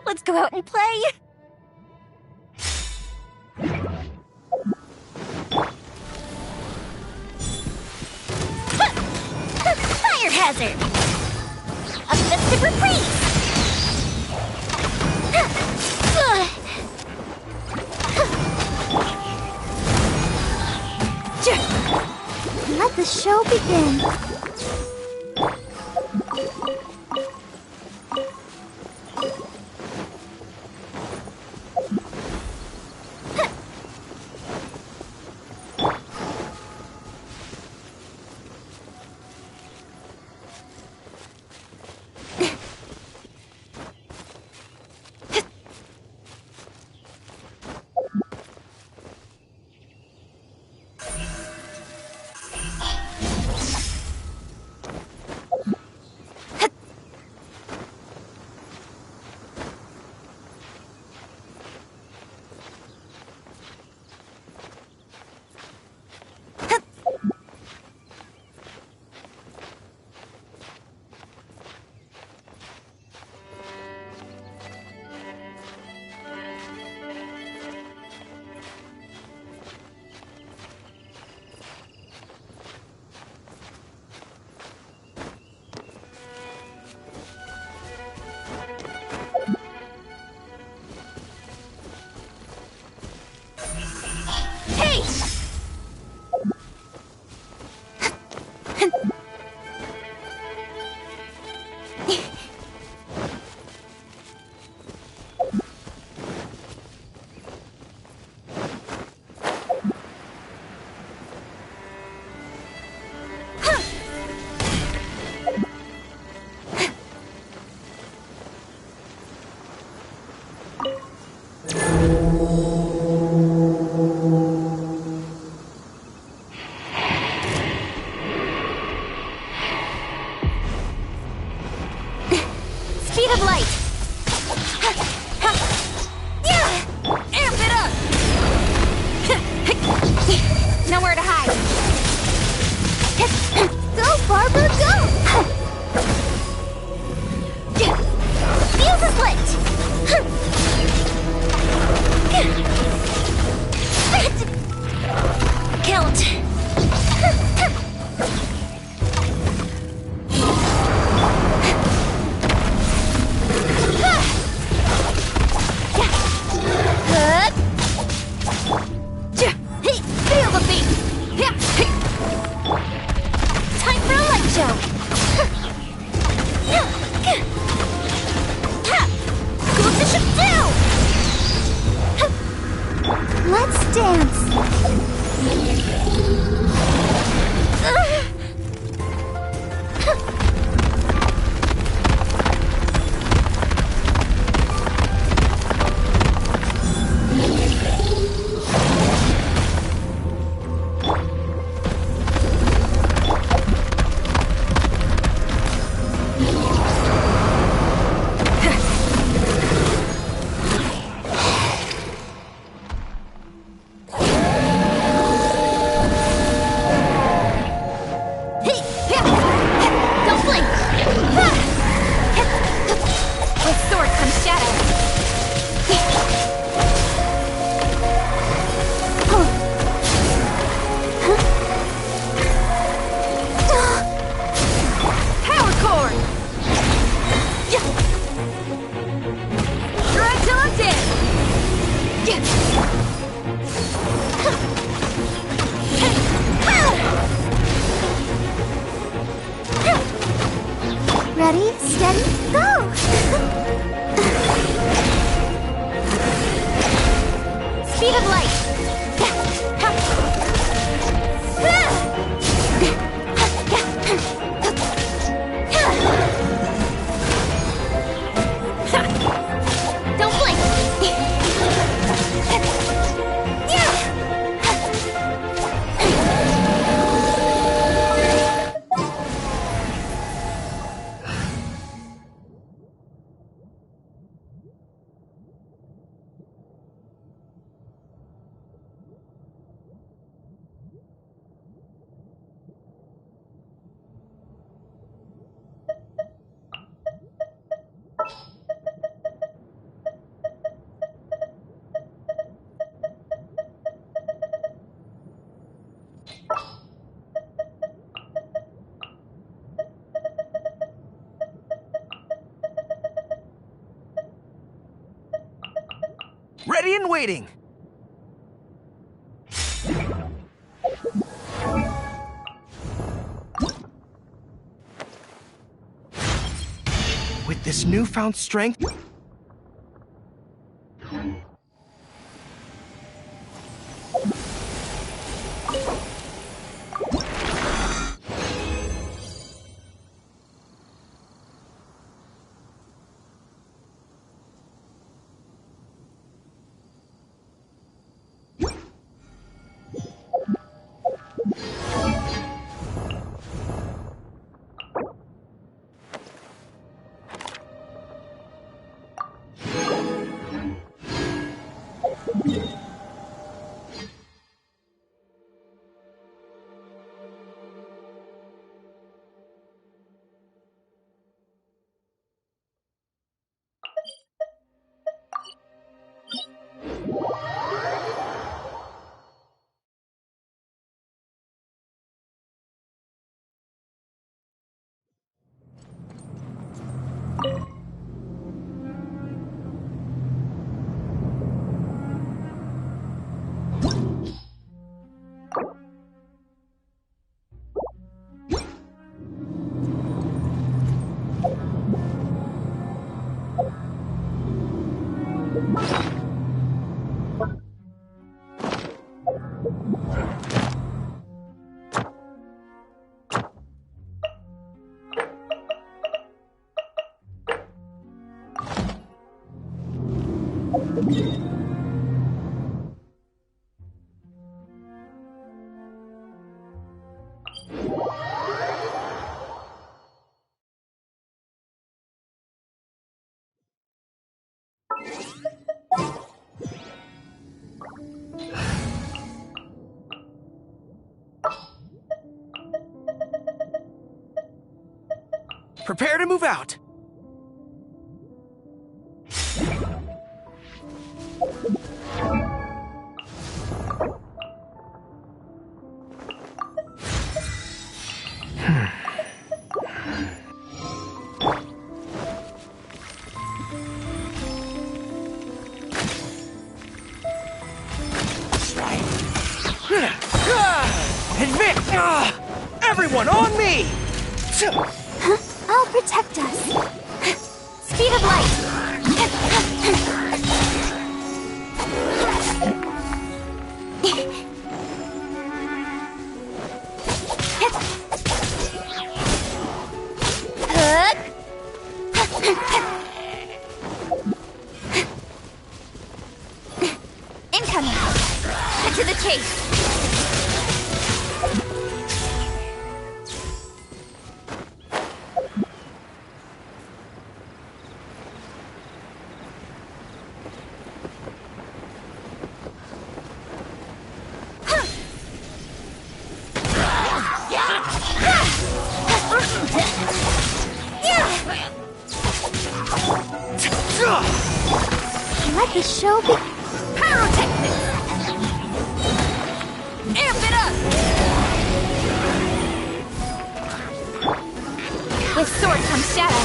Let's go out and play! Fire hazard! A festive reprise! Let the show begin! Speed of light! Amp it up! Nowhere to hide! Go, Barbara, go! Fuse is lit! Killed! Feel the beat! Time for a light show! What's it should do? Let's dance! Ready, steady, go! Speed of light! Don't blink! Ready and waiting. With this newfound strength... Prepare to move out. Everyone on me! Huh? I'll protect us. Speed of light. Incoming. Cut to the chase. Let the show be... Pyrotechnics! Amp it up! With sword comes shadow.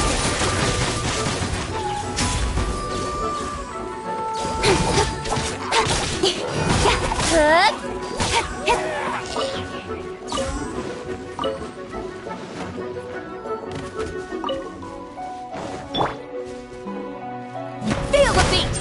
Feel the beat!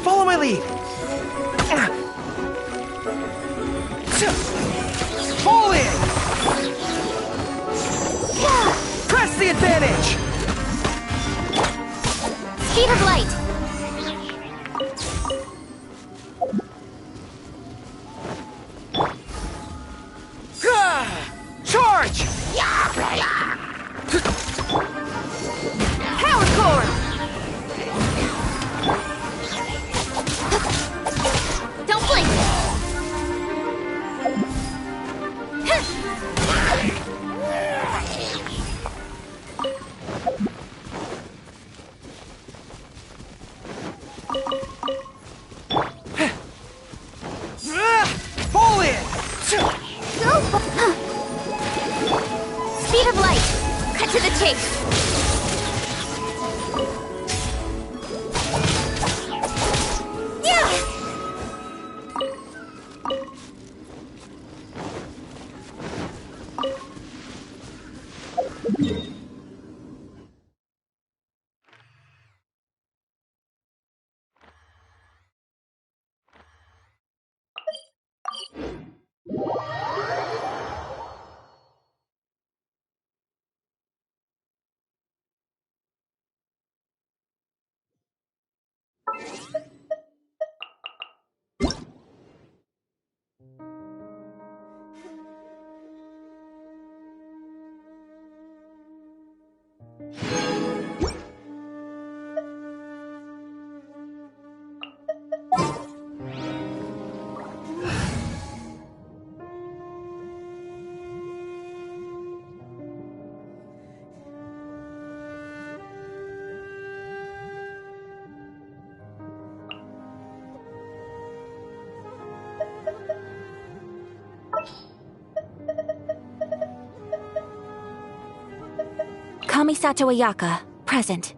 Follow my lead. Fall in. Press the advantage. Speed of light. Charge! Power cord. Don't blink. chase! Yeah! Kamisato Ayaka, present.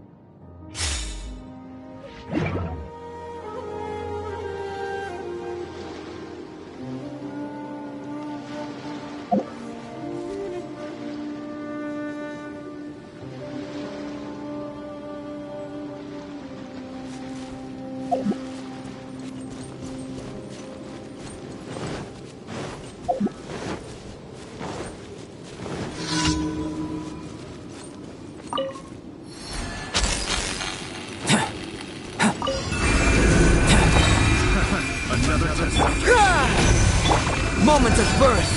Moment of birth!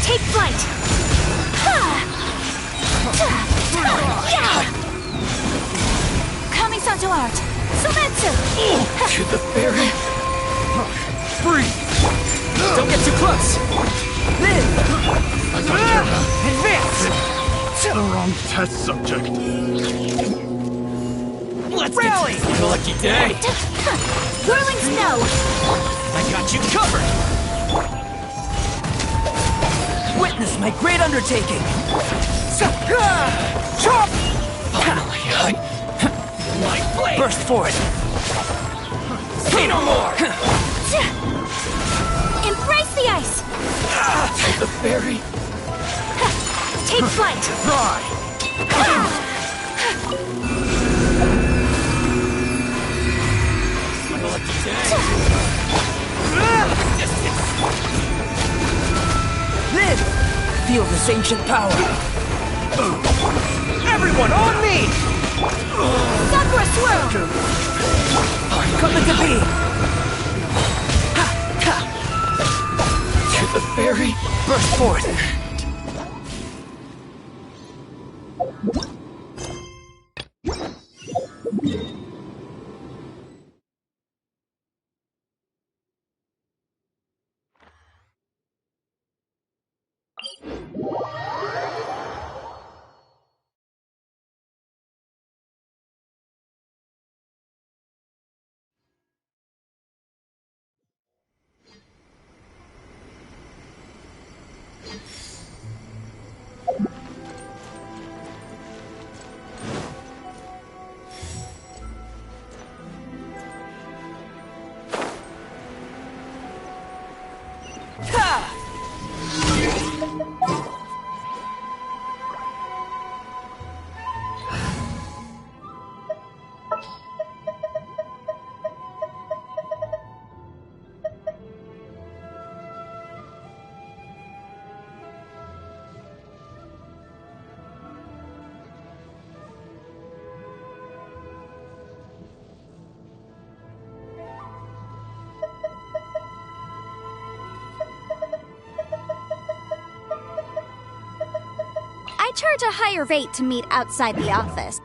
Take flight! Kamisato art! Sometsu! To the fairy! Free! Don't get too close! Live! Advance! The wrong test subject. Let's rally! Get a lucky day! Whirling snow! I got you covered! Witness my great undertaking! Chop! Finally, my blade! Burst forth! Say no more! Embrace the ice! The fairy! Take flight! Try! My lucky day! Live! Feel this ancient power! Everyone on me! Sakura swirl! Come into being! To the fairy! Burst forth! I charge a higher rate to meet outside the office.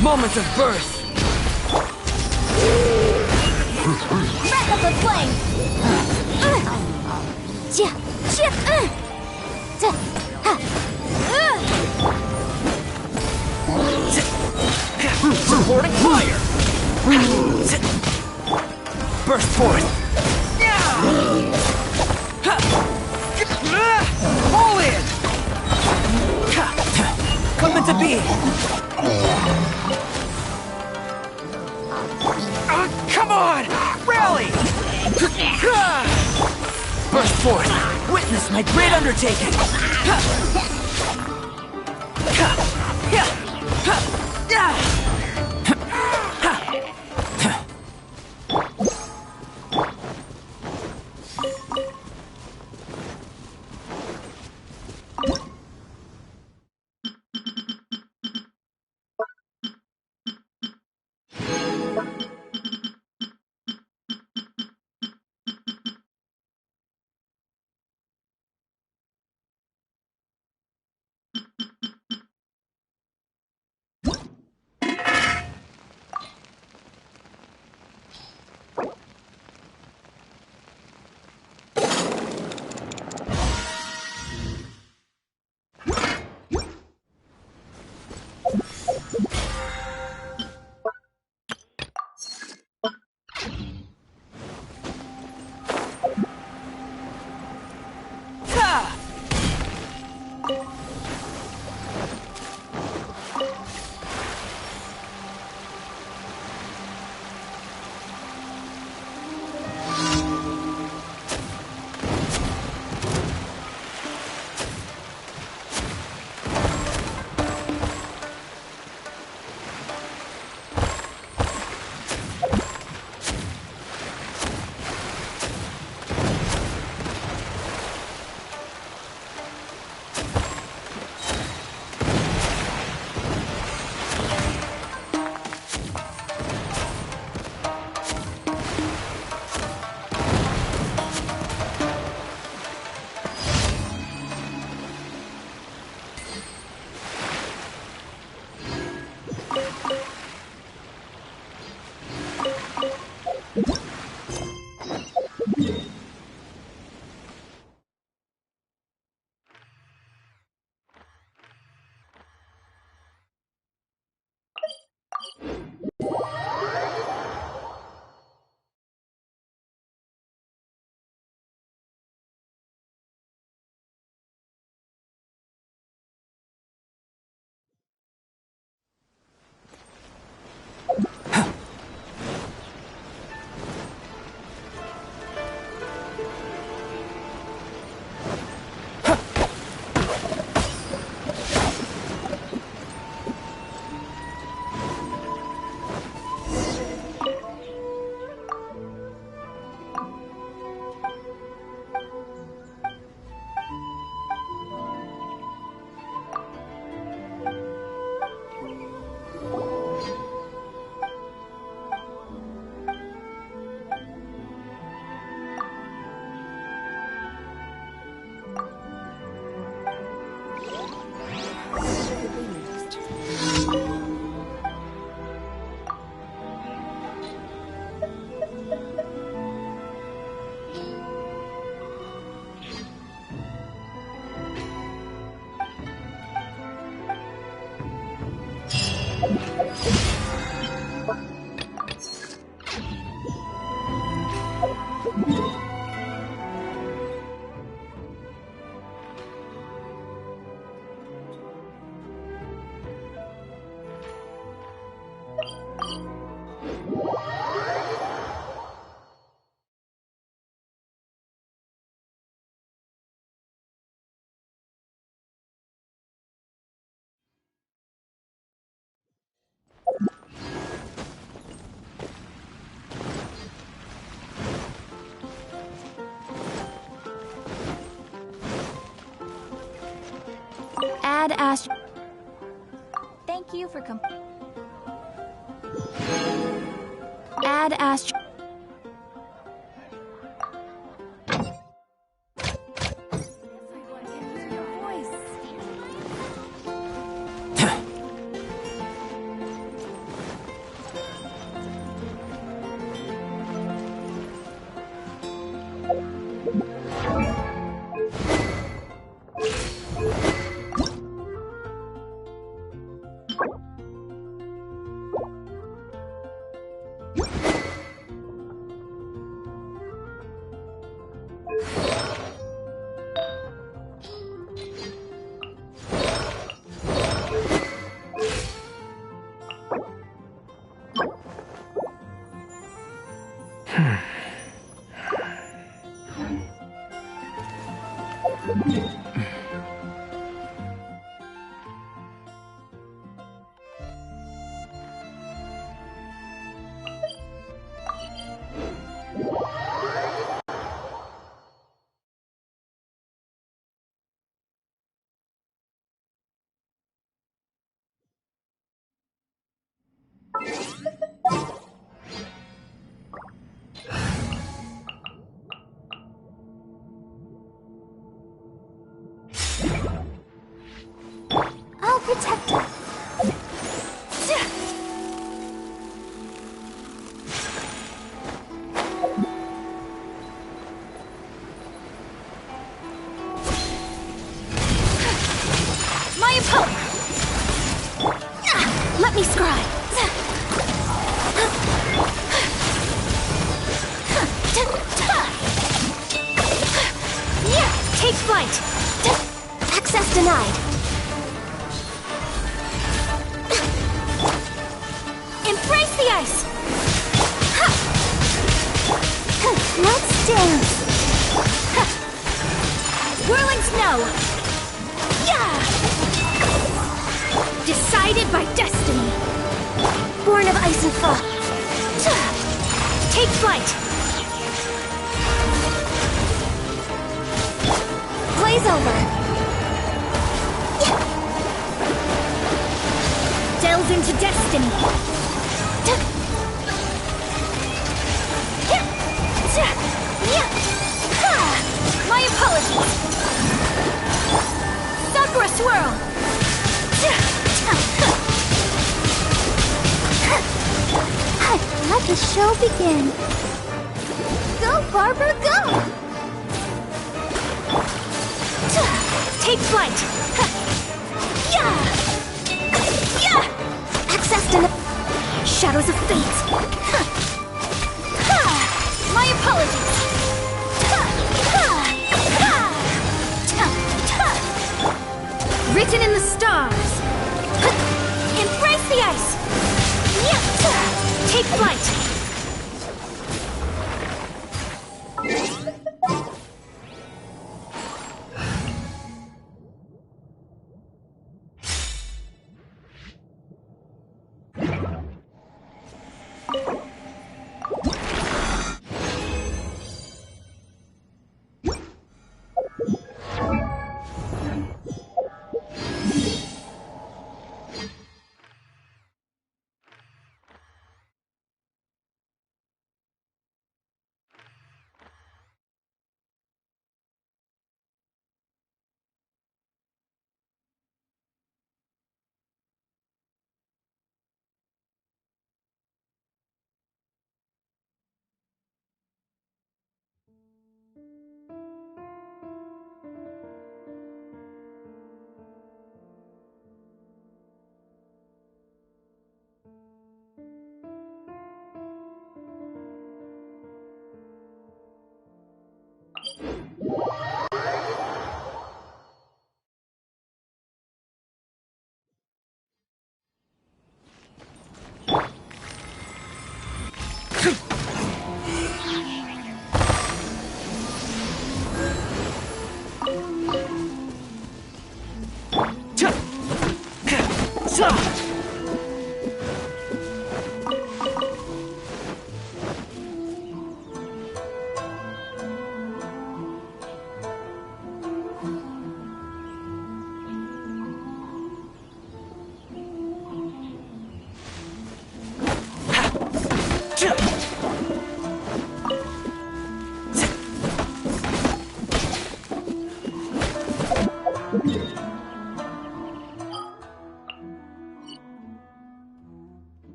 Moments of birth! Wrap up the flame! Supporting fire! Burst forth! All in! Come into being! Come on! Rally! Burst forth! Witness my great undertaking! Add Ash. Thank you for Add Ash. I'll protect her. My opponent. Let me scry. Take flight. Access denied. Embrace the ice! Let's dance! Whirling snow! Yeah! Decided by destiny! Born of ice and frost! Take flight! Blaze over! Delve into destiny! My apologies! Sakura swirl! Let the show begin! Go, Barbara, go! Take flight! Access to the shadows of fate! My apologies! Written in the stars! Embrace the ice! Take flight!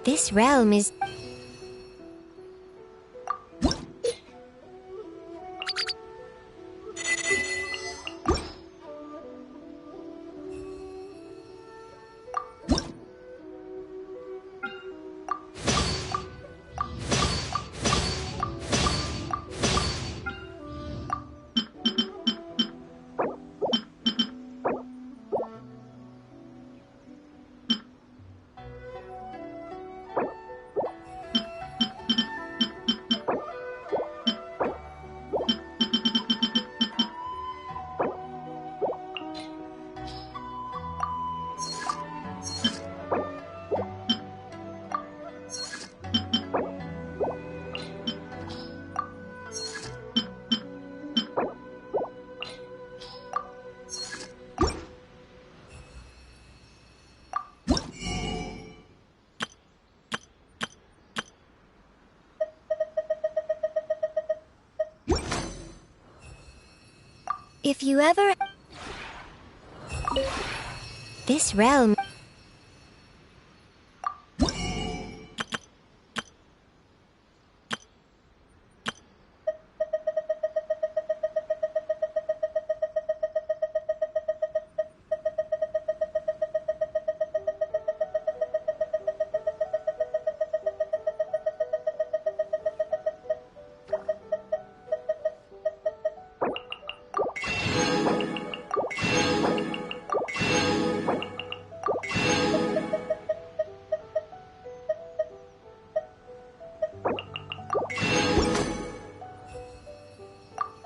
This realm is... If you ever... This realm...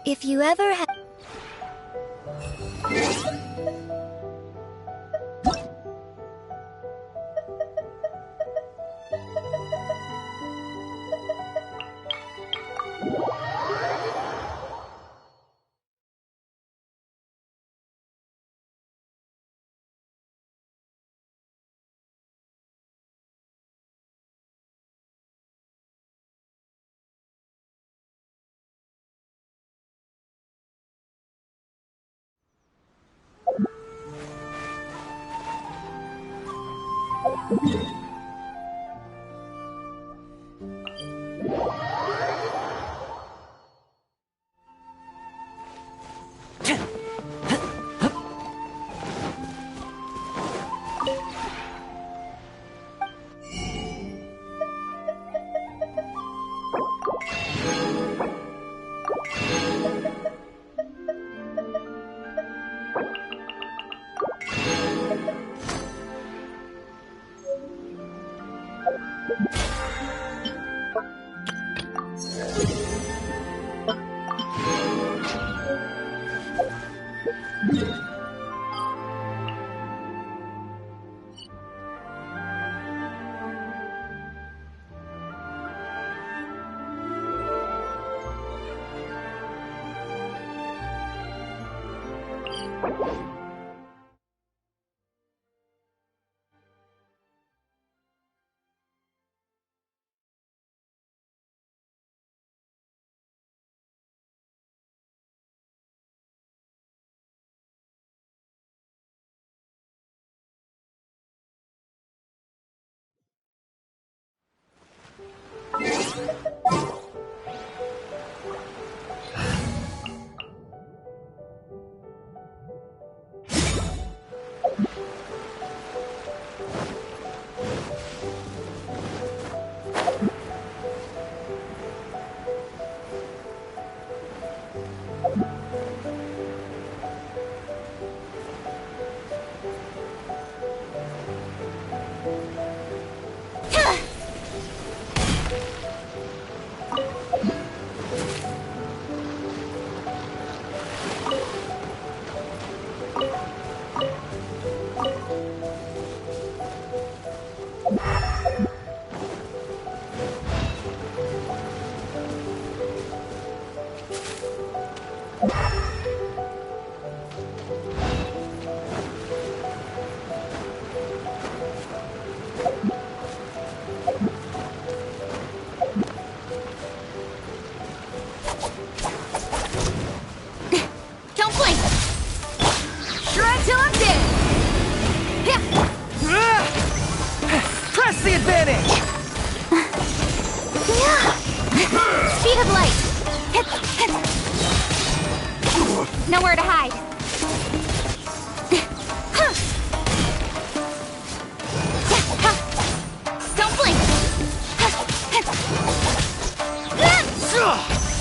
If you ever have... Nowhere to hide. Don't blink.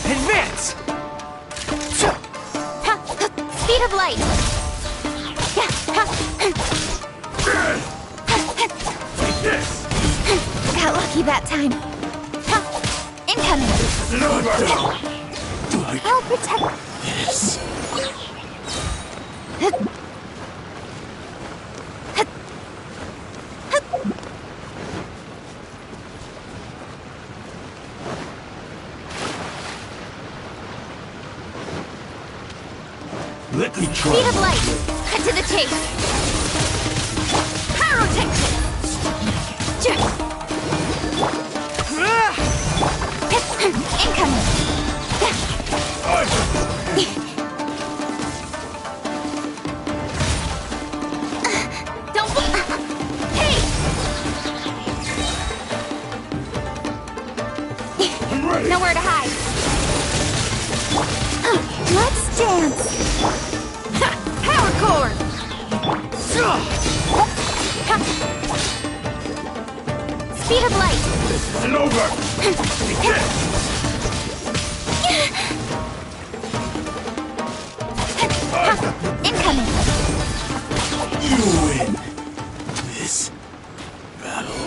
Advance! Speed of light. Take this! Got lucky that time. Incoming. I'll protect. Yes. Let me try. Speed of light. Cut to the chase. Pyrotechnic. Incoming. Don't. Hey. I'm ready. Nowhere to hide. Let's dance. Power core. Speed of light. This isn't over. Take this. Incoming. You win this battle.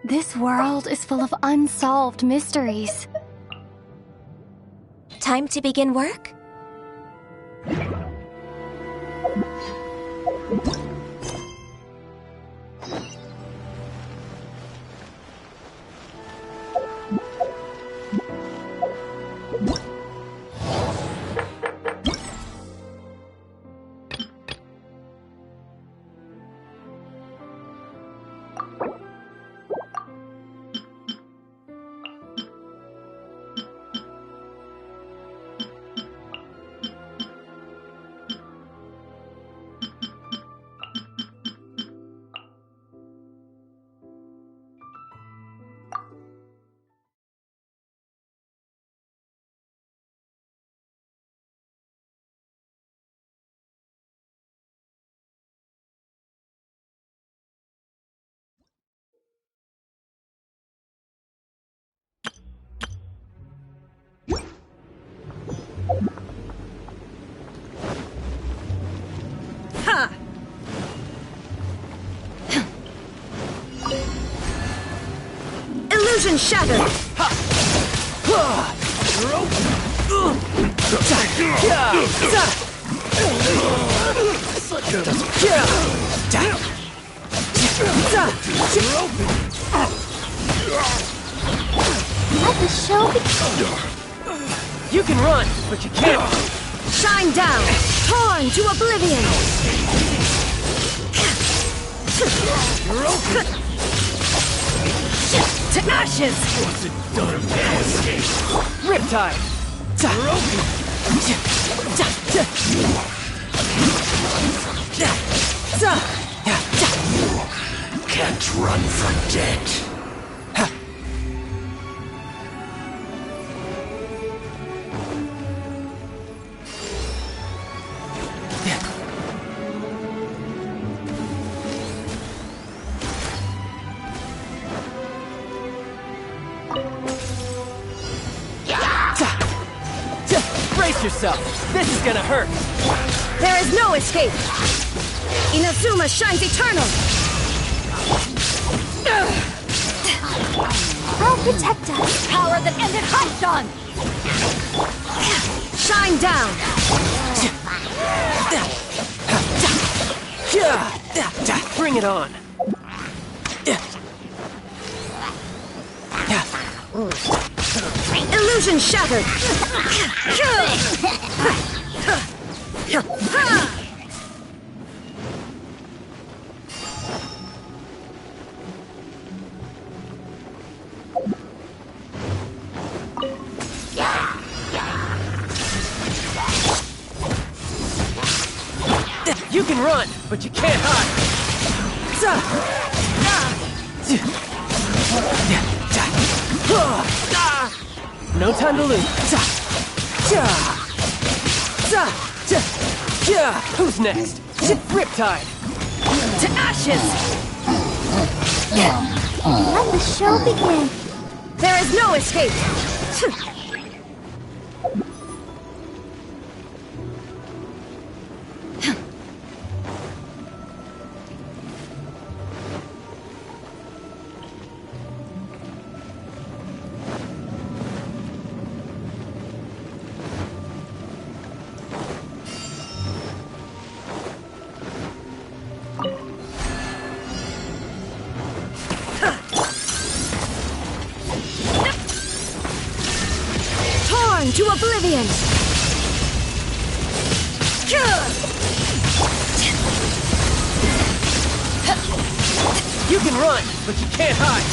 This world is full of unsolved mysteries. Time to begin work? Illusion shattered! Let the show begin. You can run, but you can't. Shine down! Torn to oblivion! To ashes! Riptide! Can't run from death. Brace yourself. This is gonna hurt. There is no escape. Inazuma shines eternal. I'll protect us. Power that ended Hot Shine down. Bring it on. Illusion shattered. You can run, but you can't hide. No time to lose. Who's next? Riptide. To ashes. Let the show begin. There is no escape. To oblivion! You can run, but you can't hide.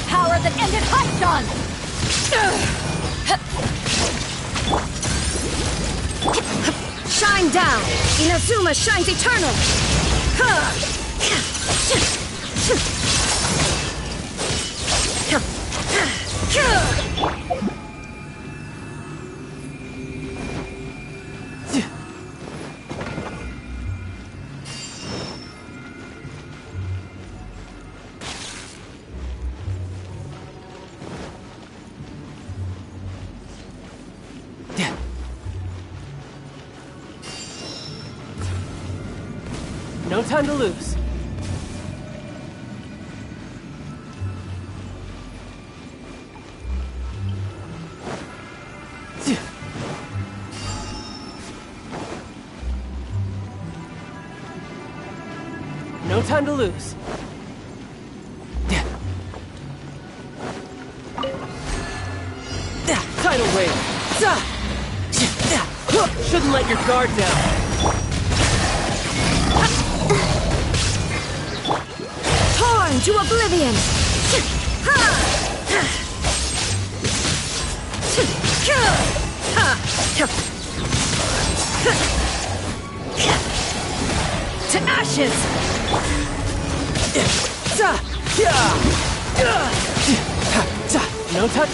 Power that ended Hot Shine down! Inazuma shines eternal! No time to lose. No time to lose. Tidal wave. Shouldn't let your guard down. Torn to oblivion! To ashes! No touch.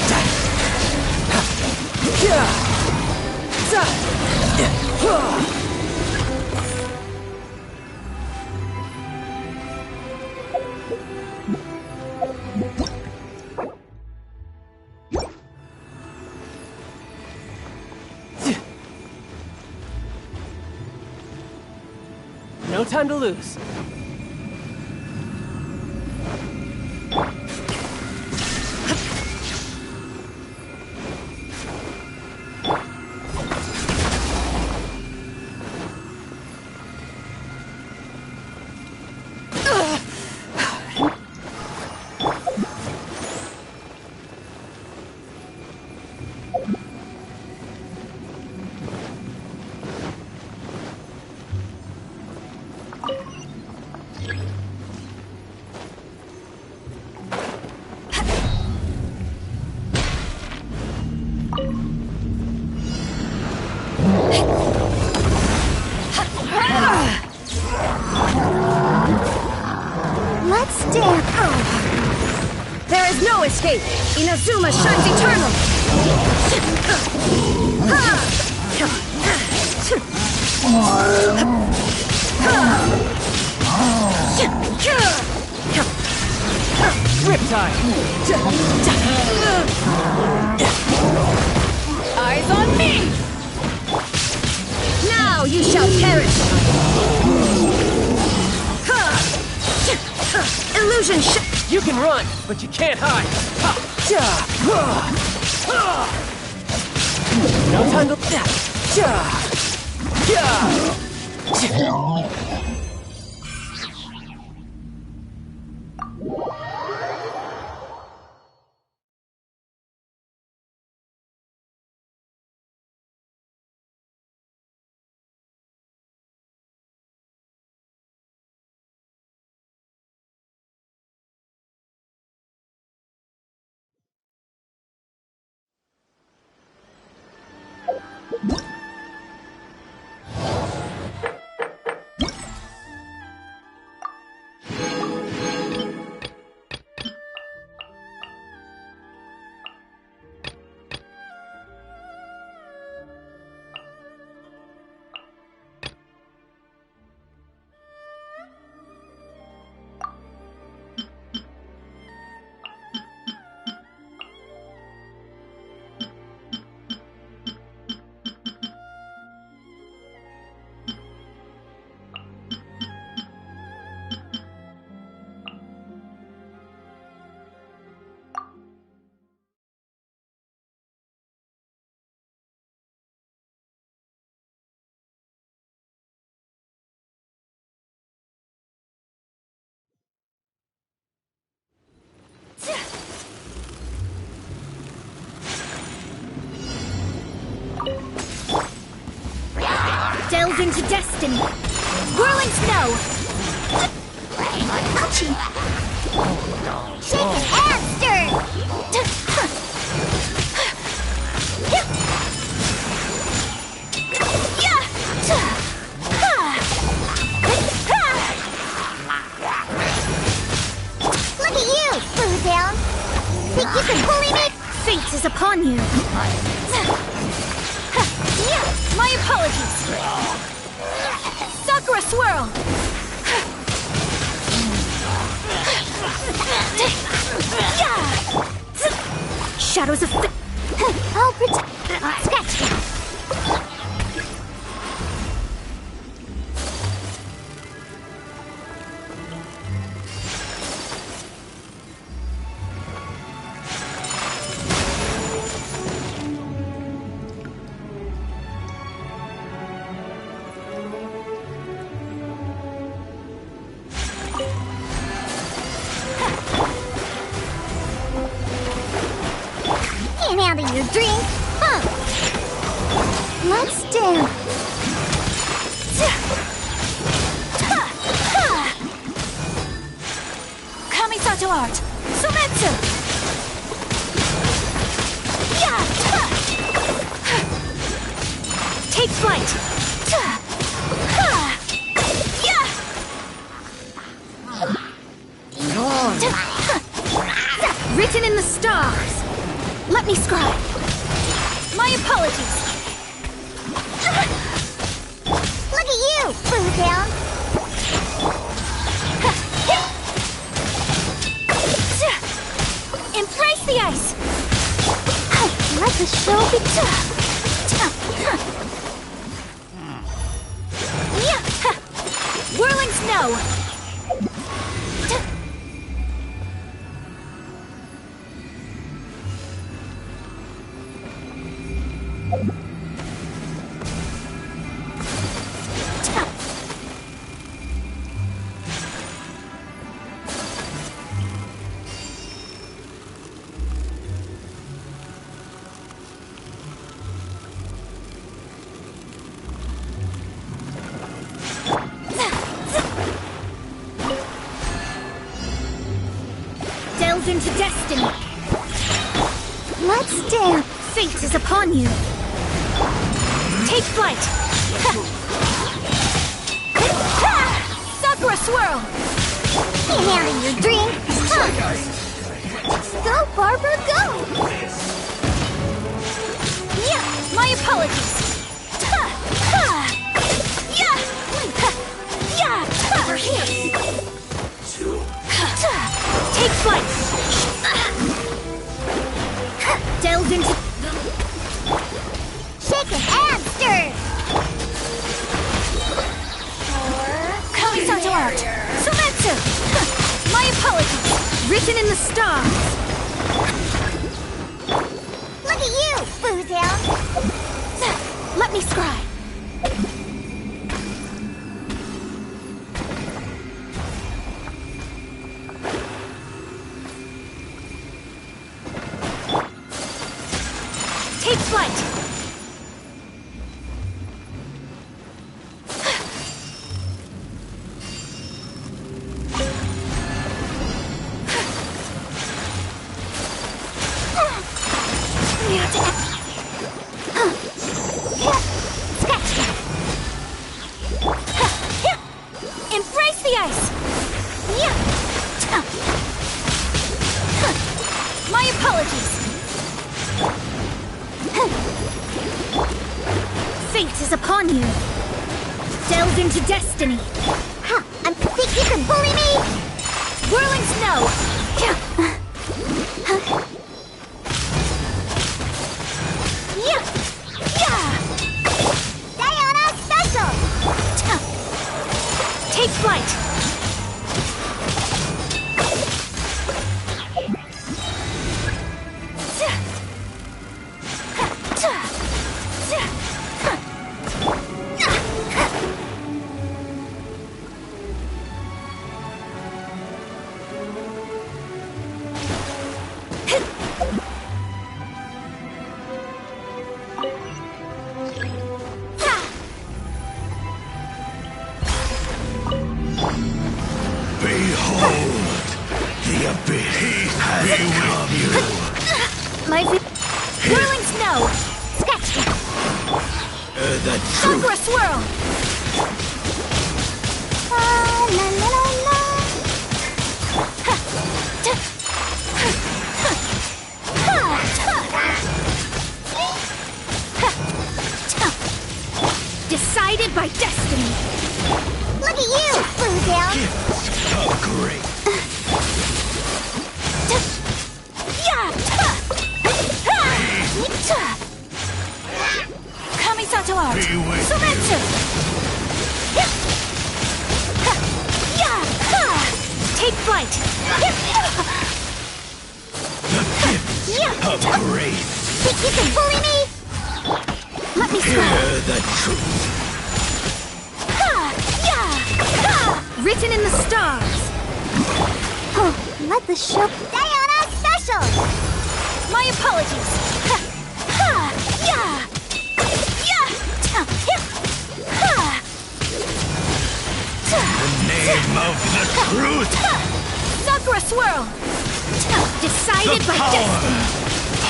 No time to lose. Let's dance. There is no escape! Inazuma shines eternal! side. Eyes on me! Now you shall perish! Illusion You can run, but you can't hide. No time to... Delve into destiny. Whirling snow. Ouchie. Shaken and stirred. Look at you, Blue Down. Think you can bully me? Fate is upon you. My apologies. Sakura swirl. Shadows of I'll protect. Scratch that. Your drink, huh? Let's do. Kamisato art, Sumetsu. Take flight. Written in the stars. Let me scribe. My apologies. Look at you, Blue Down. Embrace the ice. Let the show begin. Whirling snow. Into destiny. Let's dance. Fate is upon you. Take flight. Sakura swirl. Handing your drink. Go, Barbara, go. Yeah, my apologies. Over here. Take flight. Delves into... Shaken and stirred! Kamisato art! Sumetsu! My apologies! Written in the stars! Look at you, Boozound! Let me scry. Take flight! Embrace the ice! My apologies! Fate is upon you! Delve into destiny! Huh, I think you can bully me? Whirling snow! Sayona Special! Take flight! Behold, the abyss has become you. My whirling snow! Sketch! The truth. Sakura swirl! La la la la. Decided by destiny! Look at you, Boozound! Gifts of grace. Kamisato art! Be with Sumetsu! Take flight! The gifts of grace. Think you can bully me? Let me Hear scry! the truth. Written in the stars! Oh, let the show... Sayona Special! My apologies! The name of the truth. Sakura swirl! Decided The by power destiny!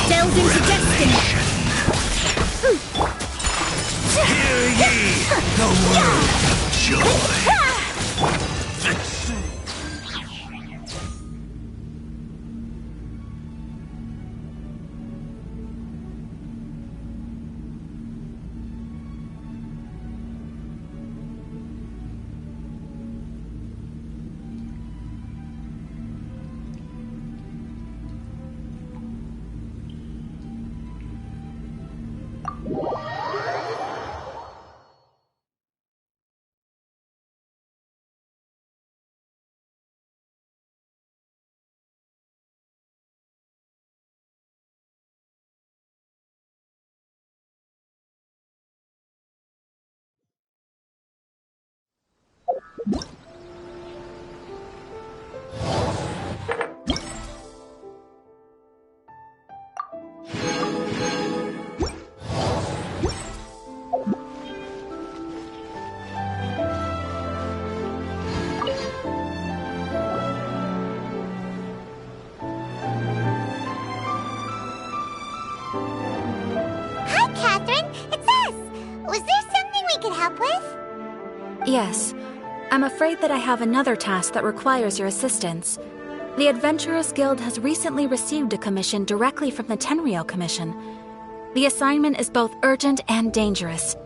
Delved into destiny! Hear ye the words of joy. The truth. Hi, Catherine! It's us! Was there something we could help with? Yes. I'm afraid that I have another task that requires your assistance. The Adventurers Guild has recently received a commission directly from the Tenryou Commission. The assignment is both urgent and dangerous.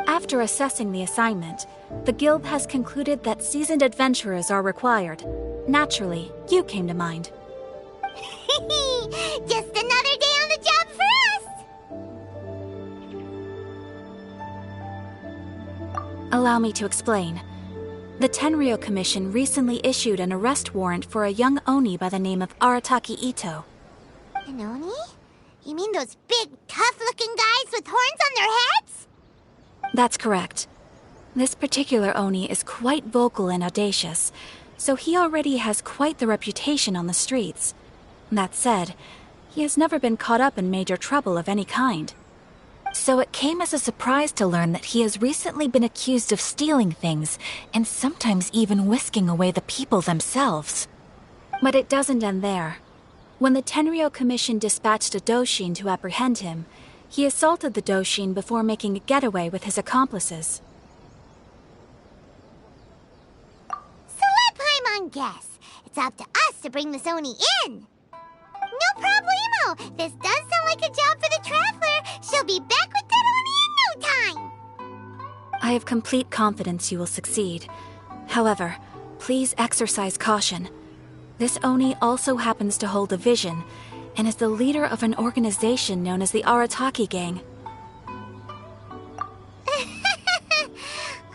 After assessing the assignment, the Guild has concluded that seasoned adventurers are required. Naturally, you came to mind. Just another day on the job for Allow me to explain. The Tenryou Commission recently issued an arrest warrant for a young Oni by the name of Arataki Itto. An Oni? You mean those big, tough-looking guys with horns on their heads? That's correct. This particular Oni is quite vocal and audacious, so he already has quite the reputation on the streets. That said, he has never been caught up in major trouble of any kind. So it came as a surprise to learn that he has recently been accused of stealing things, and sometimes even whisking away the people themselves. But it doesn't end there. When the Tenryou Commission dispatched a Doshin to apprehend him, he assaulted the Doshin before making a getaway with his accomplices. So let Paimon guess. It's up to us to bring this Oni in. No problemo! This does sound like a job for the Traveler. She'll be back with that Oni in no time! I have complete confidence you will succeed. However, please exercise caution. This Oni also happens to hold a vision, and is the leader of an organization known as the Arataki Gang.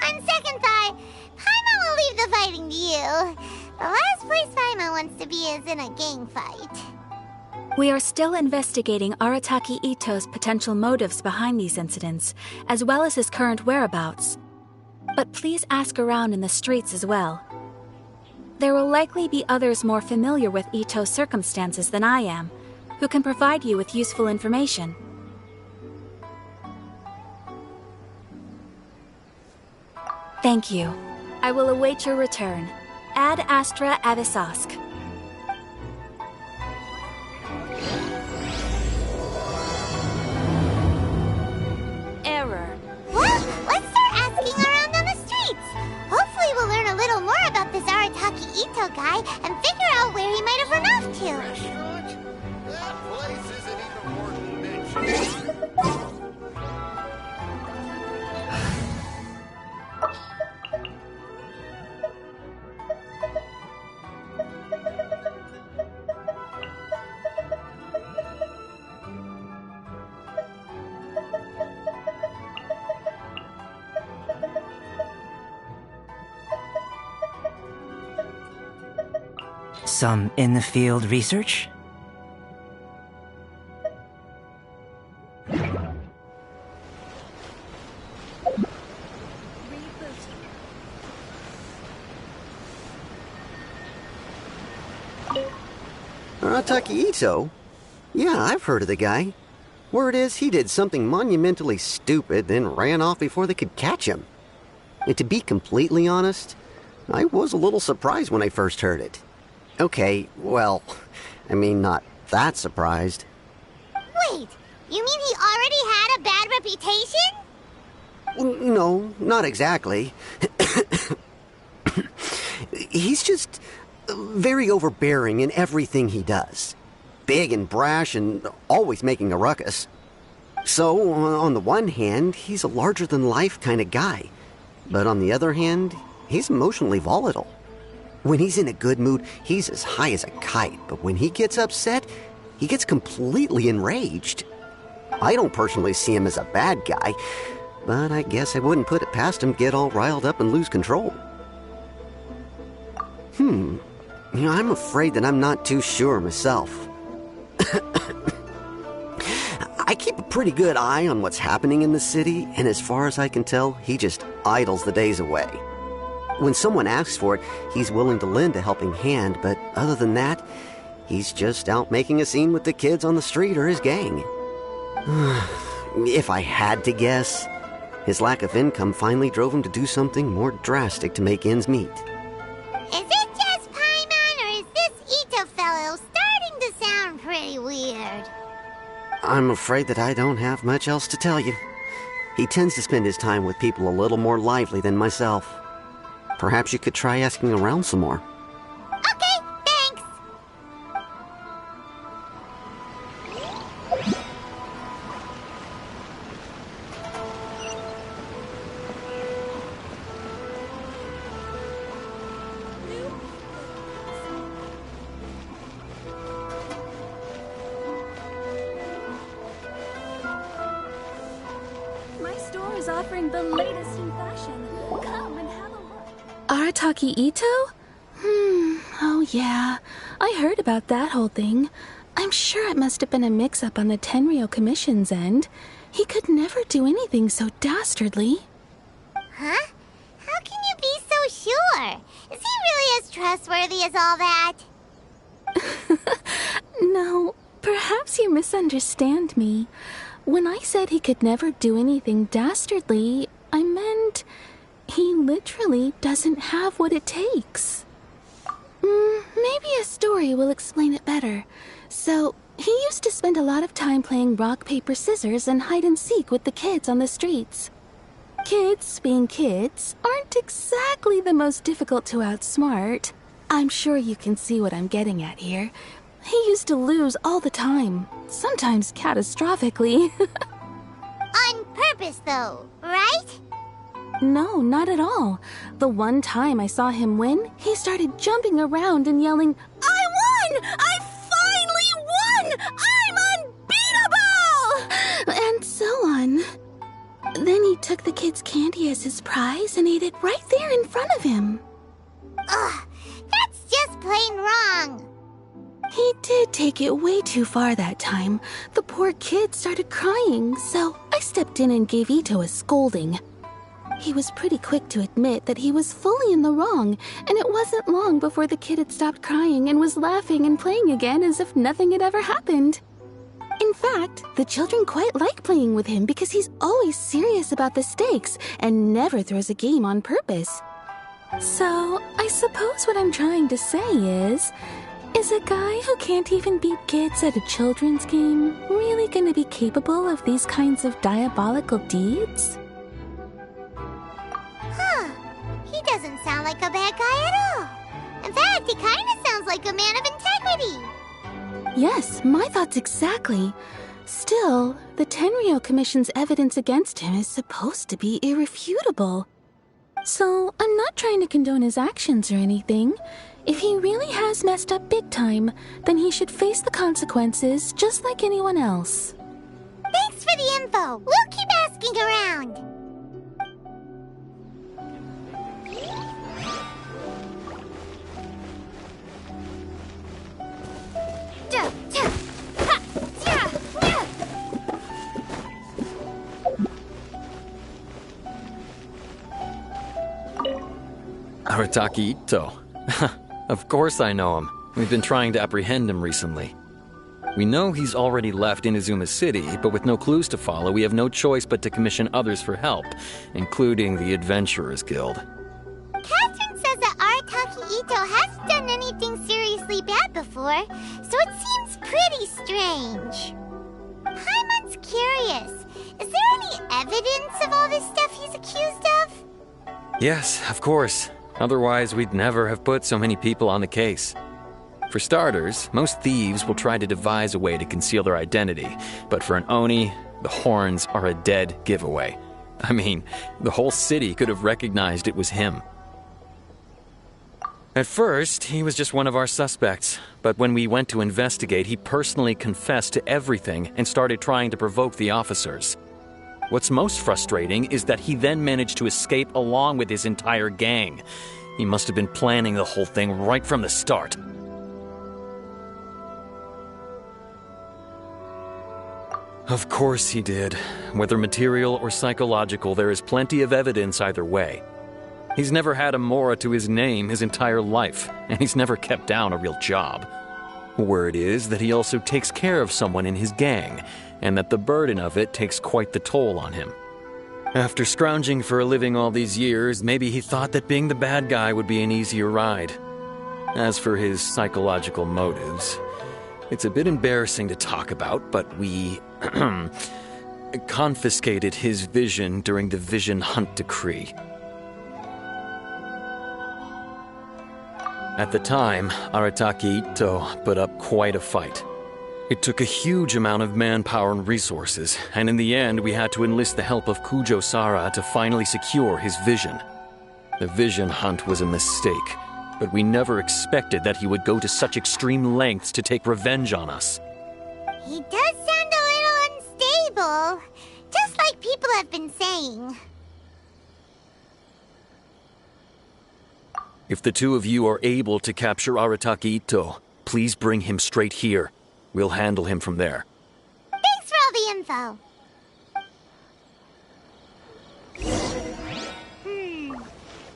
On second thought, Paimon will leave the fighting to you. The last place Paimon wants to be is in a gang fight. We are still investigating Arataki Itto's potential motives behind these incidents, as well as his current whereabouts. But please ask around in the streets as well. There will likely be others more familiar with Itto's circumstances than I am, who can provide you with useful information. Thank you. I will await your return. Ad Astra Avisask. Error. Well, let's start asking around on the streets. Hopefully we'll learn a little more about this Arataki Itto guy and figure out where he might have run off to. Restaurant? That place isn't even worth mentioning. Some in-the-field research? Arataki Itto? Yeah, I've heard of the guy. Word is he did something monumentally stupid, then ran off before they could catch him. And to be completely honest, I was a little surprised when I first heard it. Okay, well, I mean, not that surprised. Wait, you mean he already had a bad reputation? No, not exactly. He's just very overbearing in everything he does. Big and brash and always making a ruckus. So, on the one hand, he's a larger-than-life kind of guy. But on the other hand, he's emotionally volatile. When he's in a good mood, he's as high as a kite, but when he gets upset, he gets completely enraged. I don't personally see him as a bad guy, but I guess I wouldn't put it past him to get all riled up and lose control. I'm afraid that I'm not too sure myself. I keep a pretty good eye on what's happening in the city, and as far as I can tell, he just idles the days away. When someone asks for it, he's willing to lend a helping hand, but other than that, he's just out making a scene with the kids on the street or his gang. If I had to guess, his lack of income finally drove him to do something more drastic to make ends meet. Is it just Paimon, or is this Itto fellow starting to sound pretty weird? I'm afraid that I don't have much else to tell you. He tends to spend his time with people a little more lively than myself. Perhaps you could try asking around some more. Okay, thanks! My store is offering the latest in fashion. Arataki Itto? Oh yeah. I heard about that whole thing. I'm sure it must have been a mix-up on the Tenryou Commission's end. He could never do anything so dastardly. Huh? How can you be so sure? Is he really as trustworthy as all that? No, perhaps you misunderstand me. When I said he could never do anything dastardly, I meant he literally doesn't have what it takes. Maybe a story will explain it better. So, he used to spend a lot of time playing rock, paper, scissors and hide and seek with the kids on the streets. Kids, being kids, aren't exactly the most difficult to outsmart. I'm sure you can see what I'm getting at here. He used to lose all the time, sometimes catastrophically. On purpose, though, right? No, not at all. The one time I saw him win, he started jumping around and yelling, "I won! I finally won! I'm unbeatable!" And so on. Then he took the kid's candy as his prize and ate it right there in front of him. Ugh, that's just plain wrong. He did take it way too far that time. The poor kid started crying, so I stepped in and gave Itto a scolding. He was pretty quick to admit that he was fully in the wrong, and it wasn't long before the kid had stopped crying and was laughing and playing again as if nothing had ever happened. In fact, the children quite like playing with him because he's always serious about the stakes and never throws a game on purpose. So, I suppose what I'm trying to say is a guy who can't even beat kids at a children's game really gonna be capable of these kinds of diabolical deeds? Huh. He doesn't sound like a bad guy at all. In fact, he kind of sounds like a man of integrity. Yes, my thoughts exactly. Still, the Tenryou Commission's evidence against him is supposed to be irrefutable. So, I'm not trying to condone his actions or anything. If he really has messed up big time, then he should face the consequences just like anyone else. Thanks for the info. We'll keep asking around. Arataki Itto. Of course I know him. We've been trying to apprehend him recently. We know he's already left Inazuma City, but with no clues to follow, we have no choice but to commission others for help, including the Adventurers Guild. Catherine says that Arataki Itto hasn't done anything seriously bad before, so it seems pretty strange. Paimon's curious. Is there any evidence of all this stuff he's accused of? Yes, of course. Otherwise, we'd never have put so many people on the case. For starters, most thieves will try to devise a way to conceal their identity, but for an Oni, the horns are a dead giveaway. I mean, the whole city could have recognized it was him. At first, he was just one of our suspects, but when we went to investigate, he personally confessed to everything and started trying to provoke the officers. What's most frustrating is that he then managed to escape along with his entire gang. He must have been planning the whole thing right from the start. Of course he did. Whether material or psychological, there is plenty of evidence either way. He's never had a Mora to his name his entire life, and he's never kept down a real job. Word is that he also takes care of someone in his gang, and that the burden of it takes quite the toll on him. After scrounging for a living all these years, maybe he thought that being the bad guy would be an easier ride. As for his psychological motives, it's a bit embarrassing to talk about, but we confiscated his vision during the Vision Hunt Decree. At the time, Arataki Itto put up quite a fight. It took a huge amount of manpower and resources, and in the end we had to enlist the help of Kujo Sara to finally secure his vision. The Vision Hunt was a mistake, but we never expected that he would go to such extreme lengths to take revenge on us. He does sound a little unstable, just like people have been saying. If the two of you are able to capture Arataki Itto, please bring him straight here. We'll handle him from there. Thanks for all the info.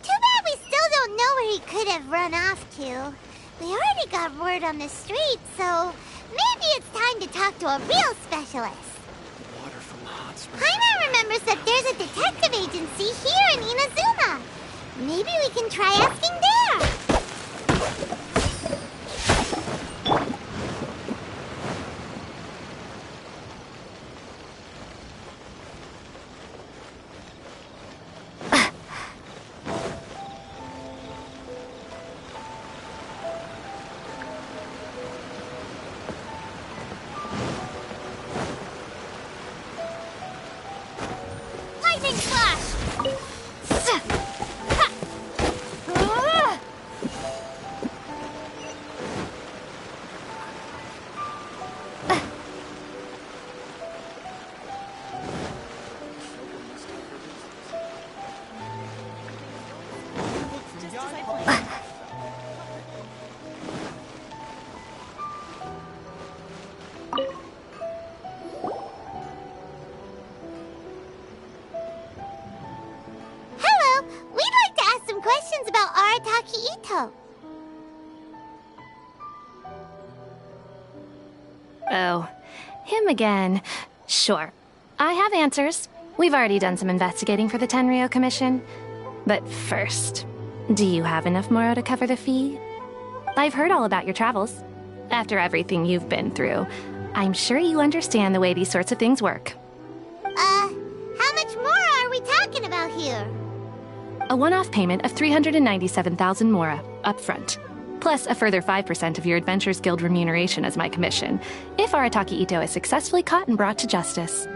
Too bad we still don't know where he could have run off to. We already got word on the street, so maybe it's time to talk to a real specialist. Water from the hot spring. Paimon remembers that there's a detective agency here in Inazuma. Maybe we can try asking there. Lightning flash! Hello, we'd like to ask some questions about Arataki Itto. Oh, him again. Sure. I have answers. We've already done some investigating for the Tenryou Commission. But first, do you have enough Moro to cover the fee? I've heard all about your travels. After everything you've been through, I'm sure you understand the way these sorts of things work. How much more are we talking about here? A one-off payment of 397,000 Mora, up front. Plus a further 5% of your Adventures Guild remuneration as my commission, if Arataki Itto is successfully caught and brought to justice.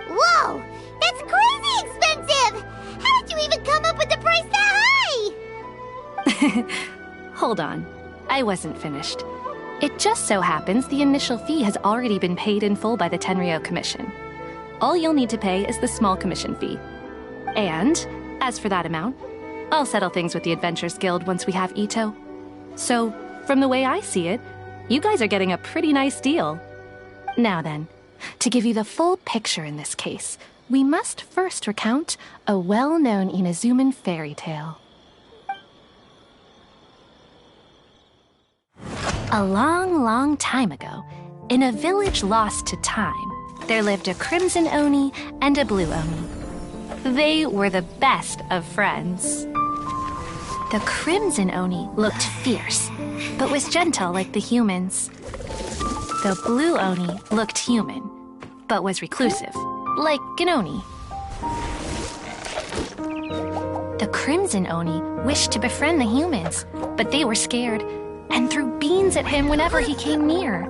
Whoa! That's crazy expensive! How did you even come up with the price that high? Hold on. I wasn't finished. It just so happens the initial fee has already been paid in full by the Tenryou Commission. All you'll need to pay is the small commission fee. And, as for that amount, I'll settle things with the Adventures Guild once we have Itto. So, from the way I see it, you guys are getting a pretty nice deal. Now then, to give you the full picture in this case, we must first recount a well-known Inazuman fairy tale. A long, long time ago, in a village lost to time, there lived a crimson Oni and a blue Oni. They were the best of friends. The crimson Oni looked fierce, but was gentle like the humans. The blue Oni looked human, but was reclusive, like an Oni. The crimson Oni wished to befriend the humans, but they were scared and threw beans at him whenever he came near.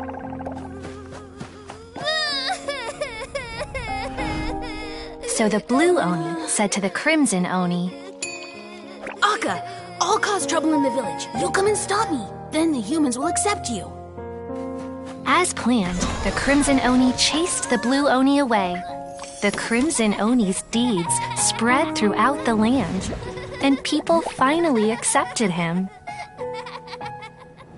So the blue Oni said to the crimson Oni, Akka, I'll cause trouble in the village. You'll come and stop me. Then the humans will accept you. As planned, the crimson Oni chased the blue Oni away. The crimson Oni's deeds spread throughout the land, and people finally accepted him.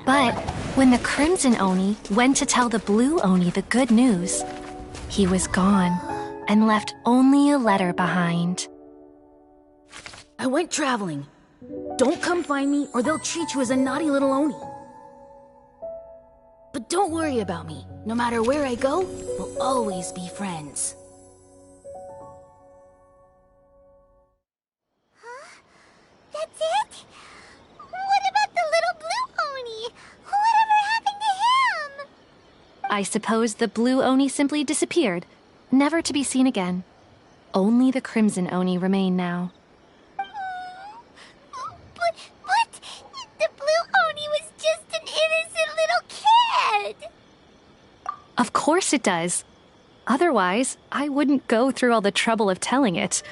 But when the crimson Oni went to tell the blue Oni the good news, he was gone and left only a letter behind. I went traveling. Don't come find me or they'll treat you as a naughty little Oni. But don't worry about me. No matter where I go, we'll always be friends. Huh? That's it? What about the little blue Oni? Whatever happened to him? I suppose the blue Oni simply disappeared, never to be seen again. Only the crimson Oni remain now. But the blue Oni was just an innocent little kid! Of course it does. Otherwise, I wouldn't go through all the trouble of telling it.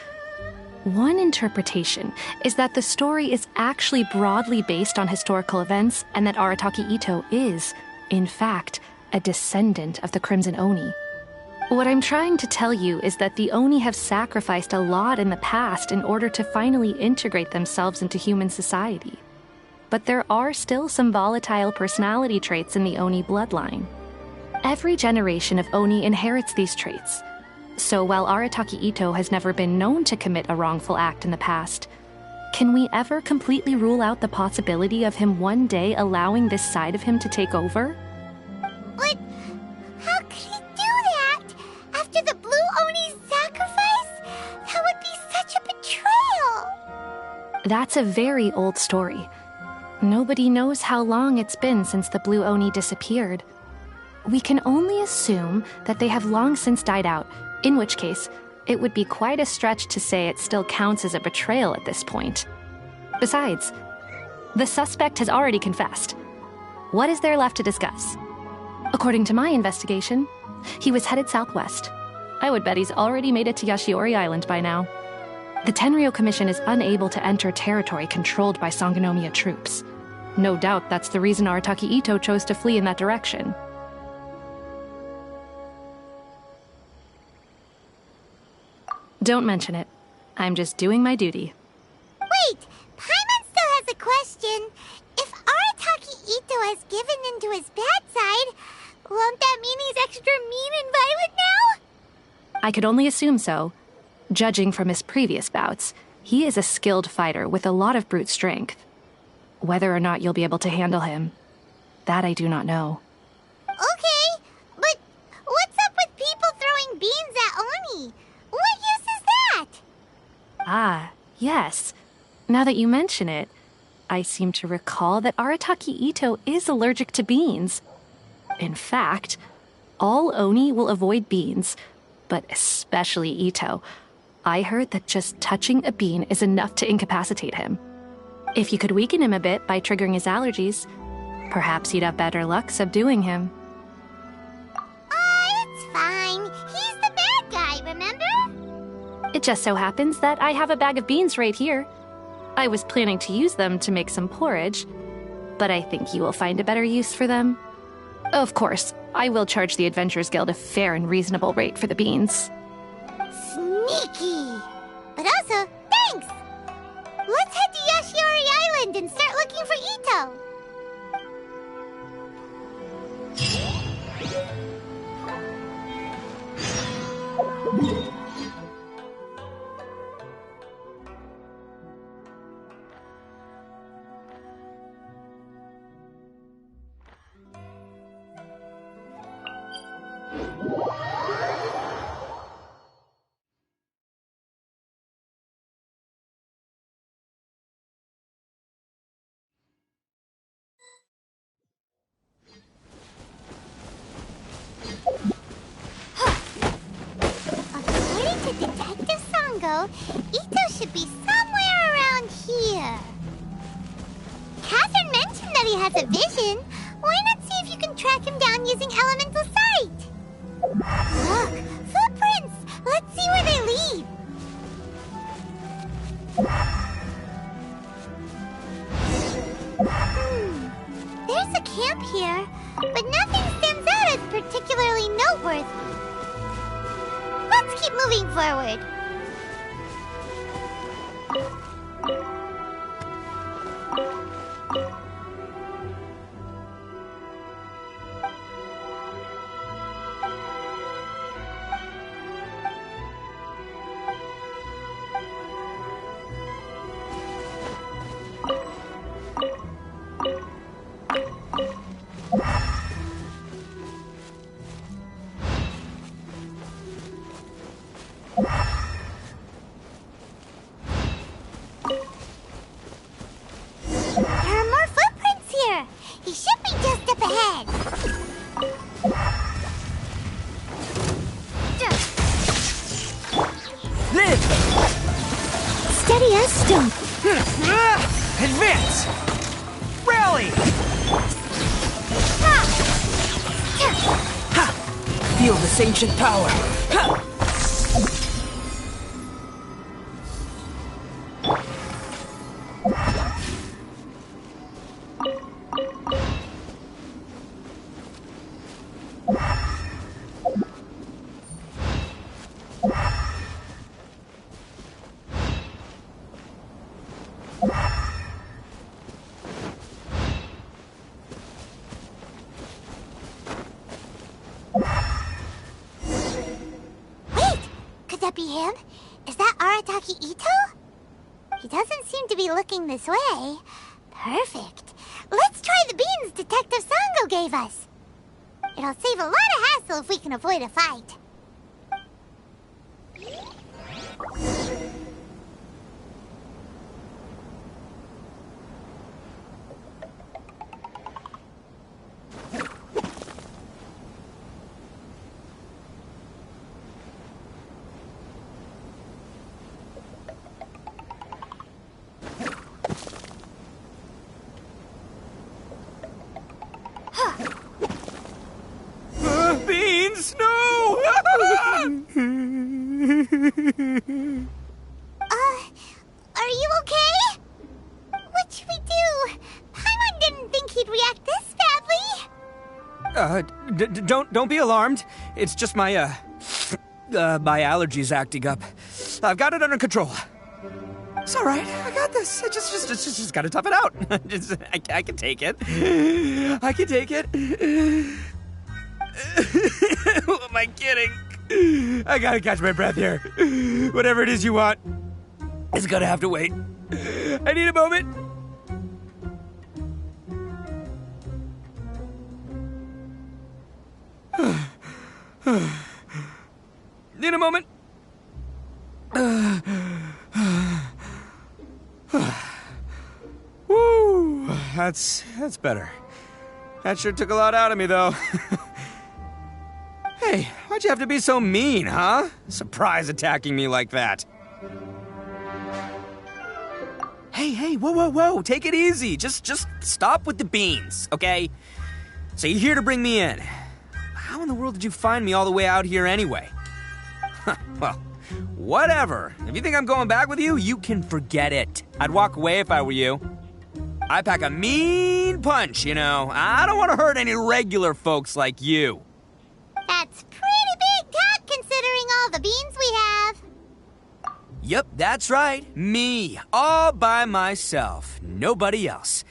One interpretation is that the story is actually broadly based on historical events and that Arataki Itto is, in fact, a descendant of the Crimson Oni. What I'm trying to tell you is that the Oni have sacrificed a lot in the past in order to finally integrate themselves into human society. but there are still some volatile personality traits in the Oni bloodline. Every generation of Oni inherits these traits. So while Arataki Itto has never been known to commit a wrongful act in the past, can we ever completely rule out the possibility of him one day allowing this side of him to take over? But how could he do that? After the Blue Oni's sacrifice? That would be such a betrayal! That's a very old story. Nobody knows how long it's been since the Blue Oni disappeared. We can only assume that they have long since died out, in which case, it would be quite a stretch to say it still counts as a betrayal at this point. Besides, the suspect has already confessed. What is there left to discuss? According to my investigation, he was headed southwest. I would bet he's already made it to Yashiori Island by now. The Tenryou Commission is unable to enter territory controlled by Sangonomiya troops. No doubt that's the reason Arataki Itto chose to flee in that direction. Don't mention it. I'm just doing my duty. Wait, Paimon still has a question. If Arataki Itto has given into his bad side, won't that mean he's extra mean and violent now? I could only assume so. Judging from his previous bouts, he is a skilled fighter with a lot of brute strength. Whether or not you'll be able to handle him, that I do not know. Okay, but what's up with people throwing beans at Oni? What use is that? Ah, yes. Now that you mention it, I seem to recall that Arataki Itto is allergic to beans. In fact, all Oni will avoid beans, but especially Itto. I heard that just touching a bean is enough to incapacitate him. If you could weaken him a bit by triggering his allergies, perhaps you'd have better luck subduing him. It's fine. He's the bad guy, remember? It just so happens that I have a bag of beans right here. I was planning to use them to make some porridge, but I think you will find a better use for them. Of course, I will charge the Adventurers Guild a fair and reasonable rate for the beans. Sneaky! But also, thanks! Let's head to Yashiori Island and start looking for Itto! According to Detective Sango, Itto should be somewhere around here. Catherine mentioned that he has a vision. Why not see if you can track him down using elemental sight? Look, footprints! Let's see where they lead. There's a camp here, but nothing stands out as particularly noteworthy. Let's keep moving forward. There are more footprints here. He should be just up ahead. Live! Steady as stone. Advance! Rally! Ha! Feel this ancient power! Ha! Sam, is that Arataki Itto? He doesn't seem to be looking this way. Perfect. Let's try the beans Detective Sango gave us. It'll save a lot of hassle if we can avoid a fight. Beans, no! Are you okay? What should we do? Paimon didn't think he'd react this badly. Don't be alarmed. It's just my my allergies acting up. I've got it under control. It's all right. I got this. I just gotta tough it out. I can take it. I can take it. Who am I kidding? I gotta catch my breath here. Whatever it is you want, it's gonna have to wait. I need a moment. Need a moment. Woo, that's better. That sure took a lot out of me, though. Hey, why'd you have to be so mean, huh? Surprise attacking me like that. Hey, whoa, take it easy. Just stop with the beans, okay? So you're here to bring me in. How in the world did you find me all the way out here anyway? Well, whatever. If you think I'm going back with you, you can forget it. I'd walk away if I were you. I pack a mean punch, you know. I don't want to hurt any regular folks like you. That's pretty big talk considering all the beans we have. Yep, that's right. Me, all by myself. Nobody else.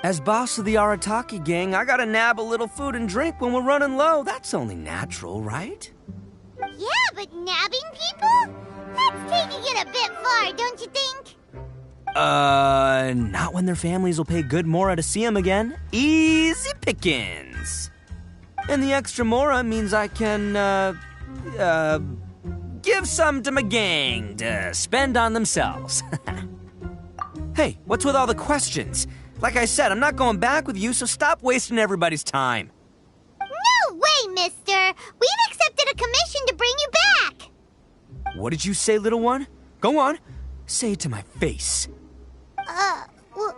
As boss of the Arataki gang, I gotta nab a little food and drink when we're running low. That's only natural, right? Yeah, but nabbing people? That's taking it a bit far, don't you think? Not when their families will pay good mora to see them again. Easy pickings. And the extra mora means I can, give some to my gang to spend on themselves. Hey, what's with all the questions? Like I said, I'm not going back with you, so stop wasting everybody's time. No way, mister! We've accepted a commission to bring you back! What did you say, little one? Go on. Say it to my face. Well,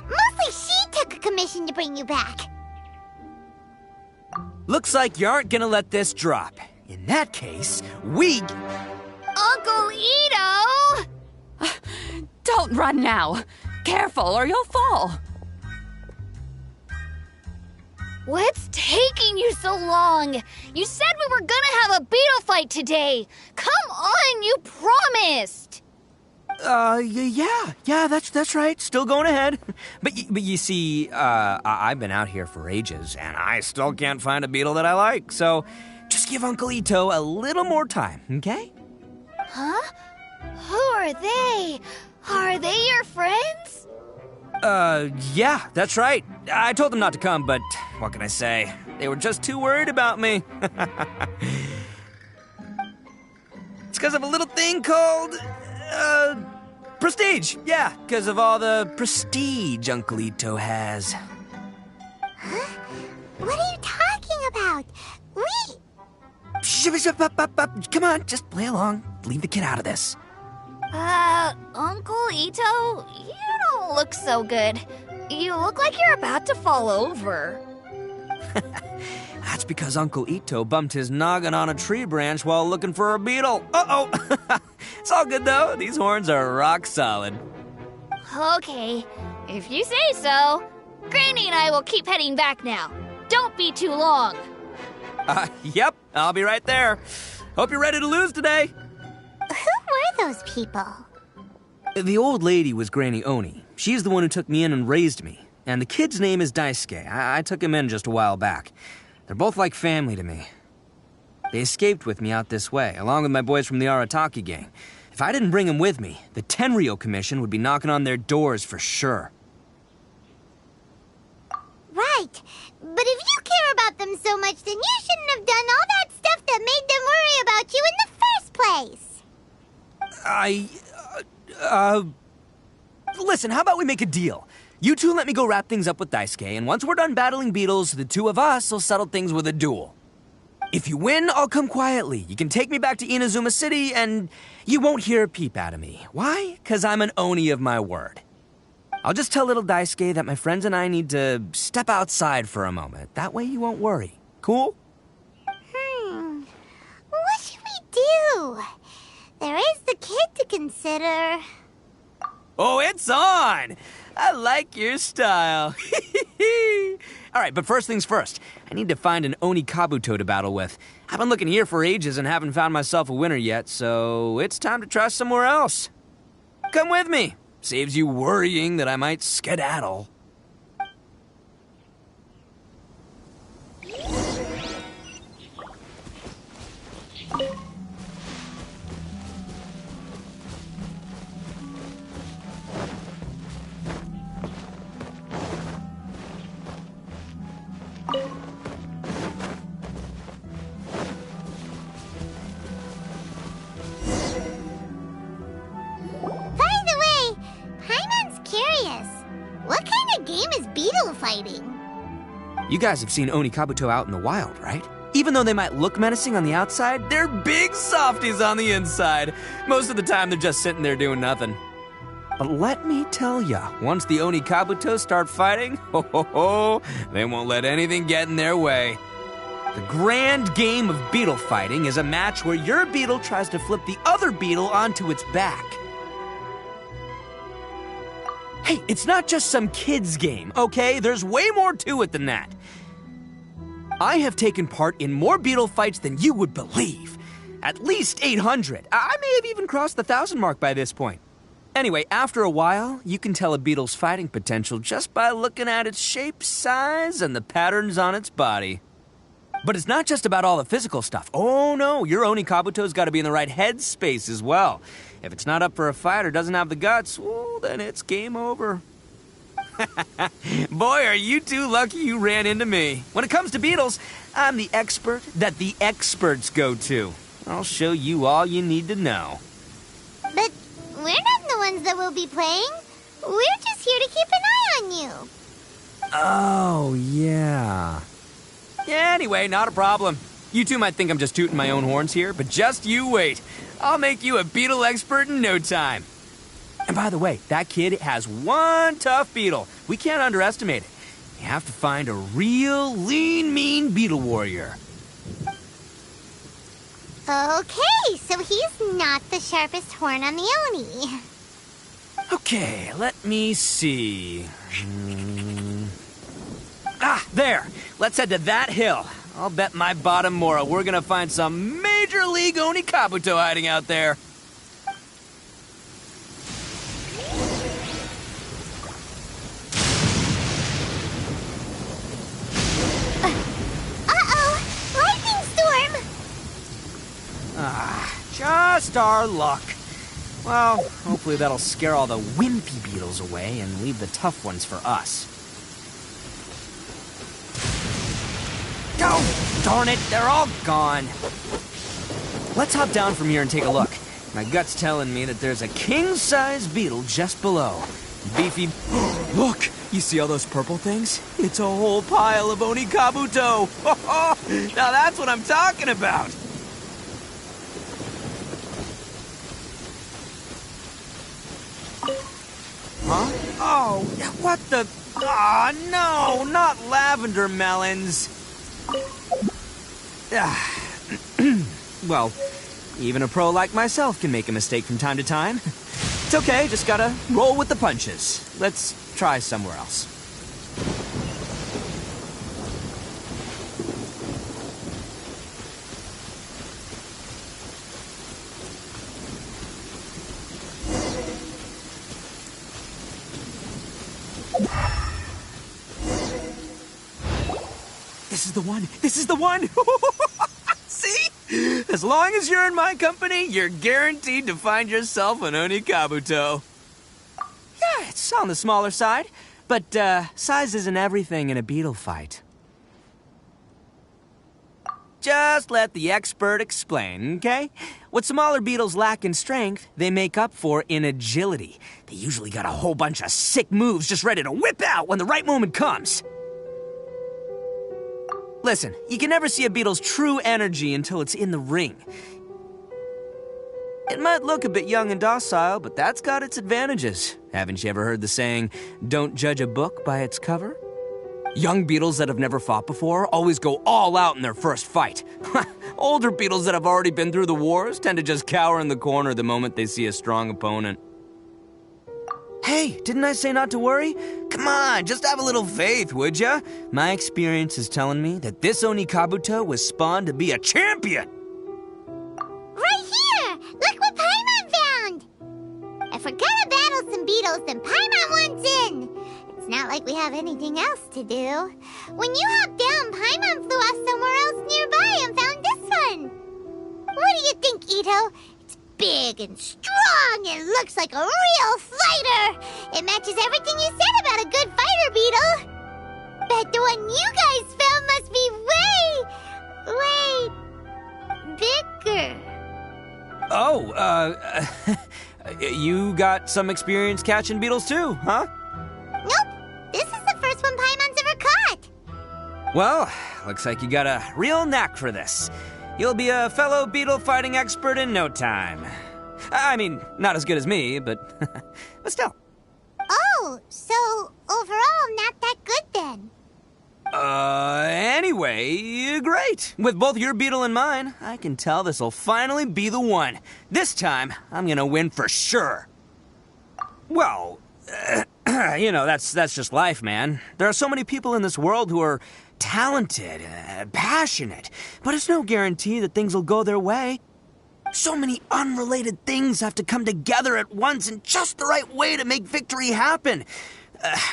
mostly she took a commission to bring you back. Looks like you aren't gonna let this drop. In that case, Uncle Itto! Don't run now. Careful or you'll fall. What's taking you so long? You said we were gonna have a beetle fight today. Come on, you promised. Yeah, that's right. Still going ahead. But you see, I've been out here for ages, and I still can't find a beetle that I like. So, just give Uncle Itto a little more time, okay? Huh? Who are they? Are they your friends? Yeah, that's right. I told them not to come, but what can I say? They were just too worried about me. It's because of a little thing called, prestige. Yeah, because of all the prestige Uncle Itto has. Huh? What are you talking about? Come on, just play along. Leave the kid out of this. Uncle Itto, you don't look so good. You look like you're about to fall over. That's because Uncle Itto bumped his noggin on a tree branch while looking for a beetle. Uh-oh! It's all good, though. These horns are rock solid. Okay, if you say so. Granny and I will keep heading back now. Don't be too long. Yep, I'll be right there. Hope you're ready to lose today. Who were those people? The old lady was Granny Oni. She's the one who took me in and raised me. And the kid's name is Daisuke. I took him in just a while back. They're both like family to me. They escaped with me out this way, along with my boys from the Arataki gang. If I didn't bring them with me, the Tenryou Commission would be knocking on their doors for sure. Right. But if you care about them so much, then you shouldn't have done all that stuff that made them worry about you in the first place. Listen, how about we make a deal? You two let me go wrap things up with Daisuke, and once we're done battling beetles, the two of us will settle things with a duel. If you win, I'll come quietly. You can take me back to Inazuma City, and you won't hear a peep out of me. Why? 'Cause I'm an Oni of my word. I'll just tell little Daisuke that my friends and I need to step outside for a moment. That way you won't worry. Cool? What should we do? There is the kid to consider. Oh, it's on! I like your style. All right, but first things first. I need to find an Oni Kabuto to battle with. I've been looking here for ages and haven't found myself a winner yet, so it's time to try somewhere else. Come with me. Saves you worrying that I might skedaddle. What kind of game is beetle fighting? You guys have seen Oni Kabuto out in the wild, right? Even though they might look menacing on the outside, they're big softies on the inside. Most of the time, they're just sitting there doing nothing. But let me tell ya, once the Oni Kabuto start fighting, they won't let anything get in their way. The grand game of beetle fighting is a match where your beetle tries to flip the other beetle onto its back. Hey, it's not just some kid's game, okay? There's way more to it than that. I have taken part in more beetle fights than you would believe. At least 800. I may have even crossed the 1,000 mark by this point. Anyway, after a while, you can tell a beetle's fighting potential just by looking at its shape, size, and the patterns on its body. But it's not just about all the physical stuff. Oh no, your Oni Kabuto's got to be in the right headspace as well. If it's not up for a fight or doesn't have the guts, well, then it's game over. Boy, are you two lucky you ran into me. When it comes to beetles, I'm the expert that the experts go to. I'll show you all you need to know. But we're not the ones that will be playing. We're just here to keep an eye on you. Oh, yeah. Anyway, not a problem. You two might think I'm just tooting my own horns here, but just you wait. I'll make you a beetle expert in no time. And by the way, that kid has one tough beetle. We can't underestimate it. You have to find a real lean, mean beetle warrior. Okay, so he's not the sharpest horn on the Oni. Okay, let me see. Ah, there. Let's head to that hill. I'll bet my bottom Mora we're gonna find some major league Oni Kabuto hiding out there. Lightning storm! Just our luck. Well, hopefully that'll scare all the wimpy beetles away and leave the tough ones for us. Oh, darn it, they're all gone. Let's hop down from here and take a look. My gut's telling me that there's a king-size beetle just below. Beefy... Look! You see all those purple things? It's a whole pile of Oni Kabuto! Now that's what I'm talking about! Huh? Oh, what the... Ah, no, not lavender melons. Well, even a pro like myself can make a mistake from time to time. It's okay, just gotta roll with the punches. Let's try somewhere else. This is the one! This is the one! See? As long as you're in my company, you're guaranteed to find yourself an Onikabuto. Yeah, it's on the smaller side, but size isn't everything in a beetle fight. Just let the expert explain, okay? What smaller beetles lack in strength, they make up for in agility. They usually got a whole bunch of sick moves just ready to whip out when the right moment comes. Listen, you can never see a beetle's true energy until it's in the ring. It might look a bit young and docile, but that's got its advantages. Haven't you ever heard the saying, don't judge a book by its cover? Young beetles that have never fought before always go all out in their first fight. Older beetles that have already been through the wars tend to just cower in the corner the moment they see a strong opponent. Hey, didn't I say not to worry? Come on, just have a little faith, would ya? My experience is telling me that this Onikabuto was spawned to be a champion! Right here! Look what Paimon found! If we're gonna battle some beetles, then Paimon wants in! It's not like we have anything else to do. When you hopped down, Paimon flew off somewhere else nearby and found this one. What do you think, Itto? It's big and strong and looks like a real fighter. It matches everything you said about a good fighter beetle. Bet the one you guys found must be way bigger. Oh, you got some experience catching beetles too, huh? Nope. This is the first one Paimon's ever caught. Well, looks like you got a real knack for this. You'll be a fellow beetle fighting expert in no time. I mean, not as good as me, but still. Oh, so overall not that good then. Anyway, great. With both your beetle and mine, I can tell this'll finally be the one. This time, I'm gonna win for sure. Well, that's just life, man. There are so many people in this world who are talented, passionate, but it's no guarantee that things will go their way. So many unrelated things have to come together at once in just the right way to make victory happen.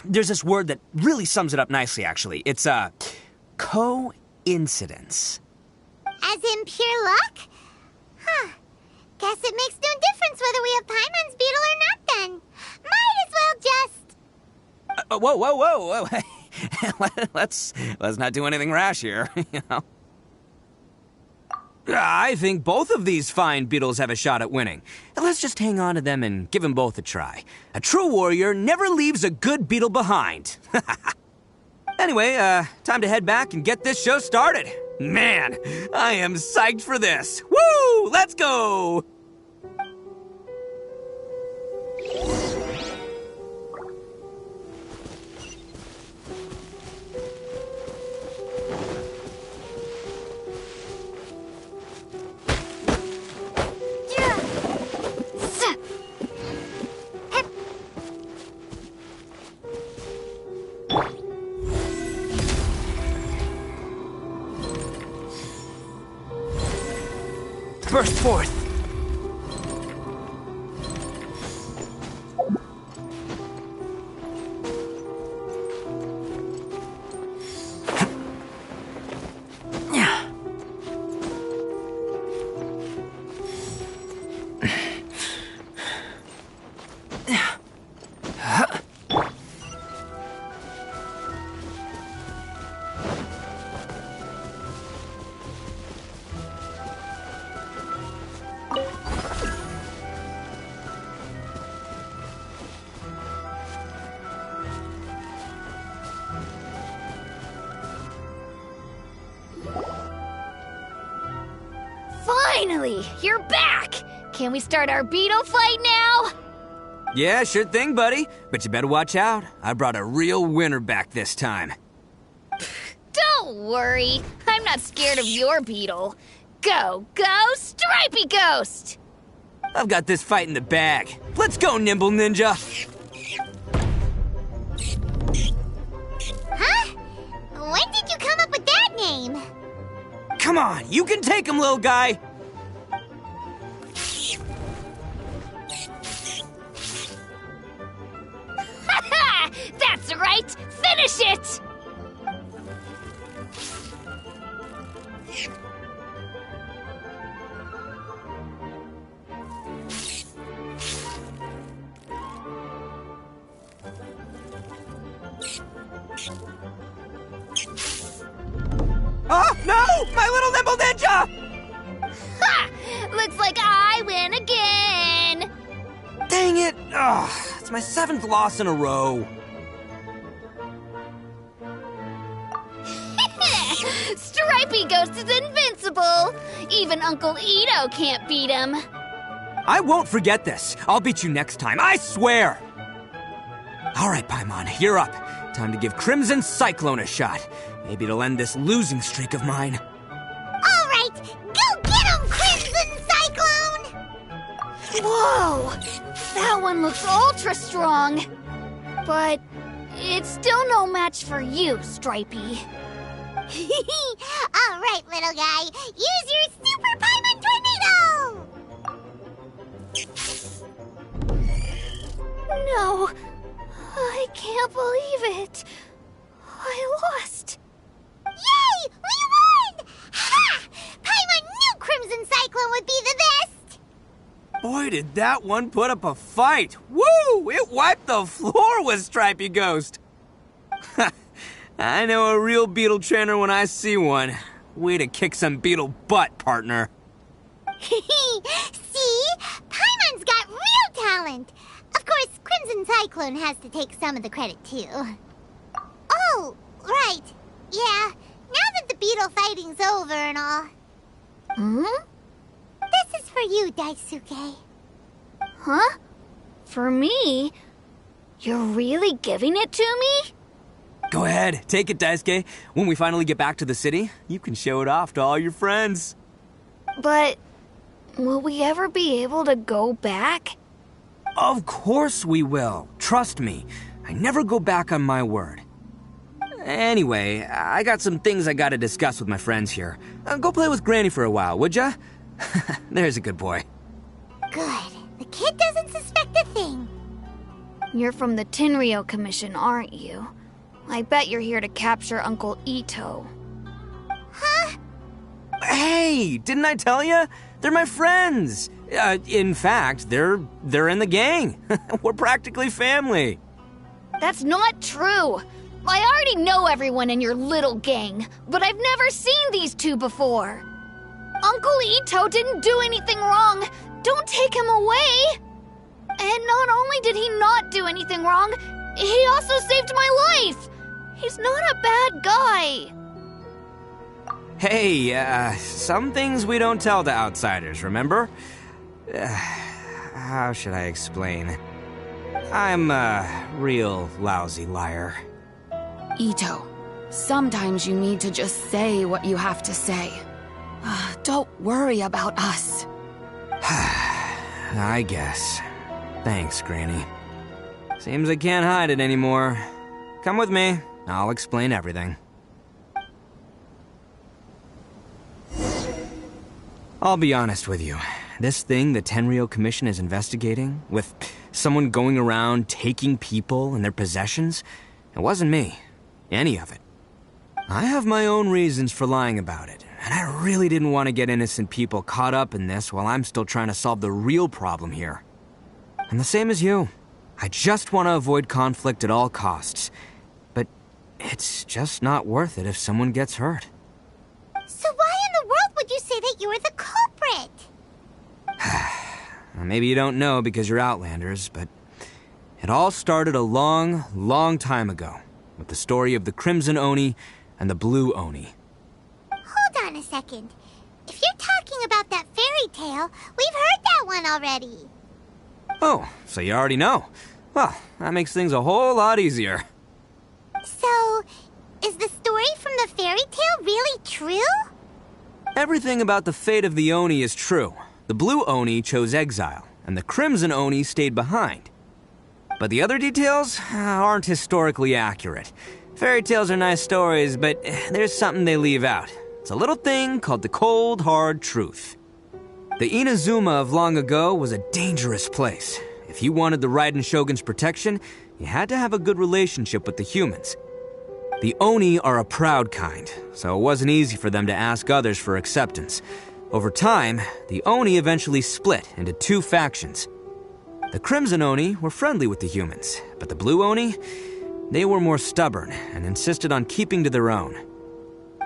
There's this word that really sums it up nicely, actually. It's, coincidence. As in pure luck? Huh. Guess it makes no difference whether we have Paimon's beetle or not then. Might as well just... Whoa. Let's not do anything rash here, you know? I think both of these fine beetles have a shot at winning. Let's just hang on to them and give them both a try. A true warrior never leaves a good beetle behind. Anyway, time to head back and get this show started. Man, I am psyched for this. Woo! Let's go! Burst forth! Finally, you're back! Can we start our beetle fight now? Yeah, sure thing, buddy. But you better watch out. I brought a real winner back this time. Don't worry. I'm not scared of your beetle. Go, Stripey Ghost! I've got this fight in the bag. Let's go, Nimble Ninja! Huh? When did you come up with that name? Come on, you can take him, little guy! That's right! Finish it! Oh, no! My little nimble ninja! Ha! Looks like I win again! Dang it! Ugh, it's my 7th loss in a row. Stripey Ghost is invincible! Even Uncle Itto can't beat him. I won't forget this. I'll beat you next time, I swear! Alright, Paimon, you're up. Time to give Crimson Cyclone a shot. Maybe it'll end this losing streak of mine. Alright, go get him, Crimson Cyclone! Whoa! That one looks ultra strong. But it's still no match for you, Stripey. Alright, little guy, use your Super Paimon Tornado! No, I can't believe it. I lost. Yay! We won! Ha! Paimon knew Crimson Cyclone would be the best! Boy, did that one put up a fight! Woo! It wiped the floor with Stripey Ghost! I know a real beetle trainer when I see one. Way to kick some beetle butt, partner. See? Paimon's got real talent! Of course, Crimson Cyclone has to take some of the credit, too. Oh, right. Yeah, now that the beetle fighting's over and all. This is for you, Daisuke. Huh? For me? You're really giving it to me? Go ahead, take it, Daisuke. When we finally get back to the city, you can show it off to all your friends. But will we ever be able to go back? Of course we will. Trust me. I never go back on my word. Anyway, I got some things I gotta discuss with my friends here. Go play with Granny for a while, would ya? There's a good boy. Good. The kid doesn't suspect a thing. You're from the Tenryou Commission, aren't you? I bet you're here to capture Uncle Itto. Huh? Hey, didn't I tell ya? They're my friends. In fact, they're in the gang. We're practically family. That's not true. I already know everyone in your little gang, but I've never seen these two before. Uncle Itto didn't do anything wrong. Don't take him away. And not only did he not do anything wrong, he also saved my life. He's not a bad guy. Hey, some things we don't tell to outsiders, remember? How should I explain? I'm a real lousy liar. Itto, sometimes you need to just say what you have to say. Don't worry about us. I guess. Thanks, Granny. Seems I can't hide it anymore. Come with me. I'll explain everything. I'll be honest with you. This thing the Tenryou Commission is investigating, with someone going around taking people and their possessions, it wasn't me. Any of it. I have my own reasons for lying about it, and I really didn't want to get innocent people caught up in this while I'm still trying to solve the real problem here. And the same as you. I just want to avoid conflict at all costs. But it's just not worth it if someone gets hurt. So why in the world would you say that you were the culprit? Maybe you don't know because you're Outlanders, but it all started a long, long time ago with the story of the Crimson Oni and the Blue Oni. Hold on a second. If you're talking about that fairy tale, we've heard that one already. Oh, so you already know. Well, that makes things a whole lot easier. So, is the story from the fairy tale really true? Everything about the fate of the Oni is true. The Blue Oni chose exile, and the Crimson Oni stayed behind. But the other details aren't historically accurate. Fairy tales are nice stories, but there's something they leave out. It's a little thing called the cold, hard truth. The Inazuma of long ago was a dangerous place. If you wanted the Raiden Shogun's protection, you had to have a good relationship with the humans. The Oni are a proud kind, so it wasn't easy for them to ask others for acceptance. Over time, the Oni eventually split into two factions. The Crimson Oni were friendly with the humans, but the Blue Oni, They were more stubborn and insisted on keeping to their own.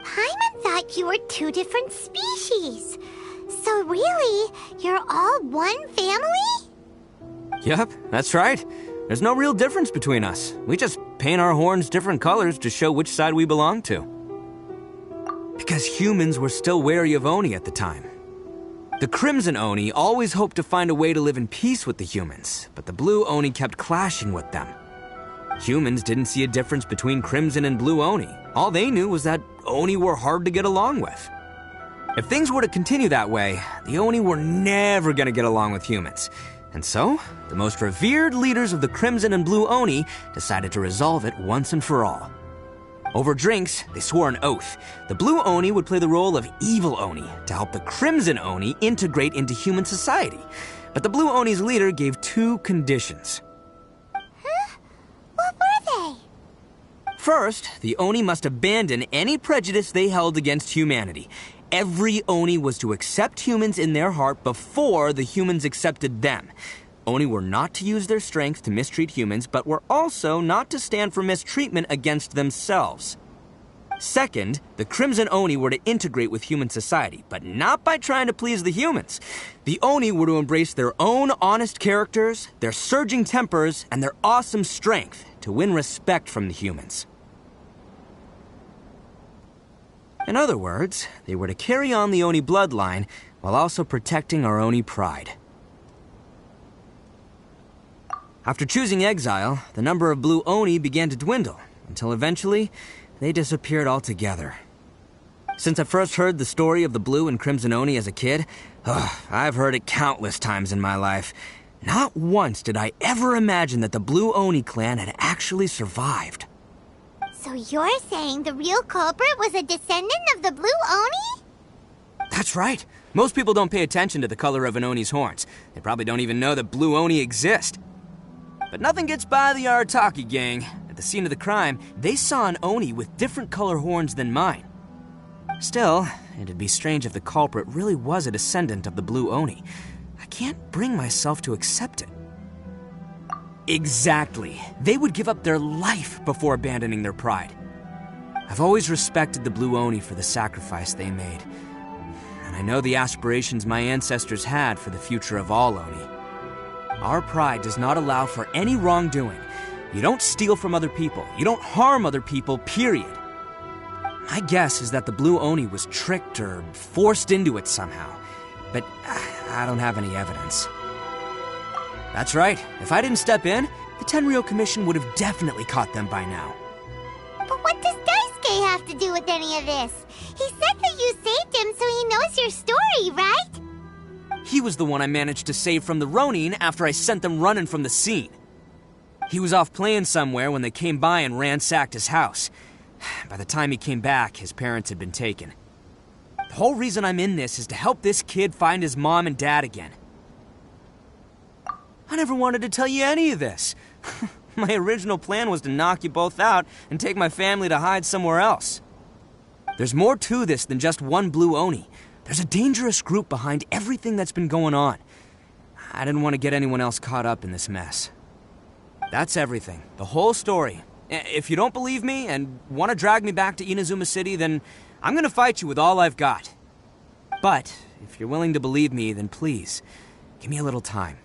Paimon thought you were two different species. So really, you're all one family? Yep, that's right. There's no real difference between us. We just paint our horns different colors to show which side we belong to. Because humans were still wary of Oni at the time. The Crimson Oni always hoped to find a way to live in peace with the humans, but the Blue Oni kept clashing with them. Humans didn't see a difference between Crimson and Blue Oni. All they knew was that Oni were hard to get along with. If things were to continue that way, the Oni were never going to get along with humans. And so, the most revered leaders of the Crimson and Blue Oni decided to resolve it once and for all. Over drinks, they swore an oath. The Blue Oni would play the role of evil Oni to help the Crimson Oni integrate into human society. But the Blue Oni's leader gave 2 conditions. Huh? What were they? First, the Oni must abandon any prejudice they held against humanity. Every Oni was to accept humans in their heart before the humans accepted them. Oni were not to use their strength to mistreat humans, but were also not to stand for mistreatment against themselves. Second, the Crimson Oni were to integrate with human society, but not by trying to please the humans. The Oni were to embrace their own honest characters, their surging tempers, and their awesome strength to win respect from the humans. In other words, they were to carry on the Oni bloodline while also protecting our Oni pride. After choosing exile, the number of Blue Oni began to dwindle, until eventually, they disappeared altogether. Since I first heard the story of the Blue and Crimson Oni as a kid, I've heard it countless times in my life. Not once did I ever imagine that the Blue Oni clan had actually survived. So you're saying the real culprit was a descendant of the Blue Oni? That's right. Most people don't pay attention to the color of an Oni's horns. They probably don't even know that Blue Oni exist. But nothing gets by the Arataki gang. At the scene of the crime, they saw an Oni with different color horns than mine. Still, it'd be strange if the culprit really was a descendant of the Blue Oni. I can't bring myself to accept it. Exactly. They would give up their life before abandoning their pride. I've always respected the Blue Oni for the sacrifice they made. And I know the aspirations my ancestors had for the future of all Oni. Our pride does not allow for any wrongdoing. You don't steal from other people. You don't harm other people, period. My guess is that the Blue Oni was tricked or forced into it somehow. But I don't have any evidence. That's right. If I didn't step in, the Tenryou Commission would have definitely caught them by now. But what does Daisuke have to do with any of this? He said that you saved him so he knows your story, right? He was the one I managed to save from the Ronin after I sent them running from the scene. He was off playing somewhere when they came by and ransacked his house. By the time he came back, his parents had been taken. The whole reason I'm in this is to help this kid find his mom and dad again. I never wanted to tell you any of this. My original plan was to knock you both out and take my family to hide somewhere else. There's more to this than just one Blue Oni. There's a dangerous group behind everything that's been going on. I didn't want to get anyone else caught up in this mess. That's everything. The whole story. If you don't believe me and want to drag me back to Inazuma City, then I'm going to fight you with all I've got. But if you're willing to believe me, then please, give me a little time.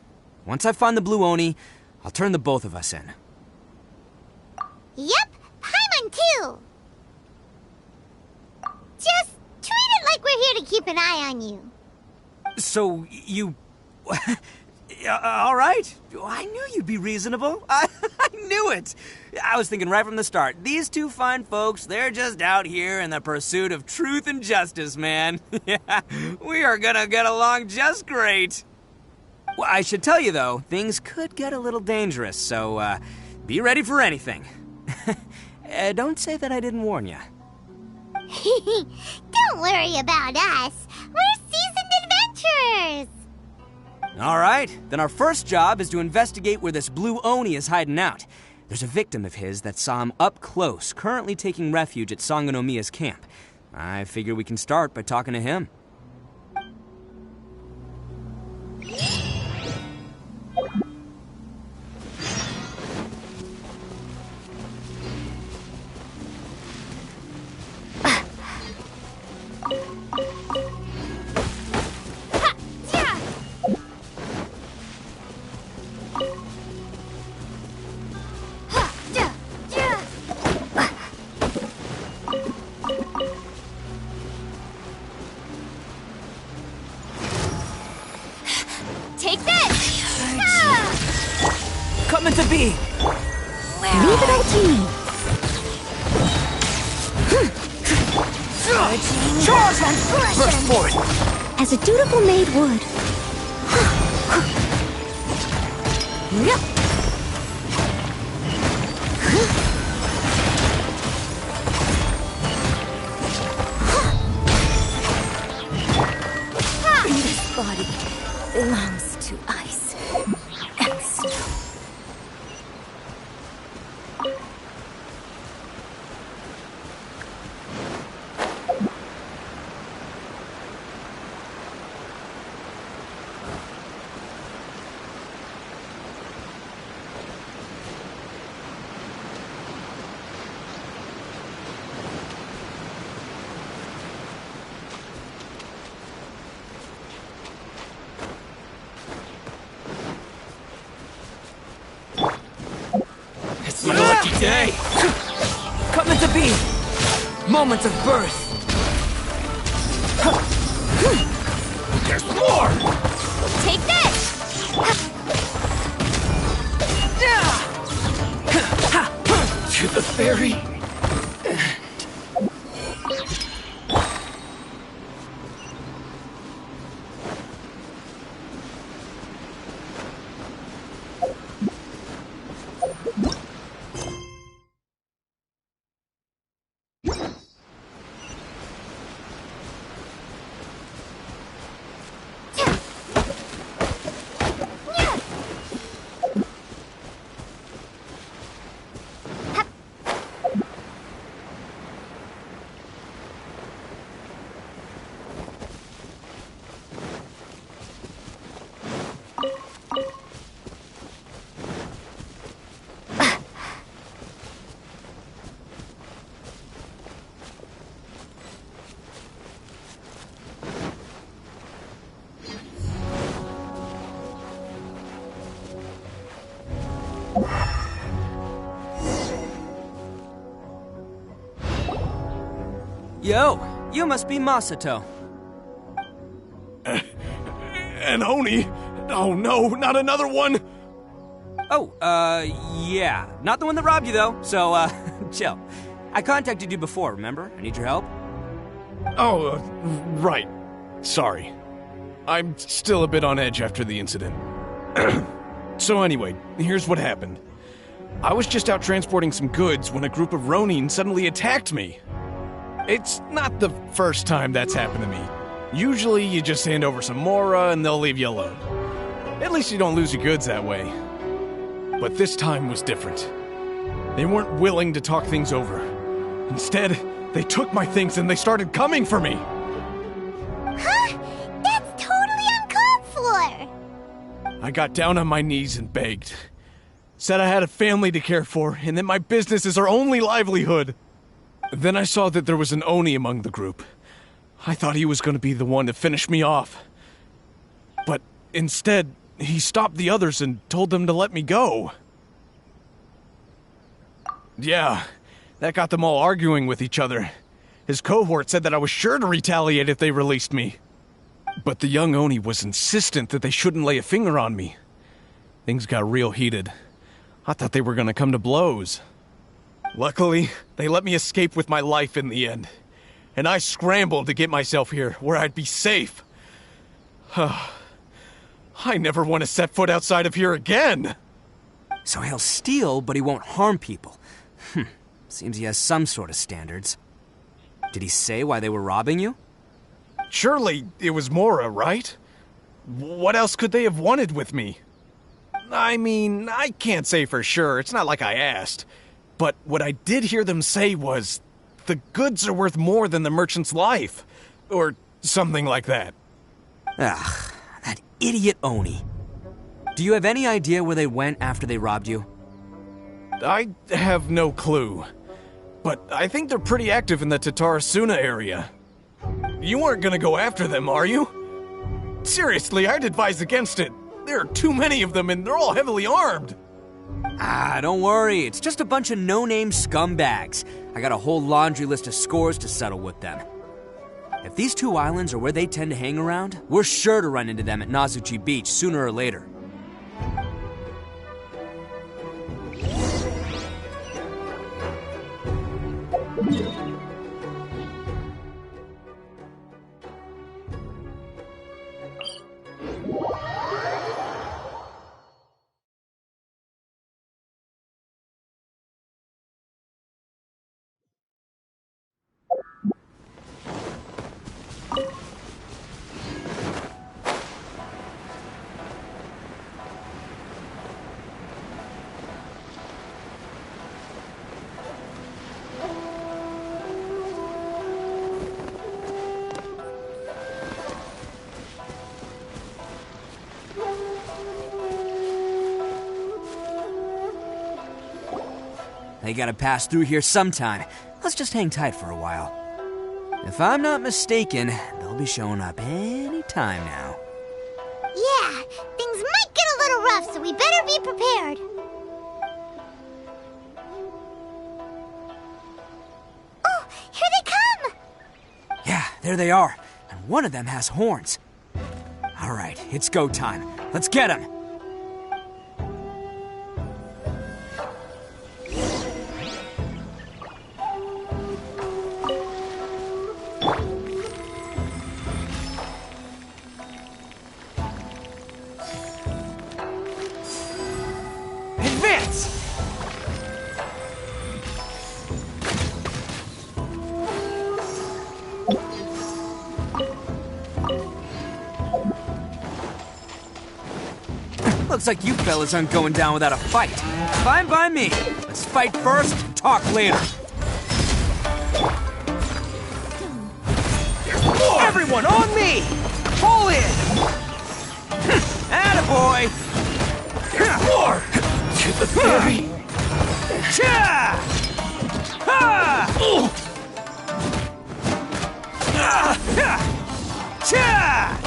Once I find the Blue Oni, I'll turn the both of us in. Yep, Paimon too! Just treat it like we're here to keep an eye on you. So, you... all right. I knew you'd be reasonable. I knew it. I was thinking right from the start, these two fine folks, they're just out here in the pursuit of truth and justice, man. Yeah, we are gonna get along just great. Well, I should tell you, though, things could get a little dangerous, so be ready for anything. Don't say that I didn't warn you. Don't worry about us. We're seasoned adventurers. All right, then our first job is to investigate where this Blue Oni is hiding out. There's a victim of his that saw him up close, currently taking refuge at Sangonomiya's camp. I figure we can start by talking to him. Transgression! As a dutiful maid would. This body belongs to ice and snow. It's your lucky day! Coming to be! Moments of birth! There's more! Take this! To the ferry! Yo, you must be Masato. An Oni? Oh no, not another one! Oh, yeah. Not the one that robbed you, though, so, chill. I contacted you before, remember? I need your help. Oh, right. Sorry. I'm still a bit on edge after the incident. So anyway, here's what happened. I was just out transporting some goods when a group of Ronin suddenly attacked me. It's not the first time that's happened to me. Usually you just hand over some Mora and they'll leave you alone. At least you don't lose your goods that way. But this time was different. They weren't willing to talk things over. Instead, they took my things and they started coming for me. Huh? That's totally uncalled for! I got down on my knees and begged. Said I had a family to care for and that my business is our only livelihood. Then I saw that there was an Oni among the group. I thought he was going to be the one to finish me off. But instead, he stopped the others and told them to let me go. Yeah, that got them all arguing with each other. His cohort said that I was sure to retaliate if they released me. But the young Oni was insistent that they shouldn't lay a finger on me. Things got real heated. I thought they were going to come to blows. Luckily, they let me escape with my life in the end. And I scrambled to get myself here, where I'd be safe. I never want to set foot outside of here again! So he'll steal, but he won't harm people. Seems he has some sort of standards. Did he say why they were robbing you? Surely it was Mora, right? What else could they have wanted with me? I mean, I can't say for sure. It's not like I asked. But what I did hear them say was, the goods are worth more than the merchant's life. Or something like that. Ugh, that idiot Oni. Do you have any idea where they went after they robbed you? I have no clue. But I think they're pretty active in the Tatarasuna area. You aren't gonna go after them, are you? Seriously, I'd advise against it. There are too many of them and they're all heavily armed. Don't worry. It's just a bunch of no-name scumbags. I got a whole laundry list of scores to settle with them. If these two islands are where they tend to hang around, we're sure to run into them at Nazuchi Beach sooner or later. They gotta pass through here sometime. Let's just hang tight for a while. If I'm not mistaken, they'll be showing up any time now. Yeah, things might get a little rough, so we better be prepared. Oh, here they come! Yeah, there they are. And one of them has horns. All right, it's go time. Let's get him. Advance! Looks like you fellas aren't going down without a fight. Fine by me. Let's fight first, talk later. Everyone on me! Pull in! Attaboy! More! To the fairy! Cha! Ha! Cha!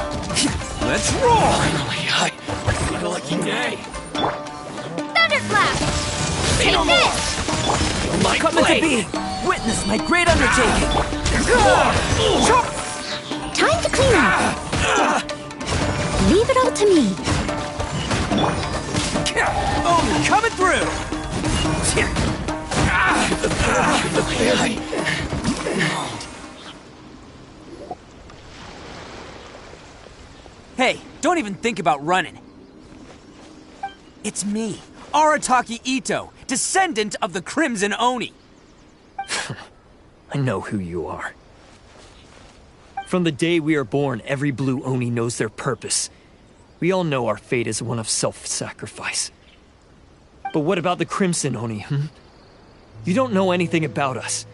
Let's roll! Finally, I feel like a day. Thunderclap! Say no more! Come into being! Witness my great undertaking! Time to clean up. Leave it all to me. Oh, coming through! Hey, don't even think about running. It's me, Arataki Itto, descendant of the Crimson Oni. I know who you are. From the day we are born, every blue Oni knows their purpose. We all know our fate is one of self-sacrifice. But what about the Crimson Oni, You don't know anything about us.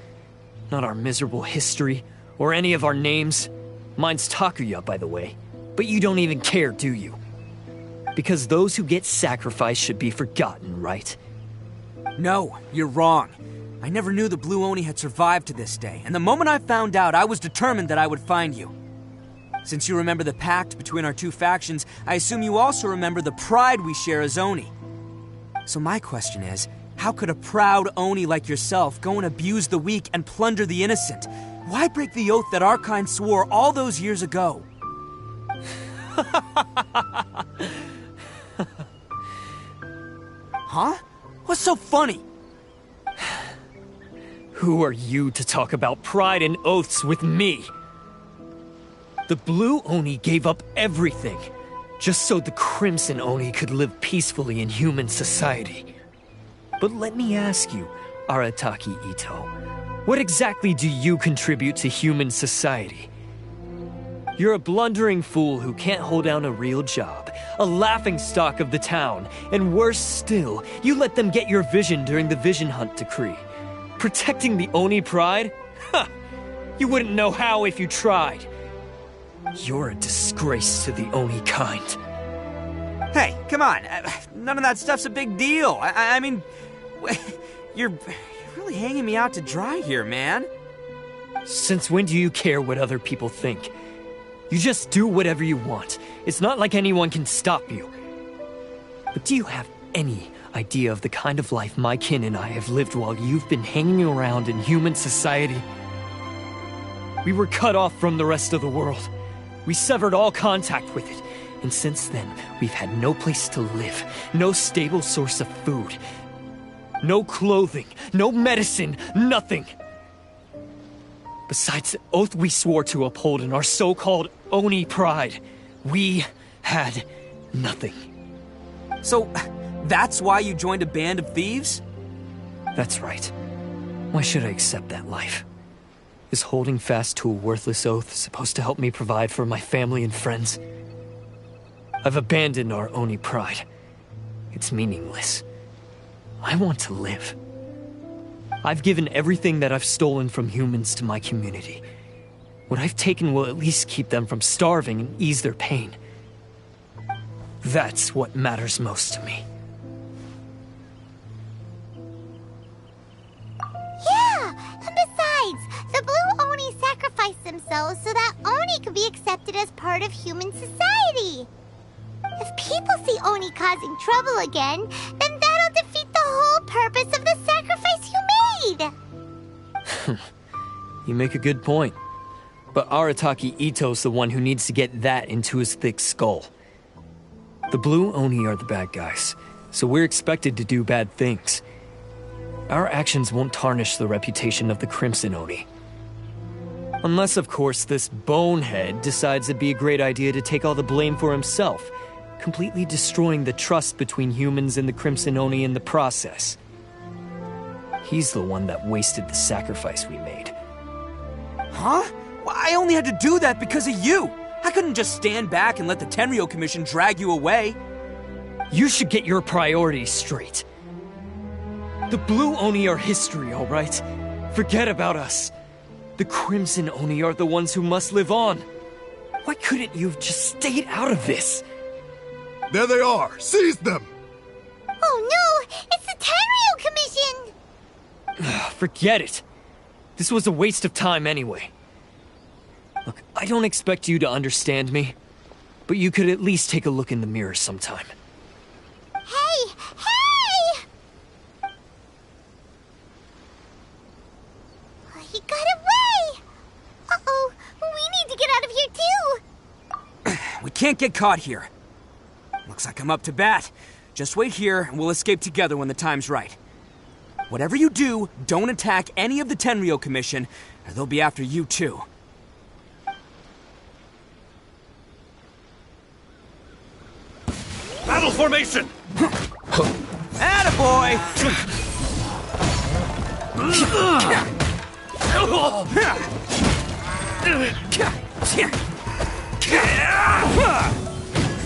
Not our miserable history, or any of our names. Mine's Takuya, by the way. But you don't even care, do you? Because those who get sacrificed should be forgotten, right? No, you're wrong. I never knew the Blue Oni had survived to this day, and the moment I found out, I was determined that I would find you. Since you remember the pact between our two factions, I assume you also remember the pride we share as Oni. So my question is, how could a proud Oni like yourself go and abuse the weak and plunder the innocent? Why break the oath that our kind swore all those years ago? Huh? What's so funny? Who are you to talk about pride and oaths with me? The Blue Oni gave up everything, just so the Crimson Oni could live peacefully in human society. But let me ask you, Arataki Itto, what exactly do you contribute to human society? You're a blundering fool who can't hold down a real job, a laughingstock of the town, and worse still, you let them get your vision during the Vision Hunt decree. Protecting the Oni pride? Ha! You wouldn't know how if you tried. You're a disgrace to the Oni kind. Hey, come on. None of that stuff's a big deal. I mean, you're really hanging me out to dry here, man. Since when do you care what other people think? You just do whatever you want. It's not like anyone can stop you. But do you have any idea of the kind of life my kin and I have lived while you've been hanging around in human society? We were cut off from the rest of the world. We severed all contact with it. And since then, we've had no place to live, no stable source of food, no clothing, no medicine, nothing. Besides the oath we swore to uphold in our so-called Oni pride, we had nothing. So, that's why you joined a band of thieves? That's right. Why should I accept that life? Is holding fast to a worthless oath supposed to help me provide for my family and friends? I've abandoned our Oni pride. It's meaningless. I want to live. I've given everything that I've stolen from humans to my community. What I've taken will at least keep them from starving and ease their pain. That's what matters most to me. themselves so that Oni could be accepted as part of human society. If people see Oni causing trouble again, then that'll defeat the whole purpose of the sacrifice you made. You make a good point. But Arataki Itto's the one who needs to get that into his thick skull. The Blue Oni are the bad guys, so we're expected to do bad things. Our actions won't tarnish the reputation of the Crimson Oni. Unless, of course, this bonehead decides it'd be a great idea to take all the blame for himself, completely destroying the trust between humans and the Crimson Oni in the process. He's the one that wasted the sacrifice we made. Huh? Well, I only had to do that because of you. I couldn't just stand back and let the Tenryou Commission drag you away. You should get your priorities straight. The Blue Oni are history, all right? Forget about us. The Crimson Oni are the ones who must live on. Why couldn't you have just stayed out of this? There they are! Seize them! Oh no! It's the Tenryou Commission! Forget it. This was a waste of time anyway. Look, I don't expect you to understand me, but you could at least take a look in the mirror sometime. Hey! Hey! He got away! Uh-oh, we need to get out of here too! We can't get caught here. Looks like I'm up to bat. Just wait here and we'll escape together when the time's right. Whatever you do, don't attack any of the Tenryou Commission, or they'll be after you too. Battle formation! Attaboy!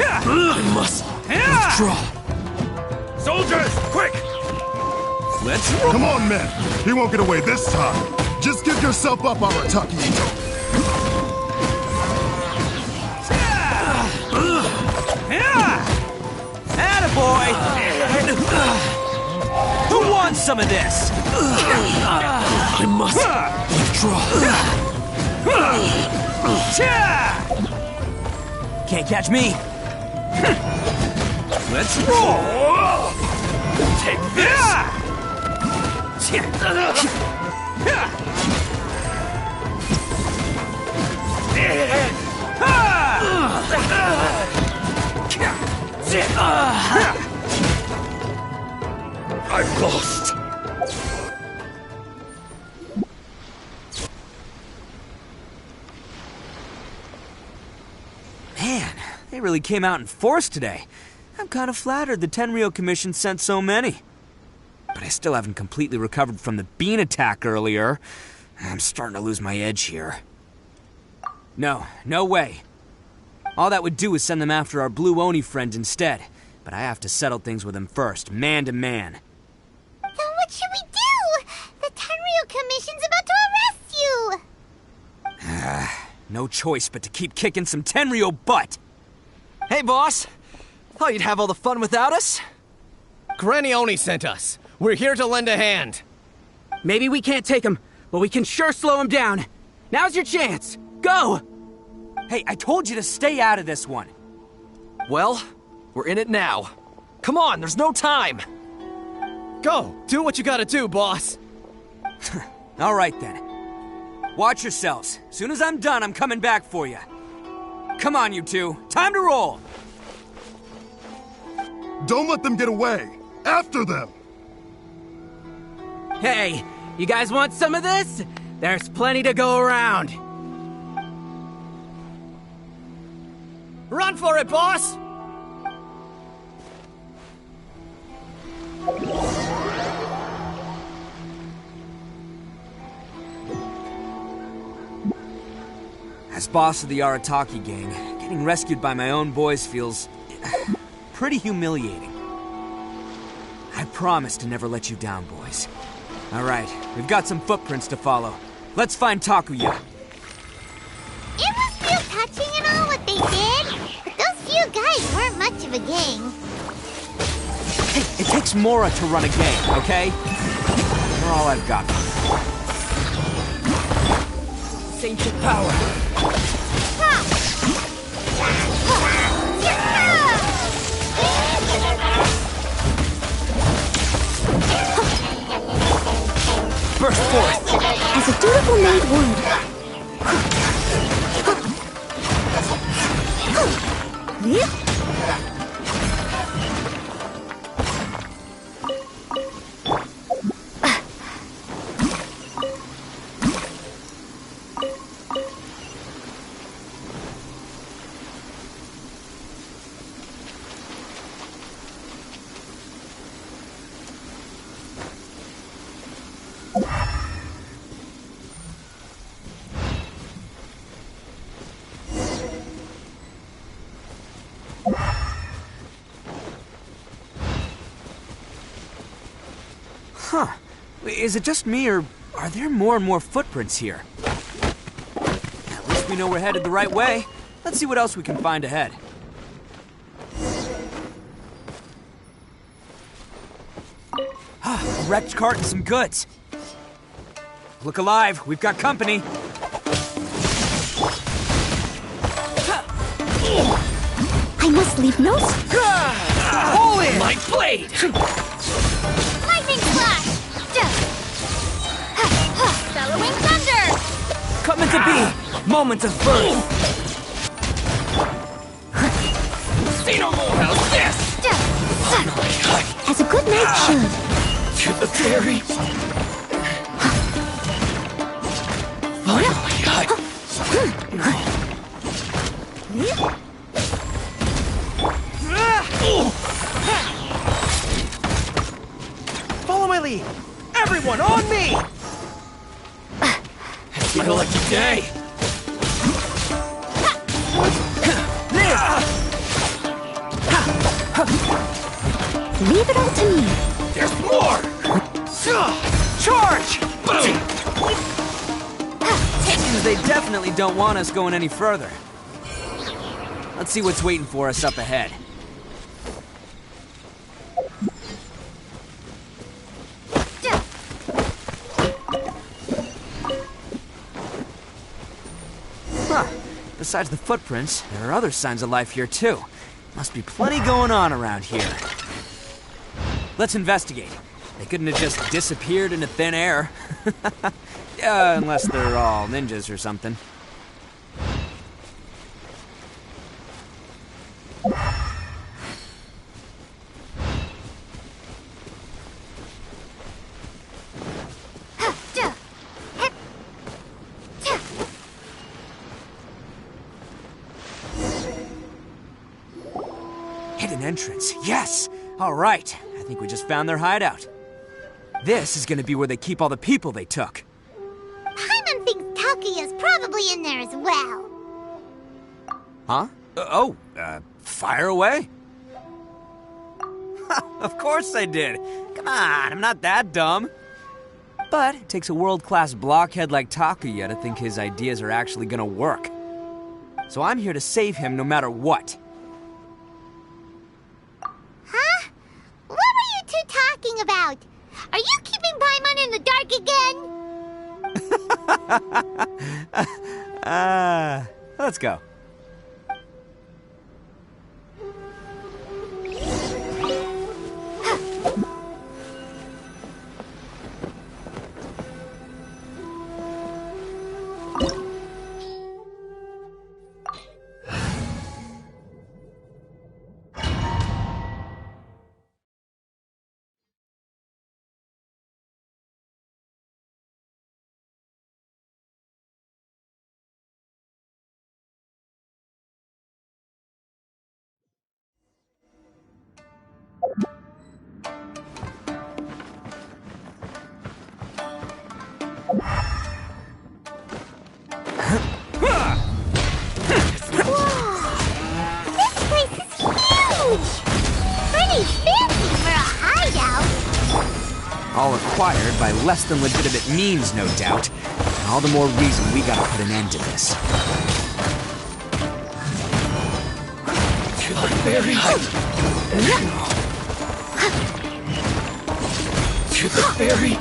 I must withdraw. Soldiers, quick! Let's roll! Come on, men! He won't get away this time! Just give yourself up, Arataki Itto! Attaboy! Who wants some of this? I must withdraw. Can't catch me. Let's roll! Take this! I've lost. Man, they really came out in force today. I'm kind of flattered the Tenryou Commission sent so many. But I still haven't completely recovered from the bean attack earlier. I'm starting to lose my edge here. No way. All that would do is send them after our Blue Oni friend instead. But I have to settle things with him first, man to man. Then what should we do? The Tenryou Commission's about to arrest you! No choice but to keep kicking some Tenryou butt! Hey, boss! Thought you'd have all the fun without us? Granny Oni sent us. We're here to lend a hand. Maybe we can't take him, but we can sure slow him down. Now's your chance! Go! Hey, I told you to stay out of this one. Well, we're in it now. Come on, there's no time! Go! Do what you gotta do, boss! All right, then. Watch yourselves. Soon as I'm done, I'm coming back for you. Come on, you two. Time to roll! Don't let them get away! After them! Hey, you guys want some of this? There's plenty to go around. Run for it, boss! As boss of the Arataki gang, getting rescued by my own boys feels pretty humiliating. I promise to never let you down, boys. All right, we've got some footprints to follow. Let's find Takuya. It must feel touching and all what they did, but those few guys weren't much of a gang. Hey, it takes Mora to run a gang, okay? You're all I've got. this ancient power. Burst forth! As a dutiful maid would. Huh. Is it just me, or are there more and more footprints here? At least we know we're headed the right way. Let's see what else we can find ahead. A wrecked cart and some goods. Look alive, we've got company. I must leave no... Pull in! My blade! Lightning flash! Bellowing thunder! Coming to be! Moment of birth! See no more! How's this? As a good knight should. To the fairy! Follow my lead! Everyone on me! It's my lucky day! Leave it all to me. There's more! Charge! Seems they definitely don't want us going any further. Let's see what's waiting for us up ahead. Huh. Besides the footprints, there are other signs of life here too. Must be plenty going on around here. Let's investigate. They couldn't have just disappeared into thin air. Unless they're all ninjas or something. Hidden entrance, yes! All right, I think we just found their hideout. This is gonna be where they keep all the people they took. Paimon thinks Takuya's probably in there as well. Huh? Fire away. Of course I did. Come on, I'm not that dumb. But it takes a world-class blockhead like Takuya to think his ideas are actually gonna work. So I'm here to save him no matter what. Huh? What were you two talking about? Are you keeping Paimon in the dark again? Let's go. All acquired by less than legitimate means, no doubt. And all the more reason we gotta put an end to this. To the fairy! To the fairy!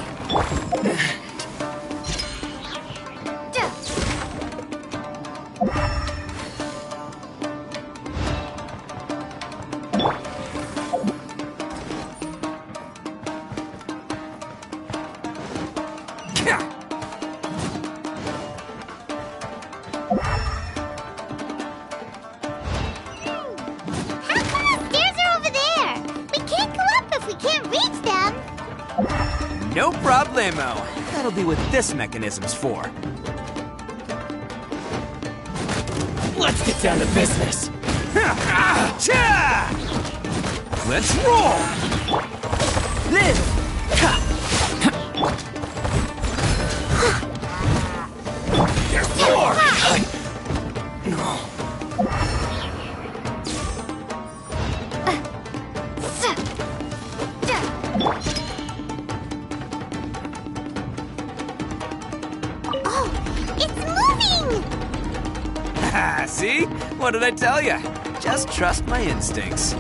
problemo. That'll be what this mechanism's for. Let's get down to business. Let's roll! Live! There's more! Oh, it's moving! See? What did I tell you? Just trust my instincts.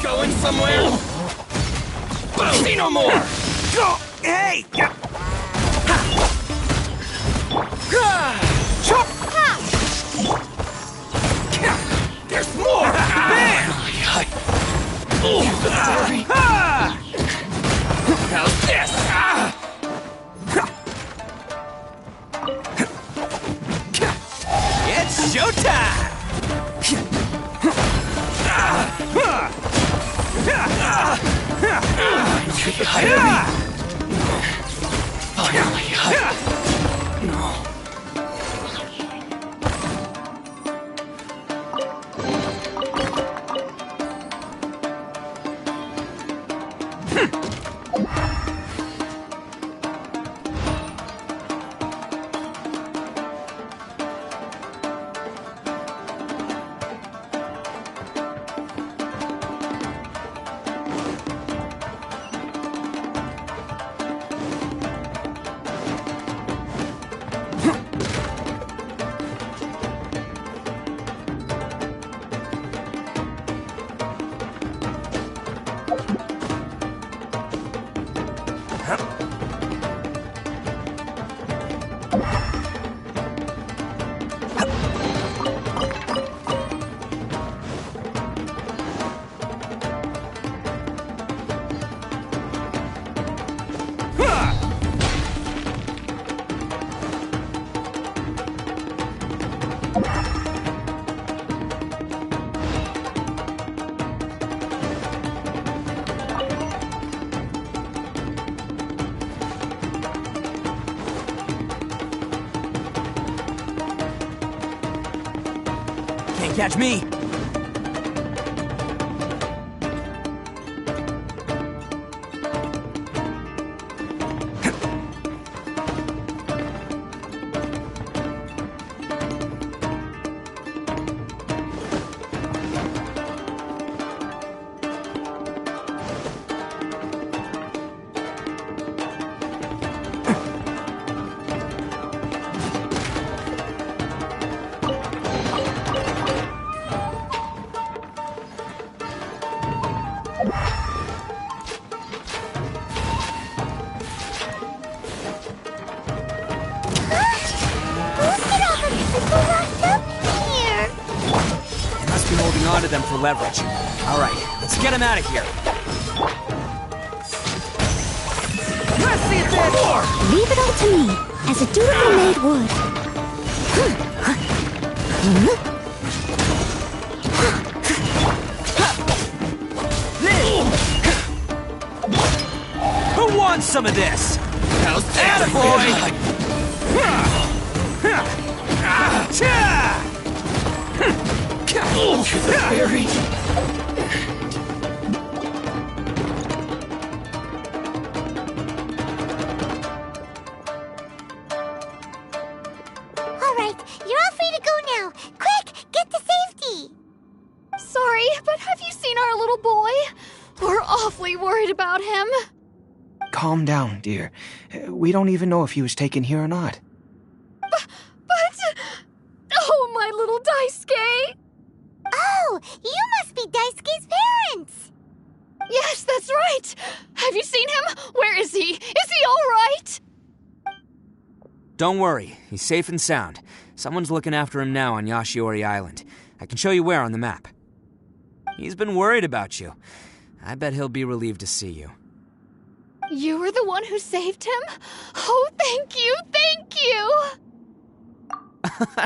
Going somewhere? See no more! Go! Hey! There's more! Bam! How's this? It's showtime! Can't catch me! holding onto them for leverage. All right, let's get him out of here. Let's see it there! Leave it all to me, as a dutiful maid would. Who wants some of this? How's that, All right, you're all free to go now. Quick, get to safety. Sorry, but have you seen our little boy? We're awfully worried about him. Calm down, dear. We don't even know if he was taken here or not. But... Oh, my little Daisuke! Oh, you must be Daisuke's parents! Yes, that's right! Have you seen him? Where is he? Is he all right? Don't worry, he's safe and sound. Someone's looking after him now on Yashiori Island. I can show you where on the map. He's been worried about you. I bet he'll be relieved to see you. You were the one who saved him? Oh, thank you, thank you!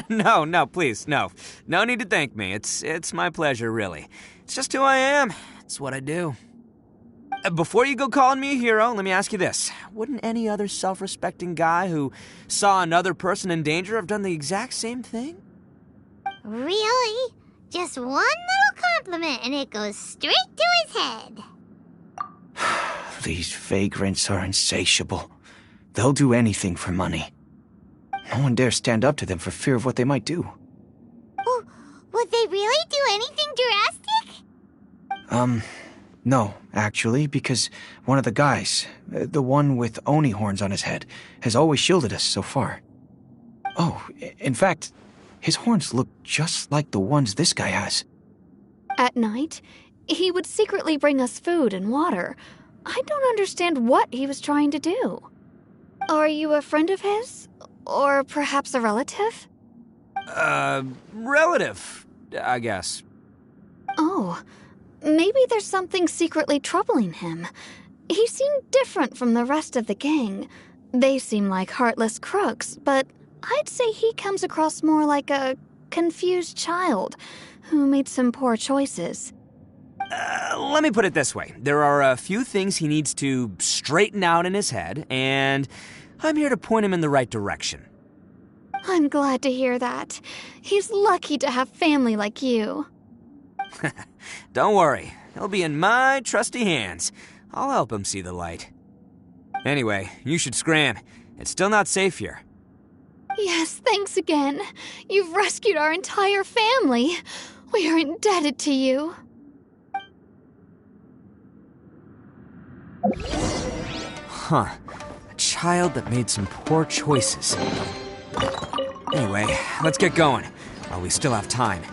No, please, no. No need to thank me. It's my pleasure, really. It's just who I am. It's what I do. Before you go calling me a hero, let me ask you this. Wouldn't any other self-respecting guy who saw another person in danger have done the exact same thing? Really? Just one little compliment and it goes straight to his head. These vagrants are insatiable. They'll do anything for money. No one dares stand up to them for fear of what they might do. Would they really do anything drastic? No, actually, because one of the guys, the one with Oni horns on his head, has always shielded us so far. Oh, in fact, his horns look just like the ones this guy has. At night, he would secretly bring us food and water. I don't understand what he was trying to do. Are you a friend of his? Or perhaps a relative? Relative, I guess. Oh, maybe there's something secretly troubling him. He seemed different from the rest of the gang. They seem like heartless crooks, but I'd say he comes across more like a confused child who made some poor choices. Let me put it this way. There are a few things he needs to straighten out in his head, and I'm here to point him in the right direction. I'm glad to hear that. He's lucky to have family like you. Don't worry. He'll be in my trusty hands. I'll help him see the light. Anyway, you should scram. It's still not safe here. Yes, thanks again. You've rescued our entire family. We are indebted to you. Huh. A child that made some poor choices. Anyway, let's get going, while we still have time.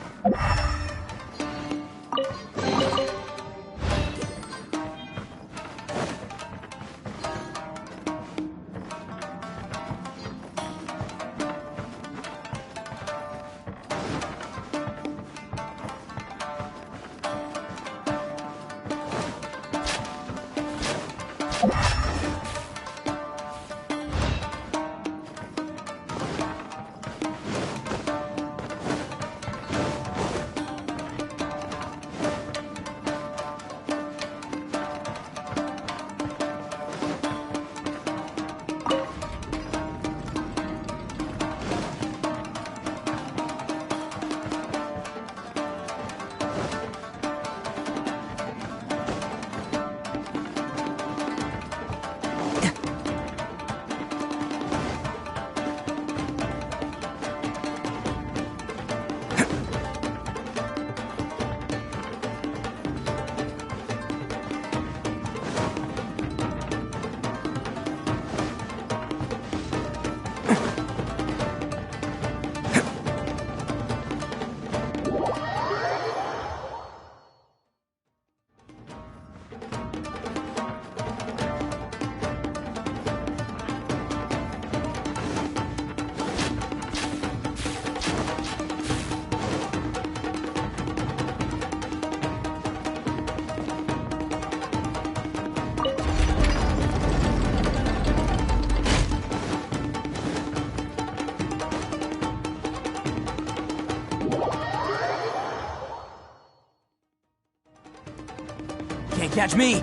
catch me!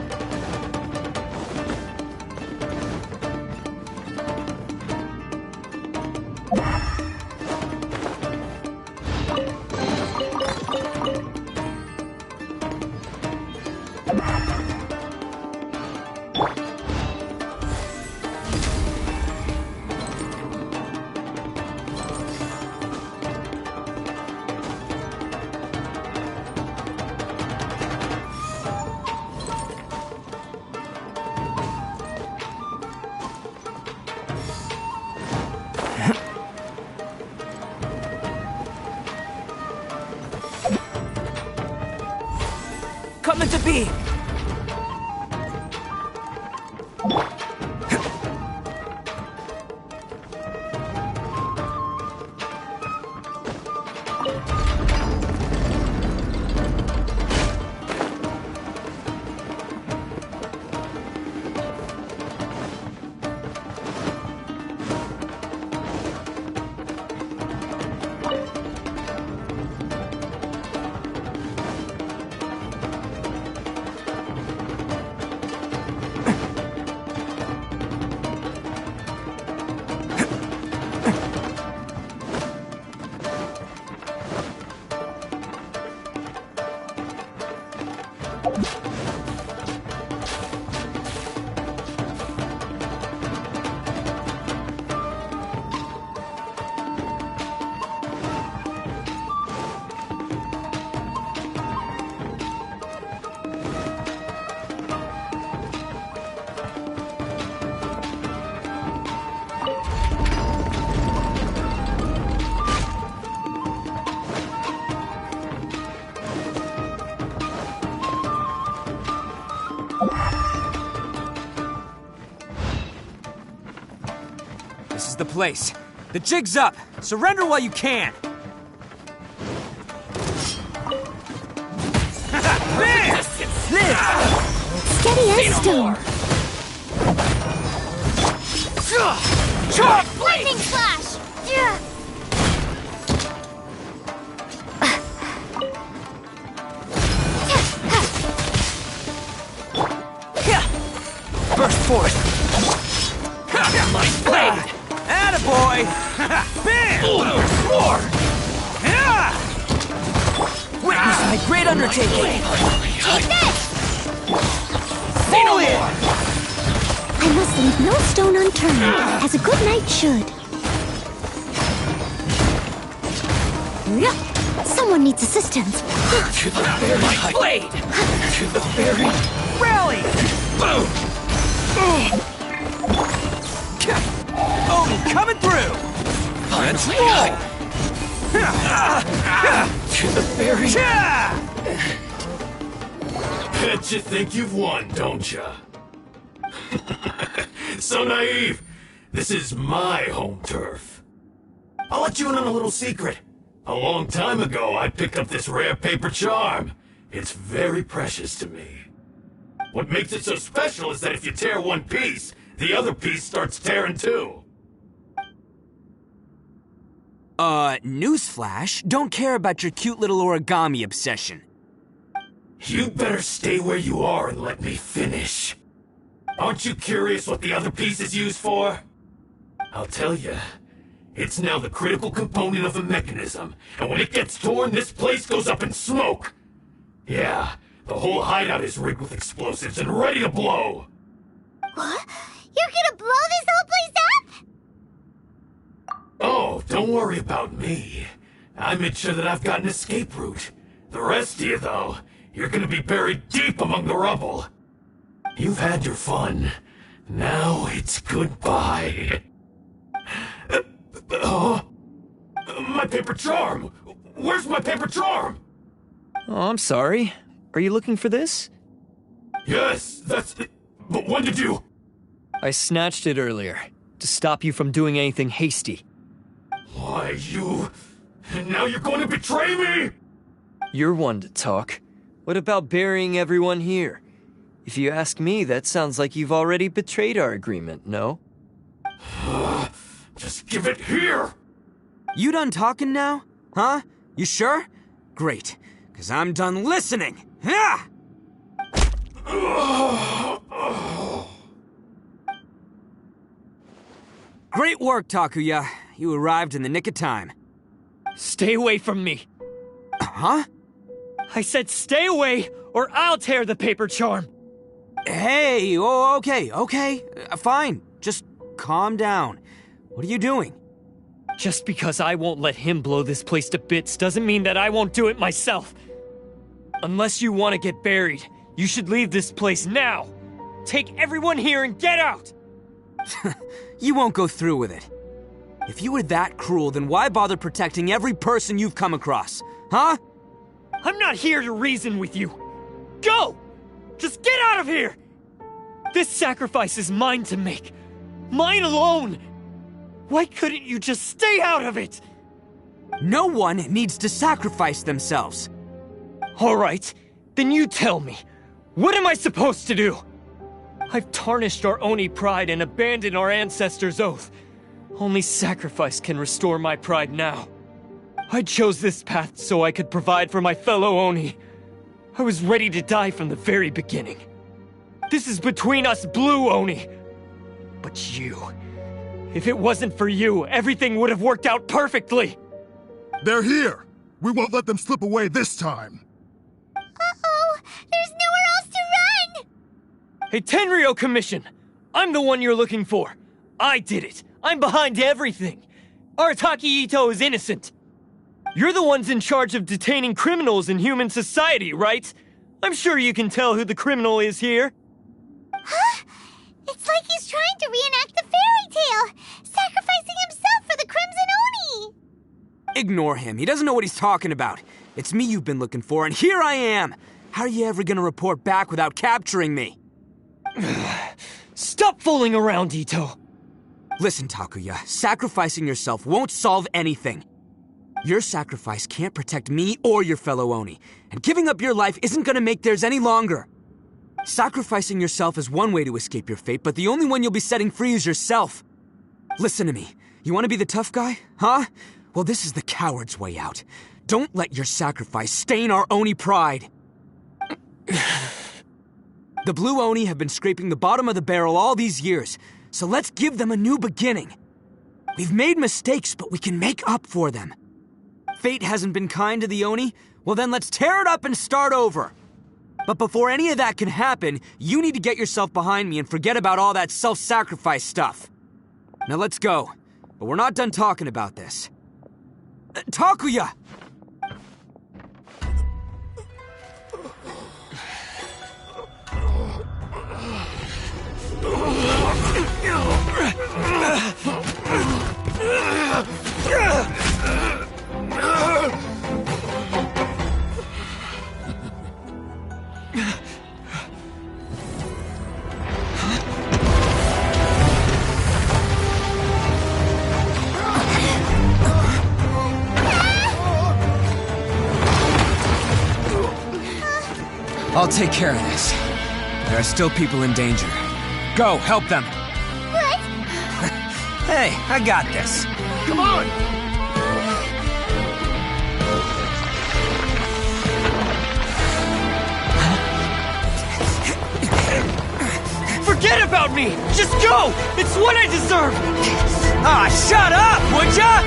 Coming to be! This is the place. The jig's up. Surrender while you can. Bam! Steady as stone. Lightning flash! Yeah. Burst forth. My blade! Attaboy! Bam! Roar! Witness my great undertaking! Take this! Say no more! I must leave no stone unturned, as a good knight should. Someone needs assistance. To the very my blade! To the very... Rally! Boom! Oh, coming through! Let's roll! To the very... Bet you think you've won, don't ya? So naive! This is my home turf. I'll let you in on a little secret. A long time ago, I picked up this rare paper charm. It's very precious to me. What makes it so special is that if you tear one piece, the other piece starts tearing too. Newsflash, don't care about your cute little origami obsession. You'd better stay where you are and let me finish. Aren't you curious what the other piece is used for? I'll tell you. It's now the critical component of a mechanism, and when it gets torn, this place goes up in smoke. Yeah, the whole hideout is rigged with explosives and ready to blow. What? You're gonna blow this whole place up? Oh, don't worry about me. I made sure that I've got an escape route. The rest of you, though, you're gonna be buried deep among the rubble. You've had your fun. Now it's goodbye. My paper charm! Where's my paper charm? Oh, I'm sorry. Are you looking for this? Yes, that's it. But when did you... I snatched it earlier, to stop you from doing anything hasty. Why, you... And now you're going to betray me? You're one to talk. What about burying everyone here? If you ask me, that sounds like you've already betrayed our agreement, no? Just give it here! You done talking now? Huh? You sure? Great, 'cause I'm done listening. Great work, Takuya. You arrived in the nick of time. Stay away from me. Huh? I said stay away, or I'll tear the paper charm. Hey, oh, okay. Fine. Just calm down. What are you doing? Just because I won't let him blow this place to bits doesn't mean that I won't do it myself. Unless you want to get buried, you should leave this place now. Take everyone here and get out! You won't go through with it. If you were that cruel, then why bother protecting every person you've come across? Huh? I'm not here to reason with you. Go! Just get out of here! This sacrifice is mine to make. Mine alone! Why couldn't you just stay out of it? No one needs to sacrifice themselves. All right, then you tell me. What am I supposed to do? I've tarnished our Oni pride and abandoned our ancestors' oath. Only sacrifice can restore my pride now. I chose this path so I could provide for my fellow Oni. I was ready to die from the very beginning. This is between us Blue Oni. But you... if it wasn't for you, everything would have worked out perfectly! They're here! We won't let them slip away this time! Uh-oh! There's nowhere else to run! Hey, Tenryo Commission! I'm the one you're looking for. I did it. I'm behind everything. Arataki Itto is innocent. You're the ones in charge of detaining criminals in human society, right? I'm sure you can tell who the criminal is here. Huh? It's like he's trying to reenact the fairy tale, sacrificing himself for the Crimson Oni! Ignore him. He doesn't know what he's talking about. It's me you've been looking for, and here I am! How are you ever gonna report back without capturing me? Stop fooling around, Itto! Listen, Takuya, sacrificing yourself won't solve anything. Your sacrifice can't protect me or your fellow Oni, and giving up your life isn't gonna make theirs any longer. Sacrificing yourself is one way to escape your fate, but the only one you'll be setting free is yourself. Listen to me. You want to be the tough guy? Huh? Well, this is the coward's way out. Don't let your sacrifice stain our Oni pride. The Blue Oni have been scraping the bottom of the barrel all these years, so let's give them a new beginning. We've made mistakes, but we can make up for them. Fate hasn't been kind to the Oni? Well, then let's tear it up and start over. But before any of that can happen, you need to get yourself behind me and forget about all that self-sacrifice stuff. Now let's go. But we're not done talking about this. Takuya! I'll take care of this. There are still people in danger. Go, help them! What? Hey, I got this. Come on! Forget about me! Just go! It's what I deserve! Ah, shut up, would ya?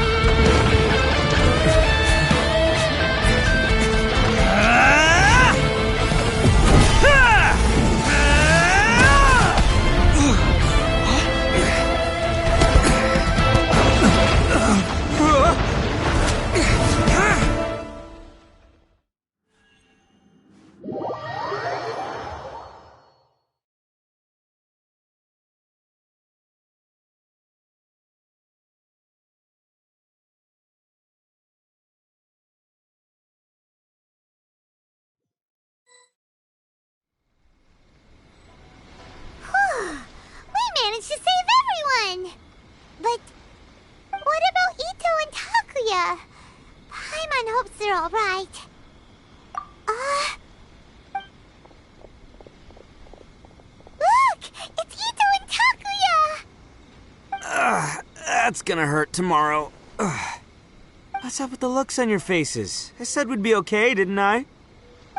We managed to save everyone! But what about Itto and Takuya? Paimon hopes they're alright. Look! It's Itto and Takuya! That's gonna hurt tomorrow. What's up with the looks on your faces? I said we'd be okay, didn't I?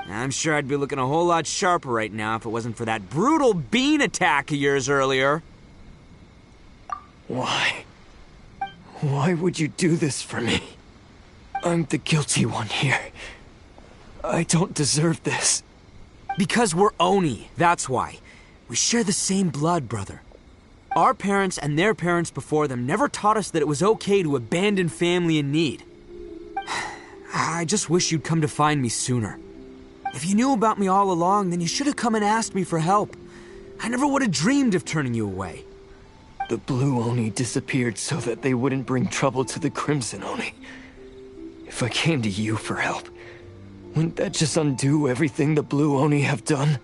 I'm sure I'd be looking a whole lot sharper right now if it wasn't for that brutal bean attack of yours earlier. Why? Why would you do this for me? I'm the guilty one here. I don't deserve this. Because we're Oni, that's why. We share the same blood, brother. Our parents and their parents before them never taught us that it was okay to abandon family in need. I just wish you'd come to find me sooner. If you knew about me all along, then you should have come and asked me for help. I never would have dreamed of turning you away. The Blue Oni disappeared so that they wouldn't bring trouble to the Crimson Oni. If I came to you for help, wouldn't that just undo everything the Blue Oni have done?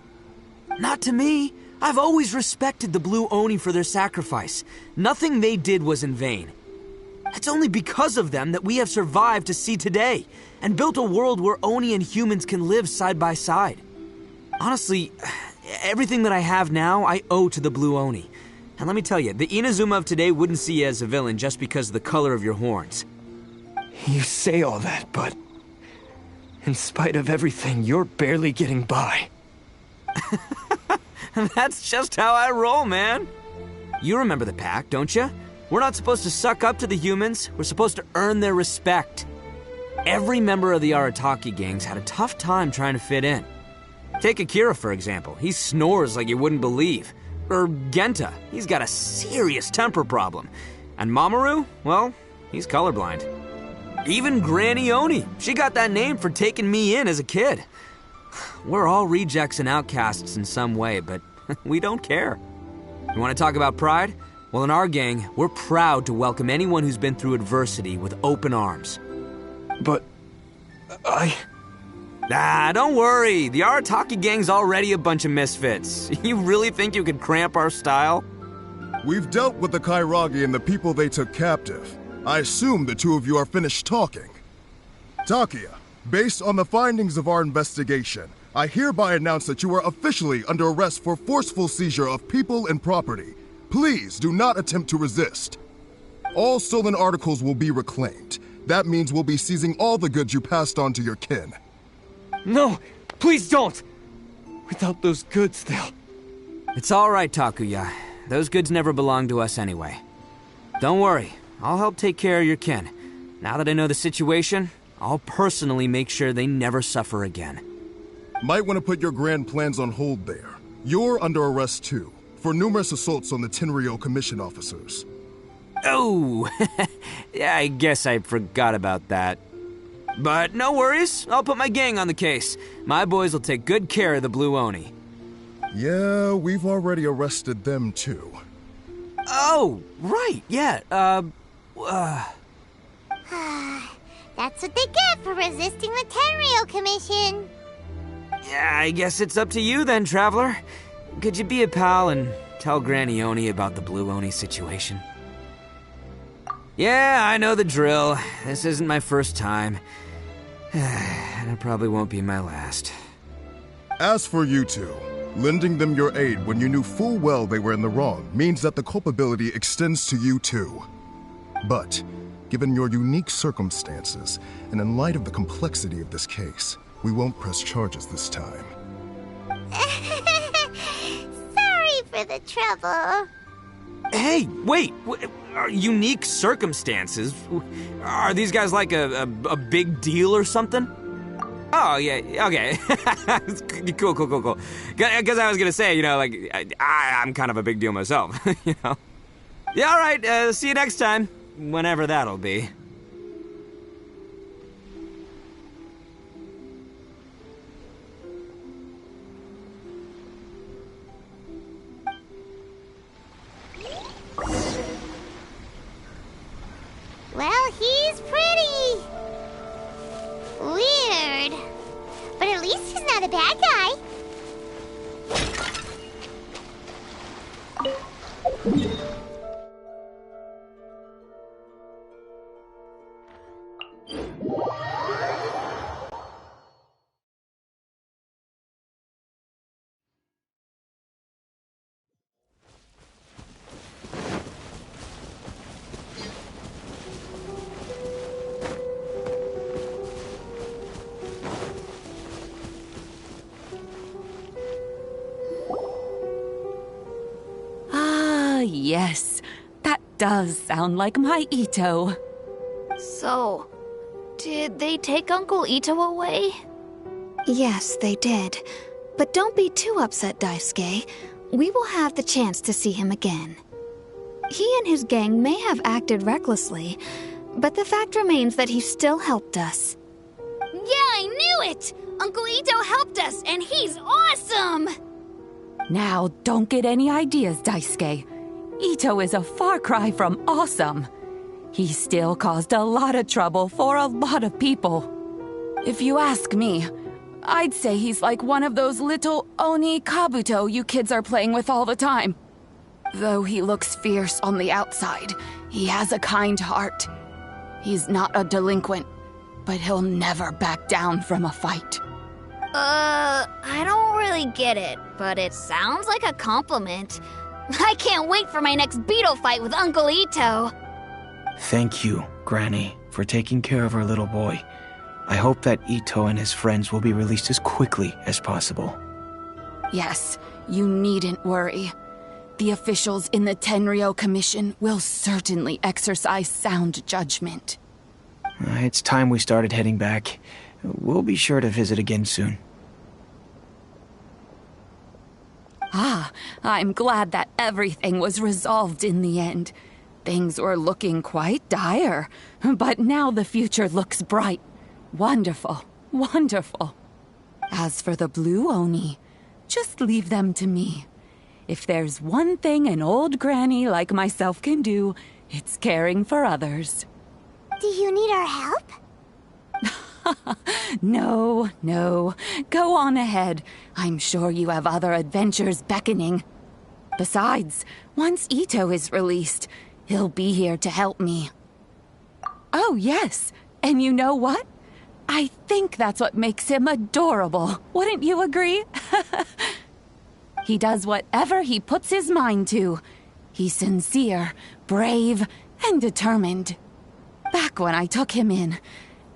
Not to me. I've always respected the Blue Oni for their sacrifice. Nothing they did was in vain. It's only because of them that we have survived to see today, and built a world where Oni and humans can live side by side. Honestly, everything that I have now, I owe to the Blue Oni. And let me tell you, the Inazuma of today wouldn't see you as a villain just because of the color of your horns. You say all that, but in spite of everything, you're barely getting by. That's just how I roll, man. You remember the pact, don't you? We're not supposed to suck up to the humans. We're supposed to earn their respect. Every member of the Arataki gangs had a tough time trying to fit in. Take Akira, for example. He snores like you wouldn't believe. Or Genta. He's got a serious temper problem. And Mamoru, well, he's colorblind. Even Granny Oni. She got that name for taking me in as a kid. We're all rejects and outcasts in some way, but we don't care. You want to talk about pride? Well, in our gang, we're proud to welcome anyone who's been through adversity with open arms. But don't worry. The Arataki gang's already a bunch of misfits. You really think you could cramp our style? We've dealt with the Kairagi and the people they took captive. I assume the two of you are finished talking. Takia, based on the findings of our investigation, I hereby announce that you are officially under arrest for forceful seizure of people and property. Please do not attempt to resist. All stolen articles will be reclaimed. That means we'll be seizing all the goods you passed on to your kin. No, please don't! Without those goods, they'll... It's all right, Takuya. Those goods never belonged to us anyway. Don't worry, I'll help take care of your kin. Now that I know the situation, I'll personally make sure they never suffer again. Might want to put your grand plans on hold there. You're under arrest too, for numerous assaults on the Tenryou Commission officers. Oh, yeah, I guess I forgot about that. But no worries, I'll put my gang on the case. My boys will take good care of the Blue Oni. Yeah, we've already arrested them too. Oh, right, yeah, That's what they get for resisting the Tenryou Commission. Yeah, I guess it's up to you then, Traveler. Could you be a pal and tell Granny Oni about the Blue Oni situation? Yeah, I know the drill. This isn't my first time. And it probably won't be my last. As for you two, lending them your aid when you knew full well they were in the wrong means that the culpability extends to you too. But, given your unique circumstances, and in light of the complexity of this case, we won't press charges this time. Sorry for the trouble. Hey, wait! Unique circumstances? Are these guys like a big deal or something? Oh, yeah, okay. Cool. Because I was gonna say, you know, like, I'm kind of a big deal myself, you know? Yeah, alright, see you next time. Whenever that'll be. Well, he's pretty. Weird. But at least he's not a bad guy. yes. That does sound like my Itto. So, did they take Uncle Itto away? Yes, they did. But don't be too upset, Daisuke. We will have the chance to see him again. He and his gang may have acted recklessly, but the fact remains that he still helped us. Yeah, I knew it! Uncle Itto helped us, and he's awesome! Now, don't get any ideas, Daisuke. Itto is a far cry from awesome. He still caused a lot of trouble for a lot of people. If you ask me, I'd say he's like one of those little Oni Kabuto you kids are playing with all the time. Though he looks fierce on the outside, he has a kind heart. He's not a delinquent, but he'll never back down from a fight. I don't really get it, but it sounds like a compliment. I can't wait for my next beetle fight with Uncle Itto. Thank you, Granny, for taking care of our little boy. I hope that Itto and his friends will be released as quickly as possible. Yes, you needn't worry. The officials in the Tenryou Commission will certainly exercise sound judgment. It's time we started heading back. We'll be sure to visit again soon. Ah, I'm glad that everything was resolved in the end. Things were looking quite dire, but now the future looks bright. Wonderful, wonderful. As for the Blue Oni, just leave them to me. If there's one thing an old granny like myself can do, it's caring for others. Do you need our help? No, no. Go on ahead. I'm sure you have other adventures beckoning. Besides, once Itto is released, he'll be here to help me. Oh, yes. And you know what? I think that's what makes him adorable. Wouldn't you agree? He does whatever he puts his mind to. He's sincere, brave, and determined. Back when I took him in,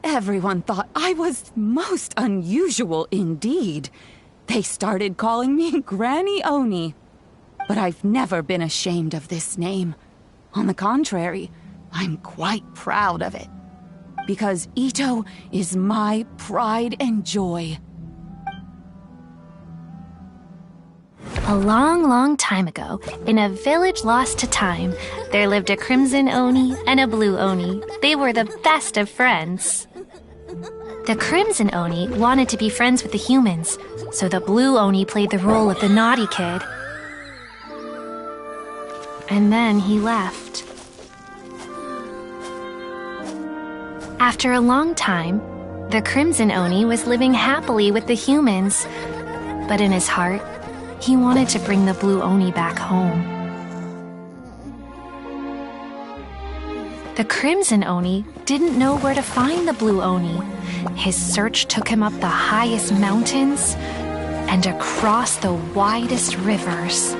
everyone thought I was most unusual indeed. They started calling me Granny Oni. But I've never been ashamed of this name. On the contrary, I'm quite proud of it. Because Itto is my pride and joy. A long, long time ago, in a village lost to time, there lived a Crimson Oni and a Blue Oni. They were the best of friends. The Crimson Oni wanted to be friends with the humans, so the Blue Oni played the role of the naughty kid. And then he left. After a long time, the Crimson Oni was living happily with the humans, but in his heart, he wanted to bring the Blue Oni back home. The Crimson Oni didn't know where to find the Blue Oni. His search took him up the highest mountains and across the widest rivers.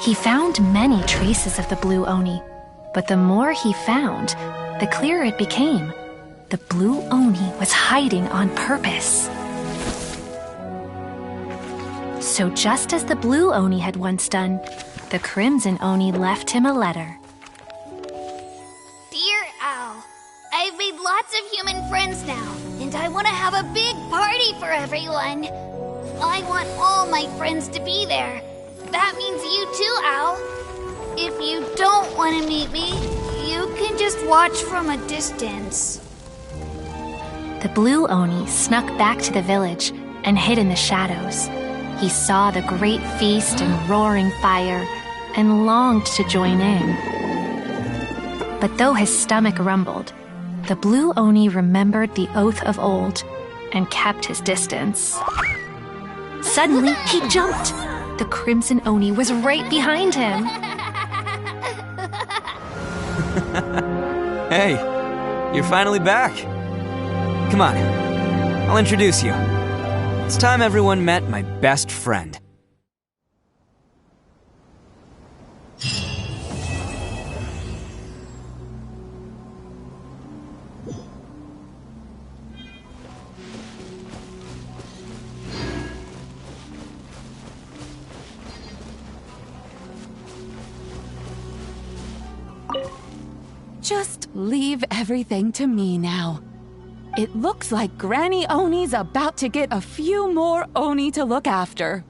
He found many traces of the Blue Oni, but the more he found, the clearer it became. The Blue Oni was hiding on purpose. So just as the Blue Oni had once done, the Crimson Oni left him a letter. Dear Owl, I've made lots of human friends now, and I want to have a big party for everyone. I want all my friends to be there. That means you too, Owl. If you don't want to meet me, you can just watch from a distance. The Blue Oni snuck back to the village and hid in the shadows. He saw the great feast and roaring fire and longed to join in. But though his stomach rumbled, the Blue Oni remembered the oath of old and kept his distance. Suddenly, he jumped. The Crimson Oni was right behind him. Hey, you're finally back. Come on, I'll introduce you. It's time everyone met my best friend. Just leave everything to me now. It looks like Granny Oni's about to get a few more Oni to look after.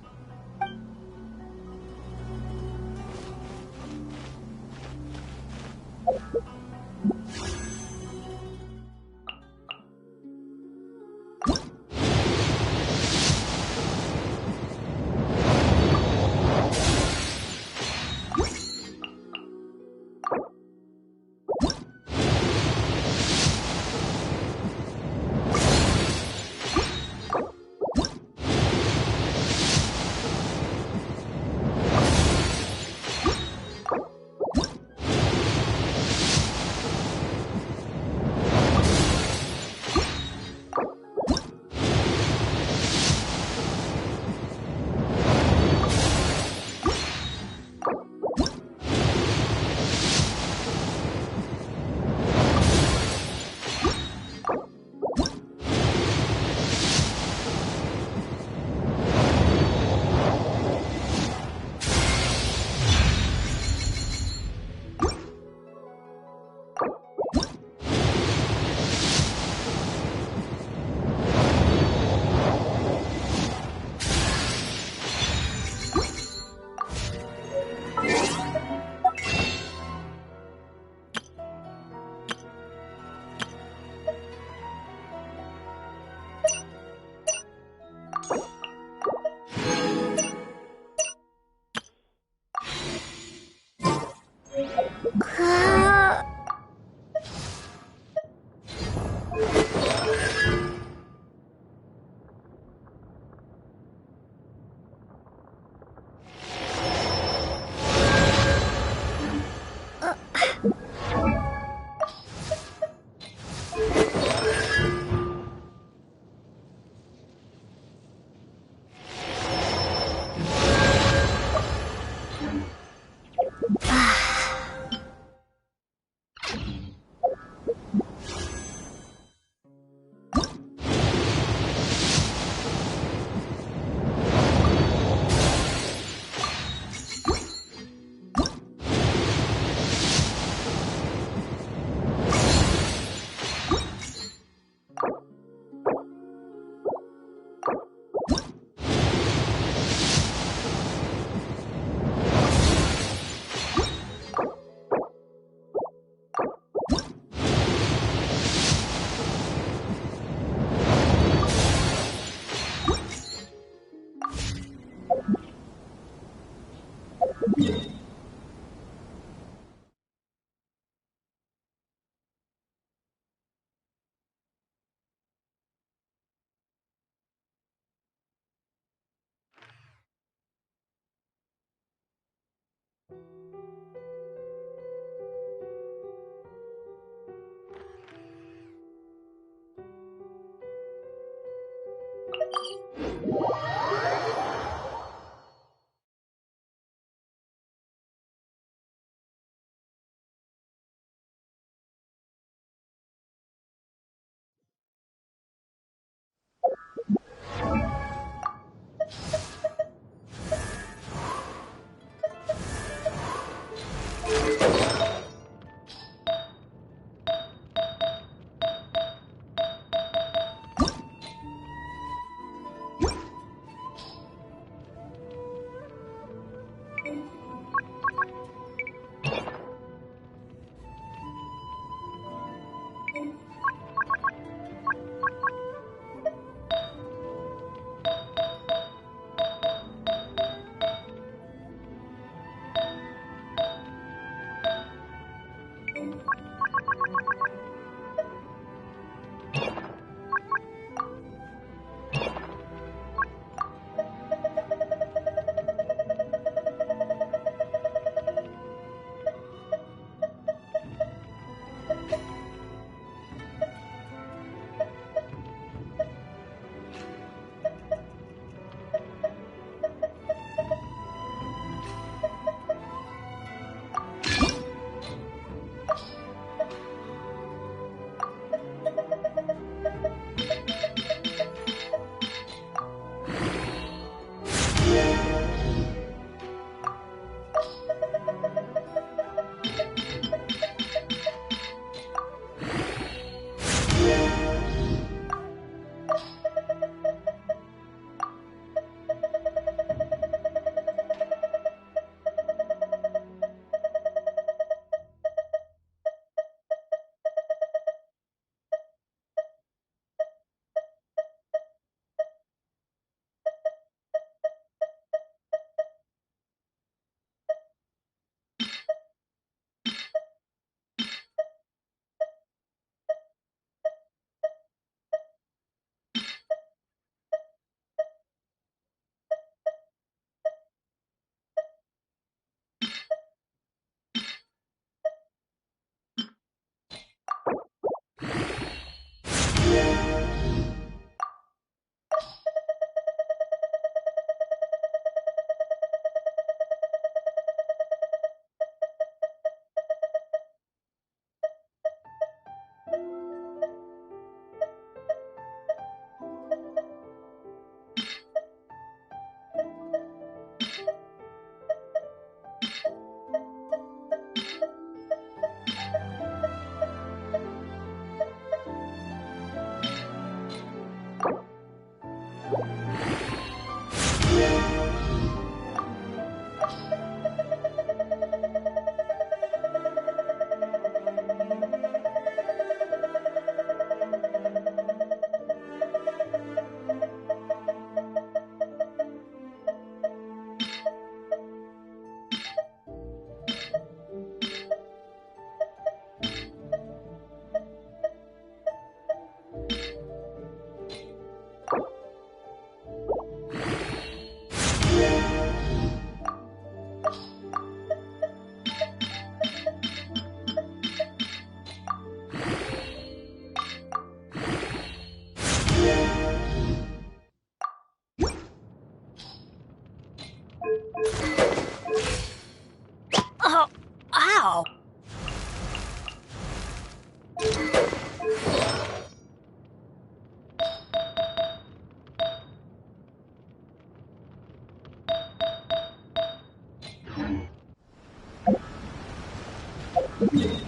Restaurant?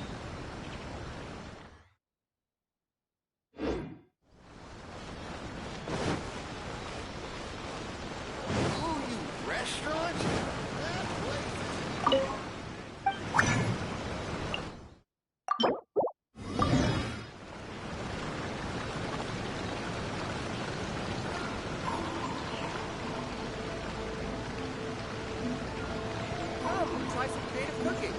Try some creative cooking.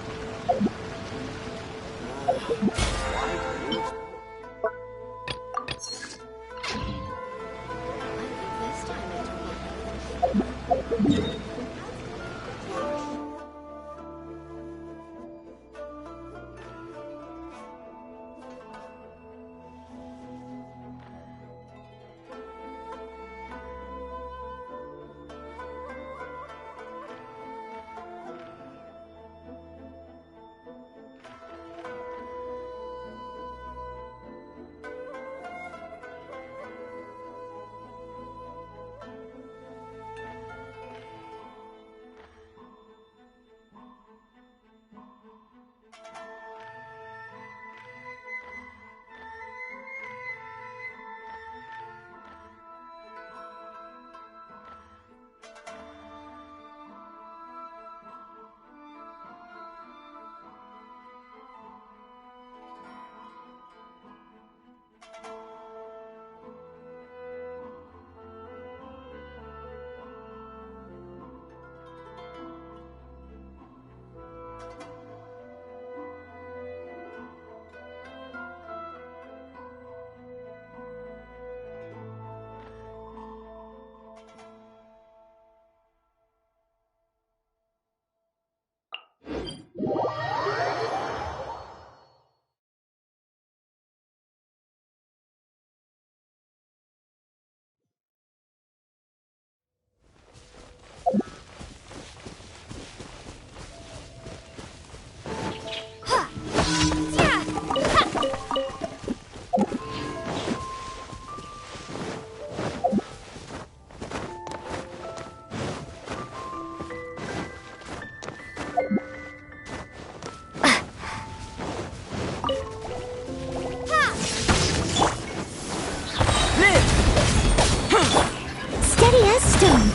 Steady as stone.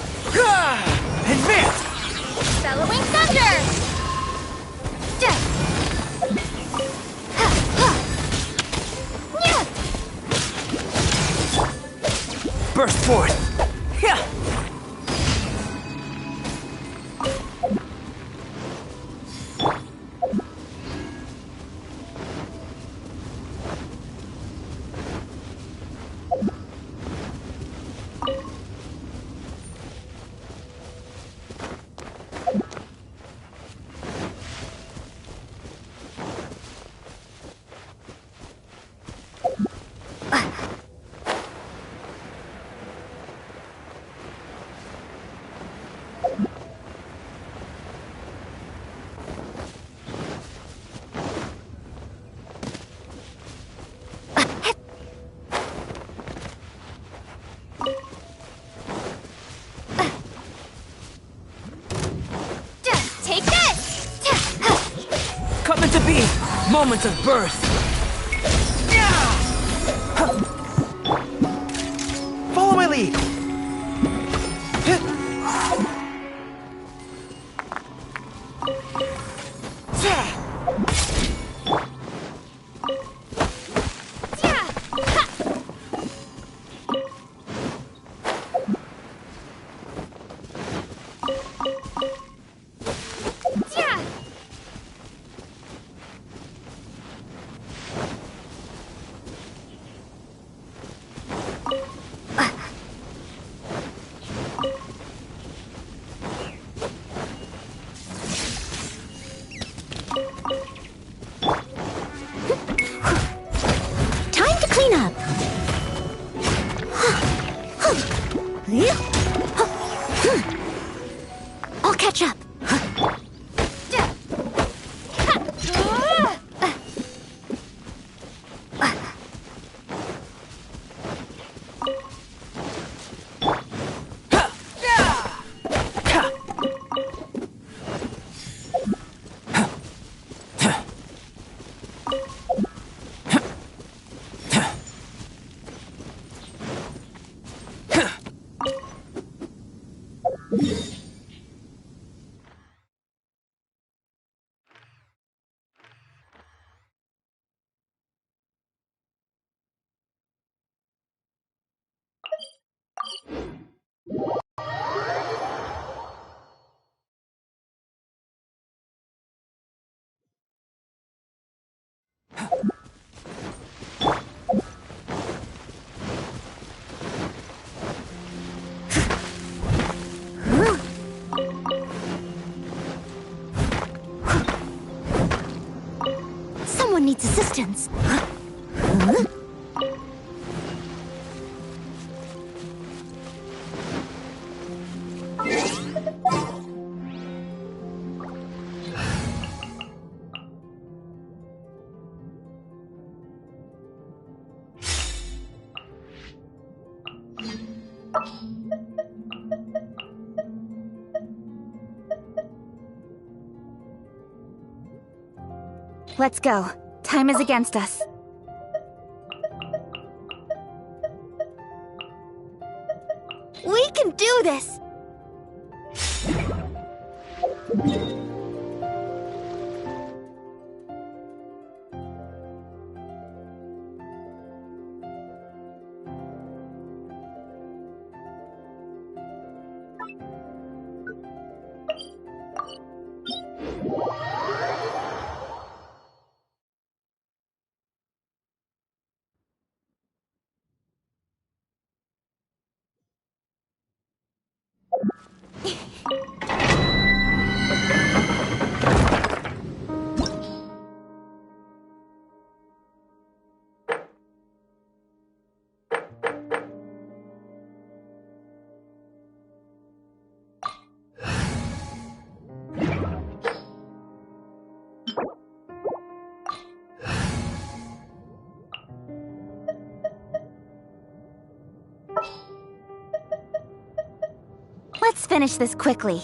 Advance! Bellowing thunder! Burst forth! Yeah! Take this! Coming to be! Moments of birth! Follow my lead! Someone needs assistance. Huh? Let's go. Time is against us. We can do this! Let's finish this quickly.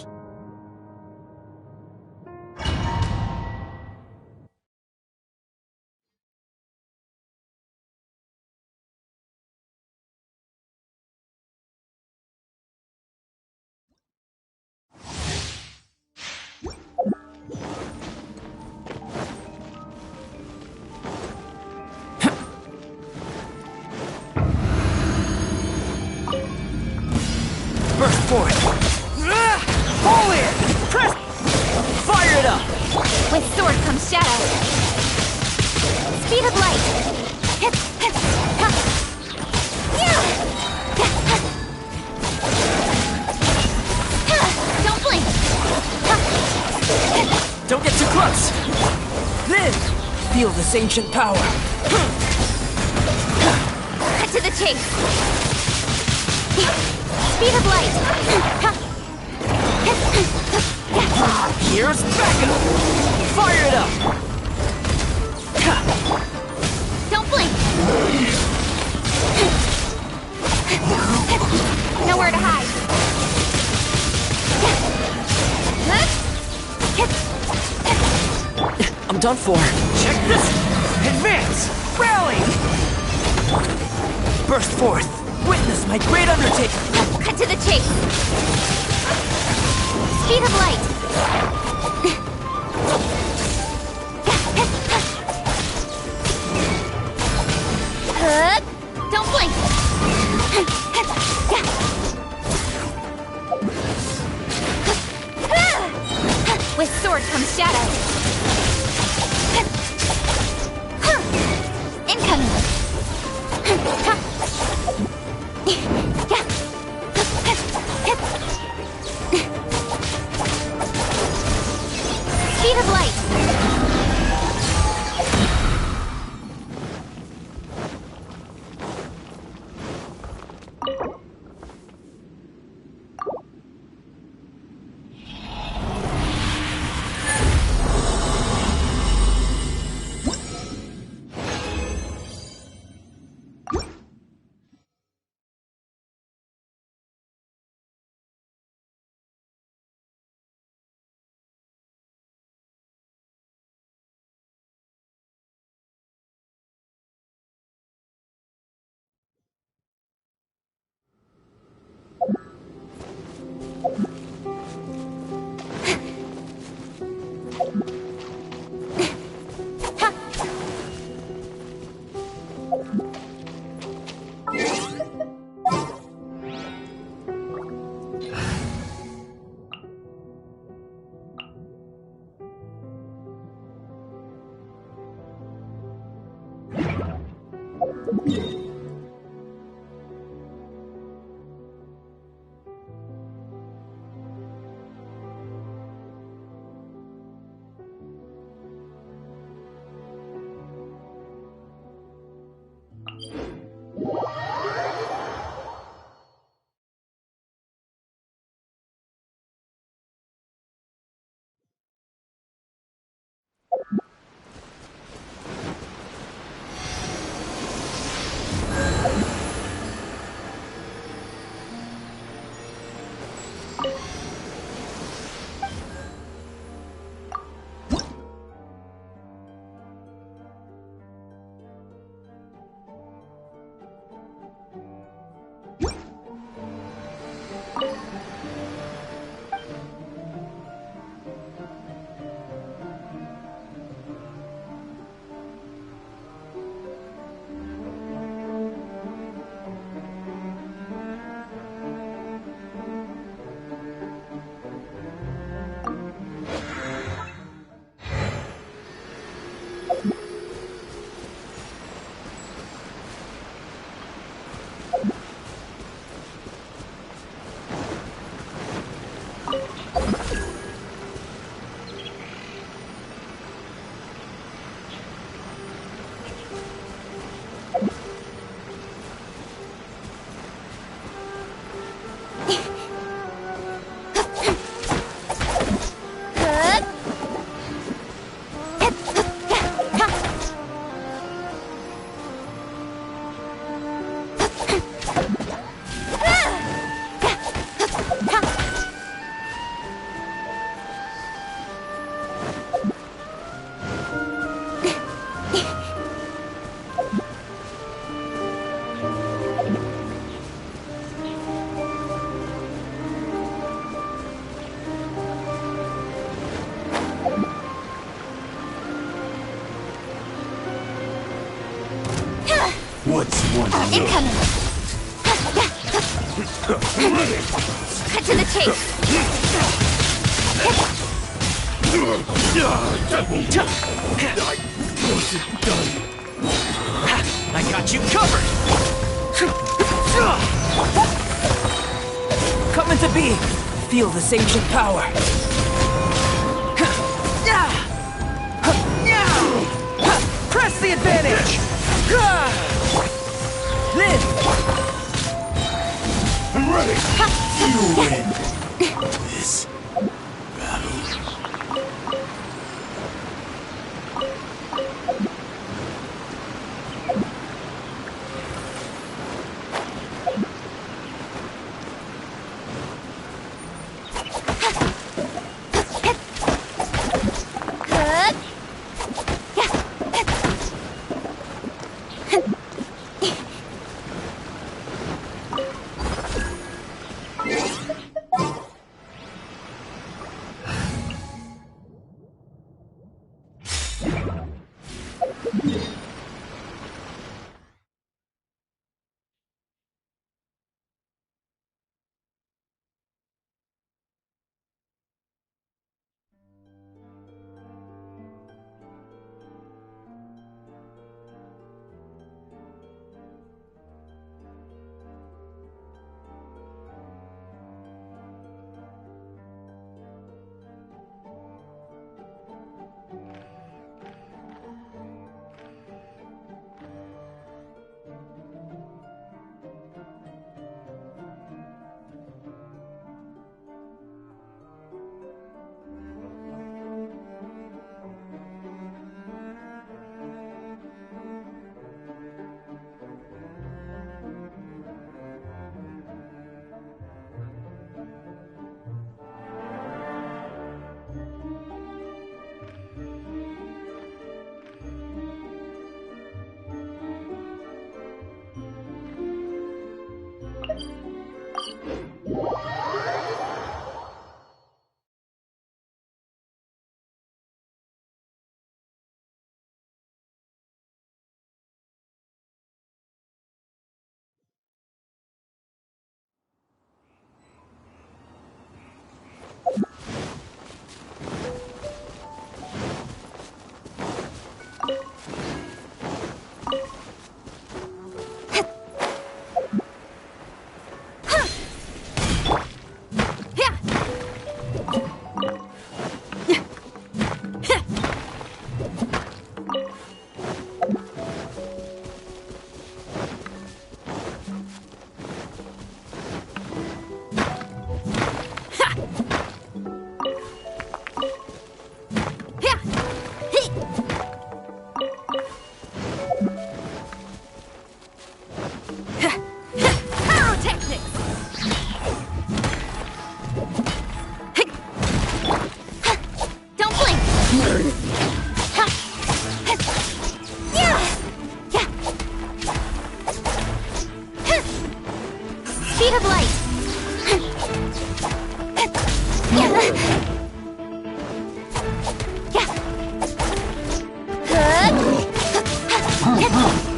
Burst forth! Pull it! Press! Fire it up! With sword comes shadow. Speed of light. Don't blink! Don't get too close! Then, feel this ancient power. Cut to the chase! Speed of light! Here's backup! Fire it up! Don't blink! Nowhere to hide! I'm done for. Check this! Advance! Rally! Burst forth! Witness my great undertaking! Cut to the chase! Speed of light! Don't blink! With sword comes shadow. Incoming! Speed of light! What's one Incoming! Cut to the chase! I got you covered! Coming to be! Feel this ancient power! Press the advantage! Then! I'm ready! You win! This battle. Speed of light.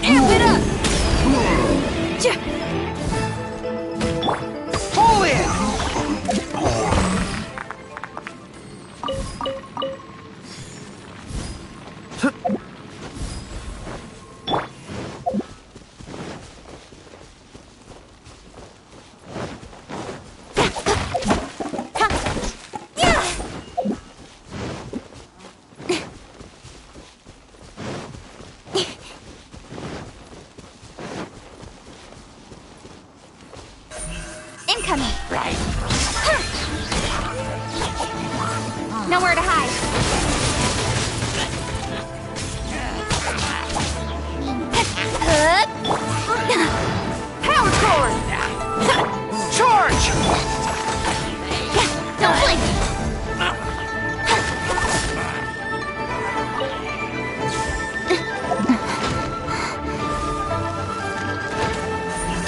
Amp it up! Pull in! Incoming. Nowhere to hide. Power cord! Charge! Don't blink.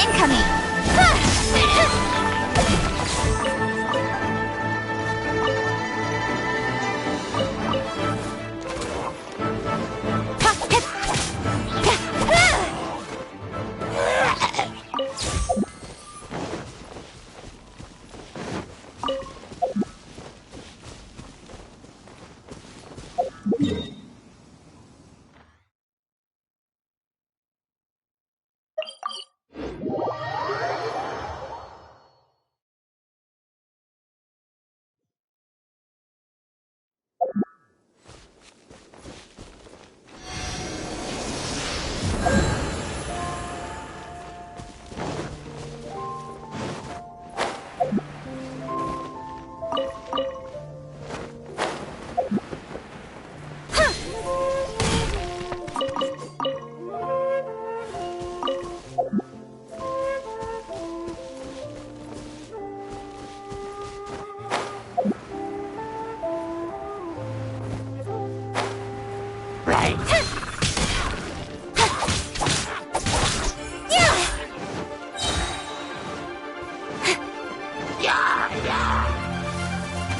Incoming.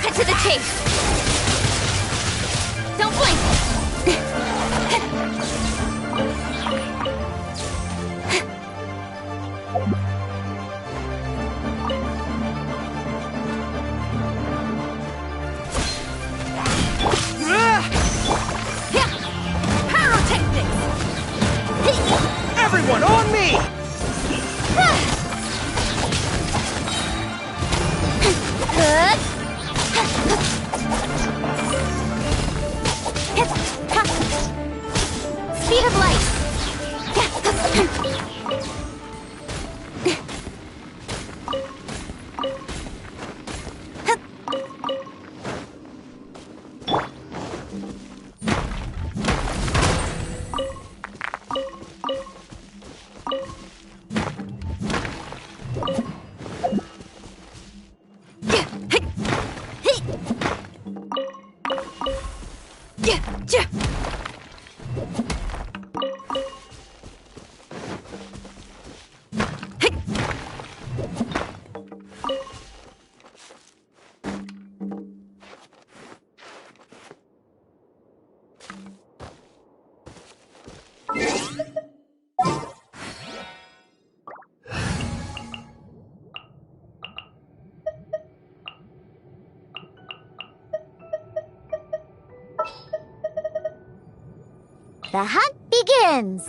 Cut to the chase. Don't blink. Everyone on me! Speed of light. The hunt begins!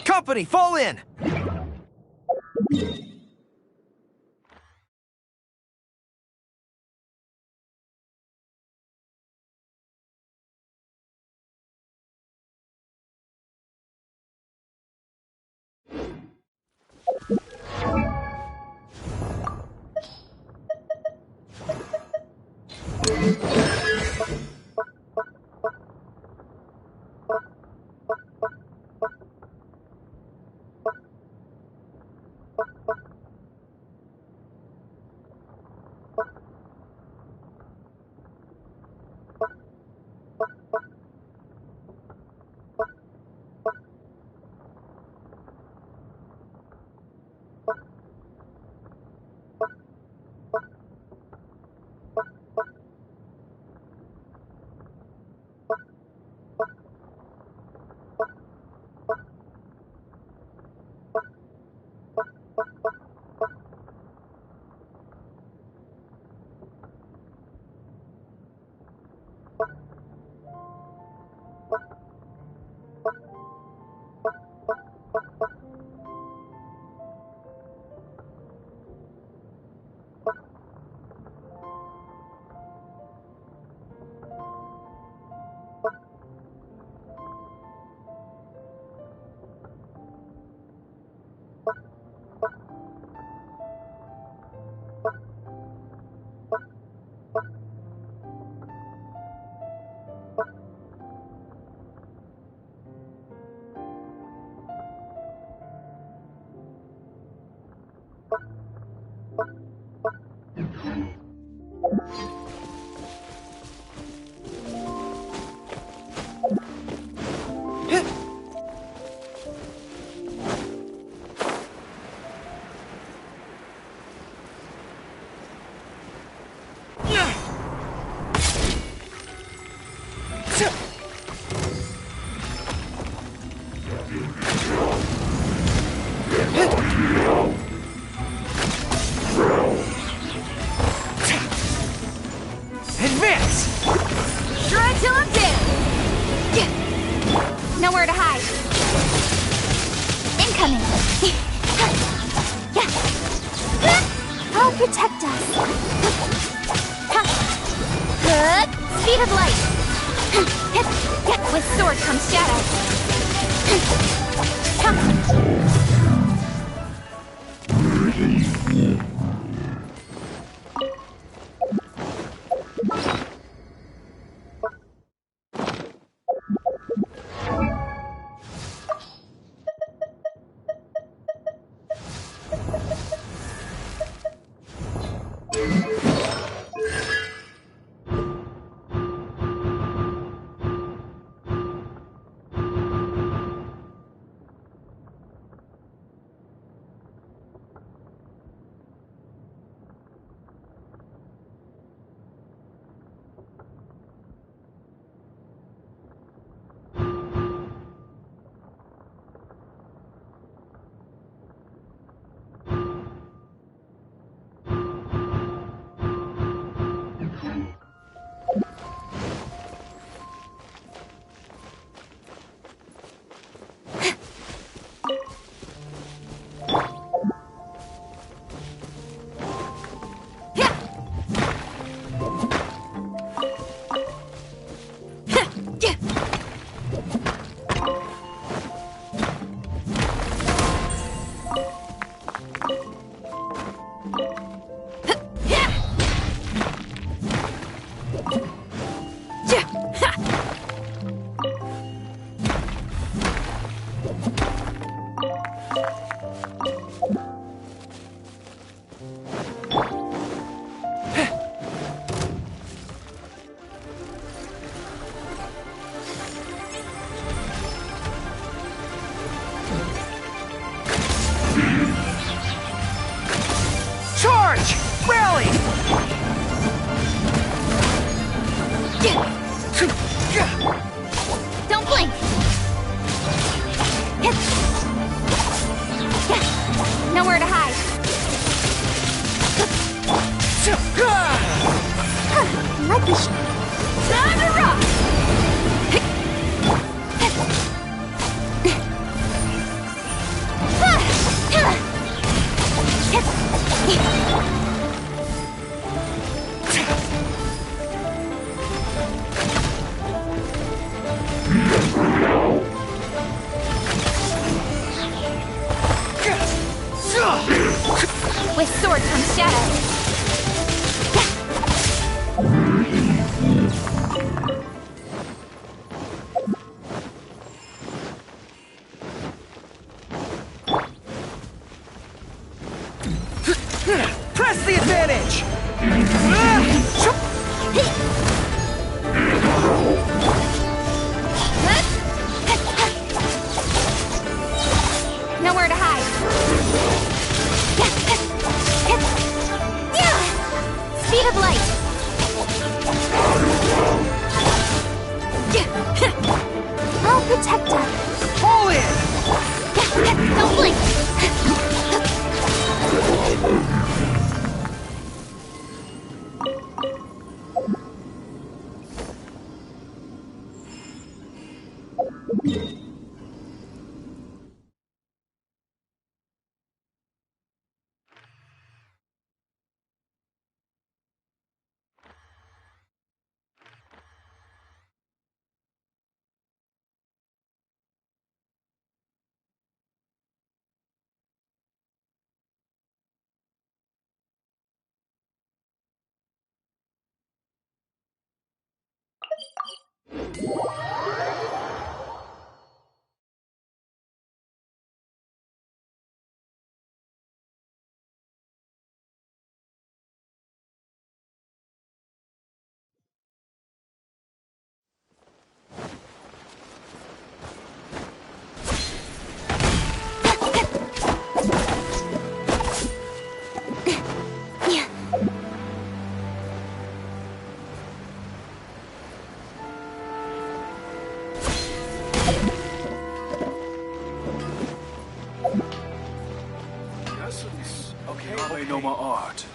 Company, fall in! Nowhere to hide. Incoming. I'll protect us. Good. Speed of light. With sword comes shadow. Don't blink! Nowhere to hide. Lucky time to rock! Soma art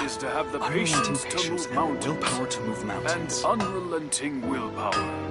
is to have the patience to move mountains, willpower to move mountains, and unrelenting willpower.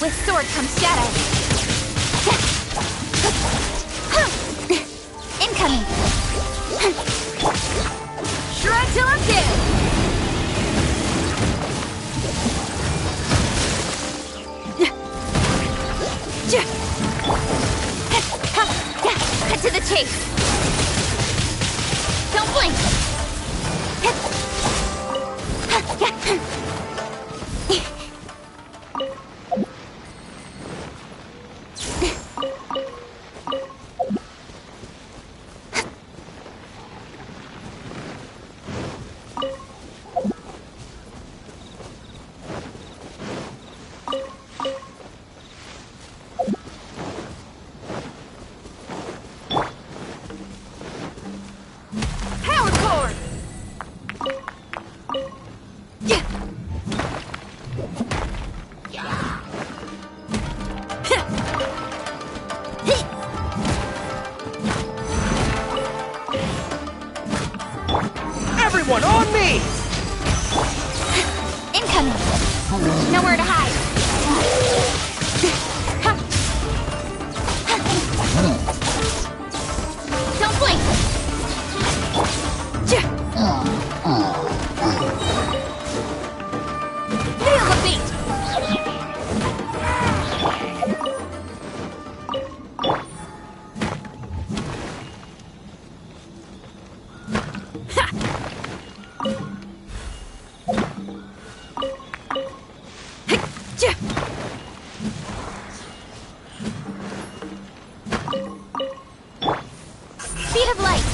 With sword comes shadow. Incoming. Shred till I'm dead! Cut to the chase. Don't blink. Everyone on me! Incoming. Nowhere to hide. Don't blink. Feel the beat. Speed of light.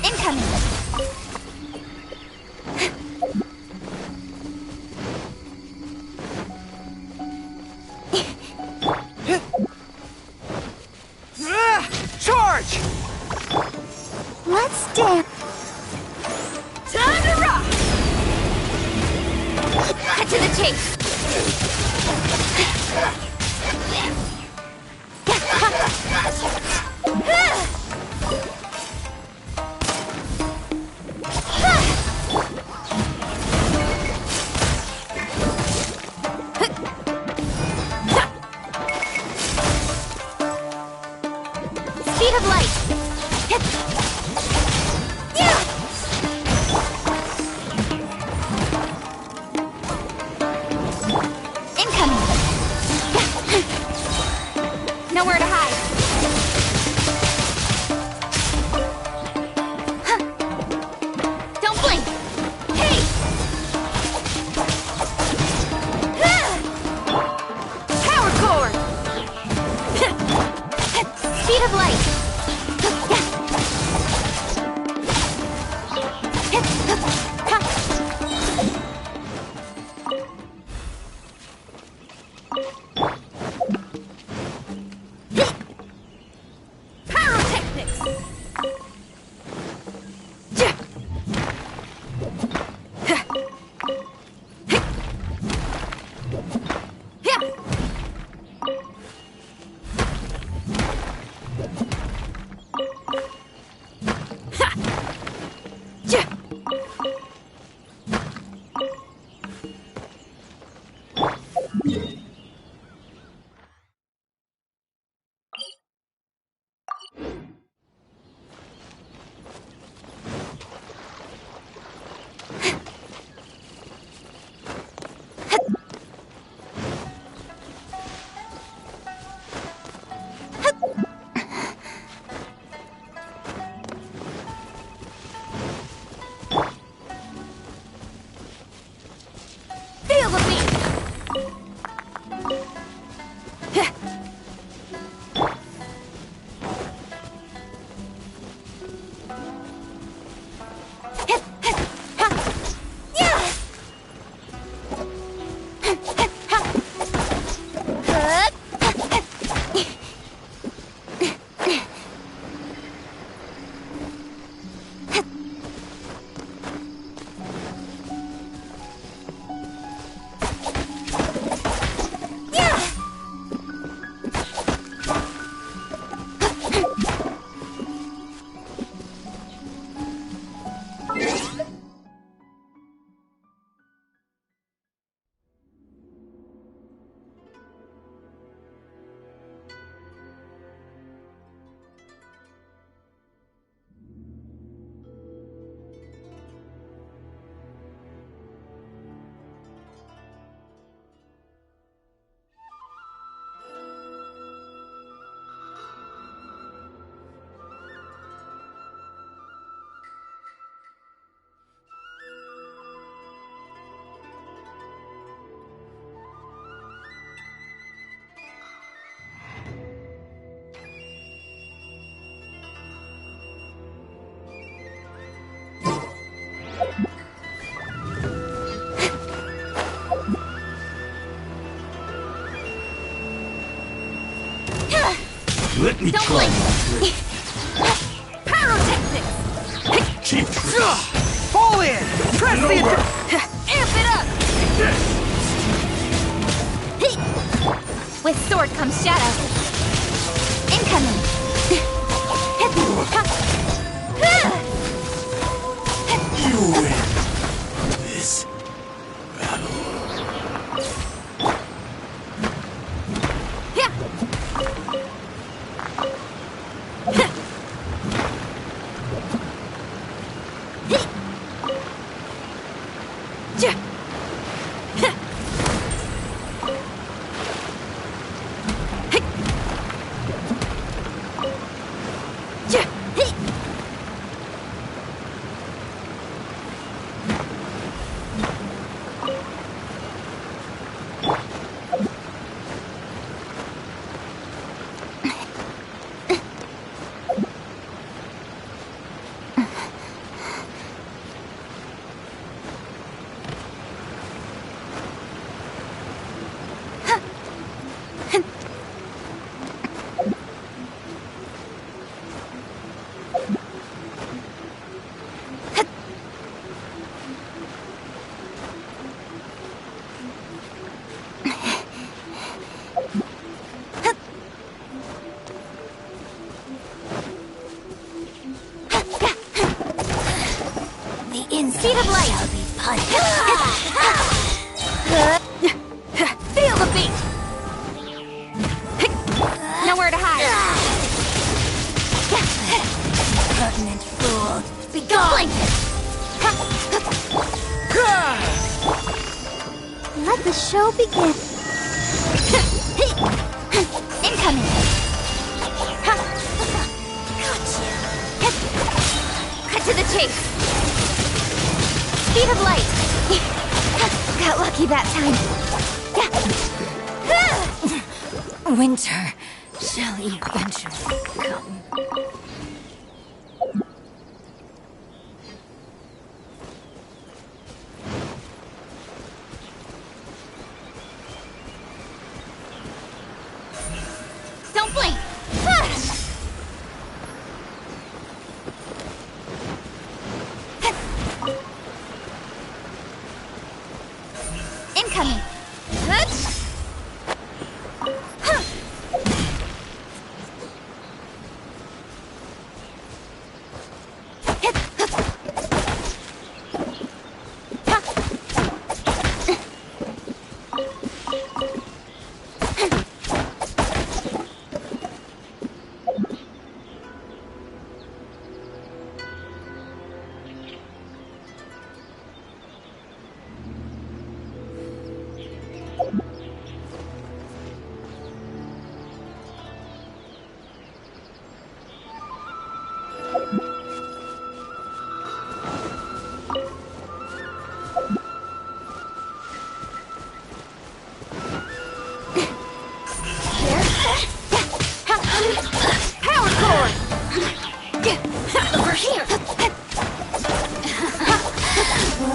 Incoming. Charge! Let's dance. Time to rock! Cut to the chase. Speed of light. Let me Don't try. blink. Pyrotechnics. Cheap trick. Fall in! Press the Amp it up. With sword comes shadow. Incoming. You win this battle. Speed of light. Shall be punished. Feel the beat. Nowhere to hide. Pertinent fool. Be gone. Let the show begin. Incoming. Cut to the chase. Speed of light. Got lucky that time. Winter shall eventually come. Don't blink. Incoming.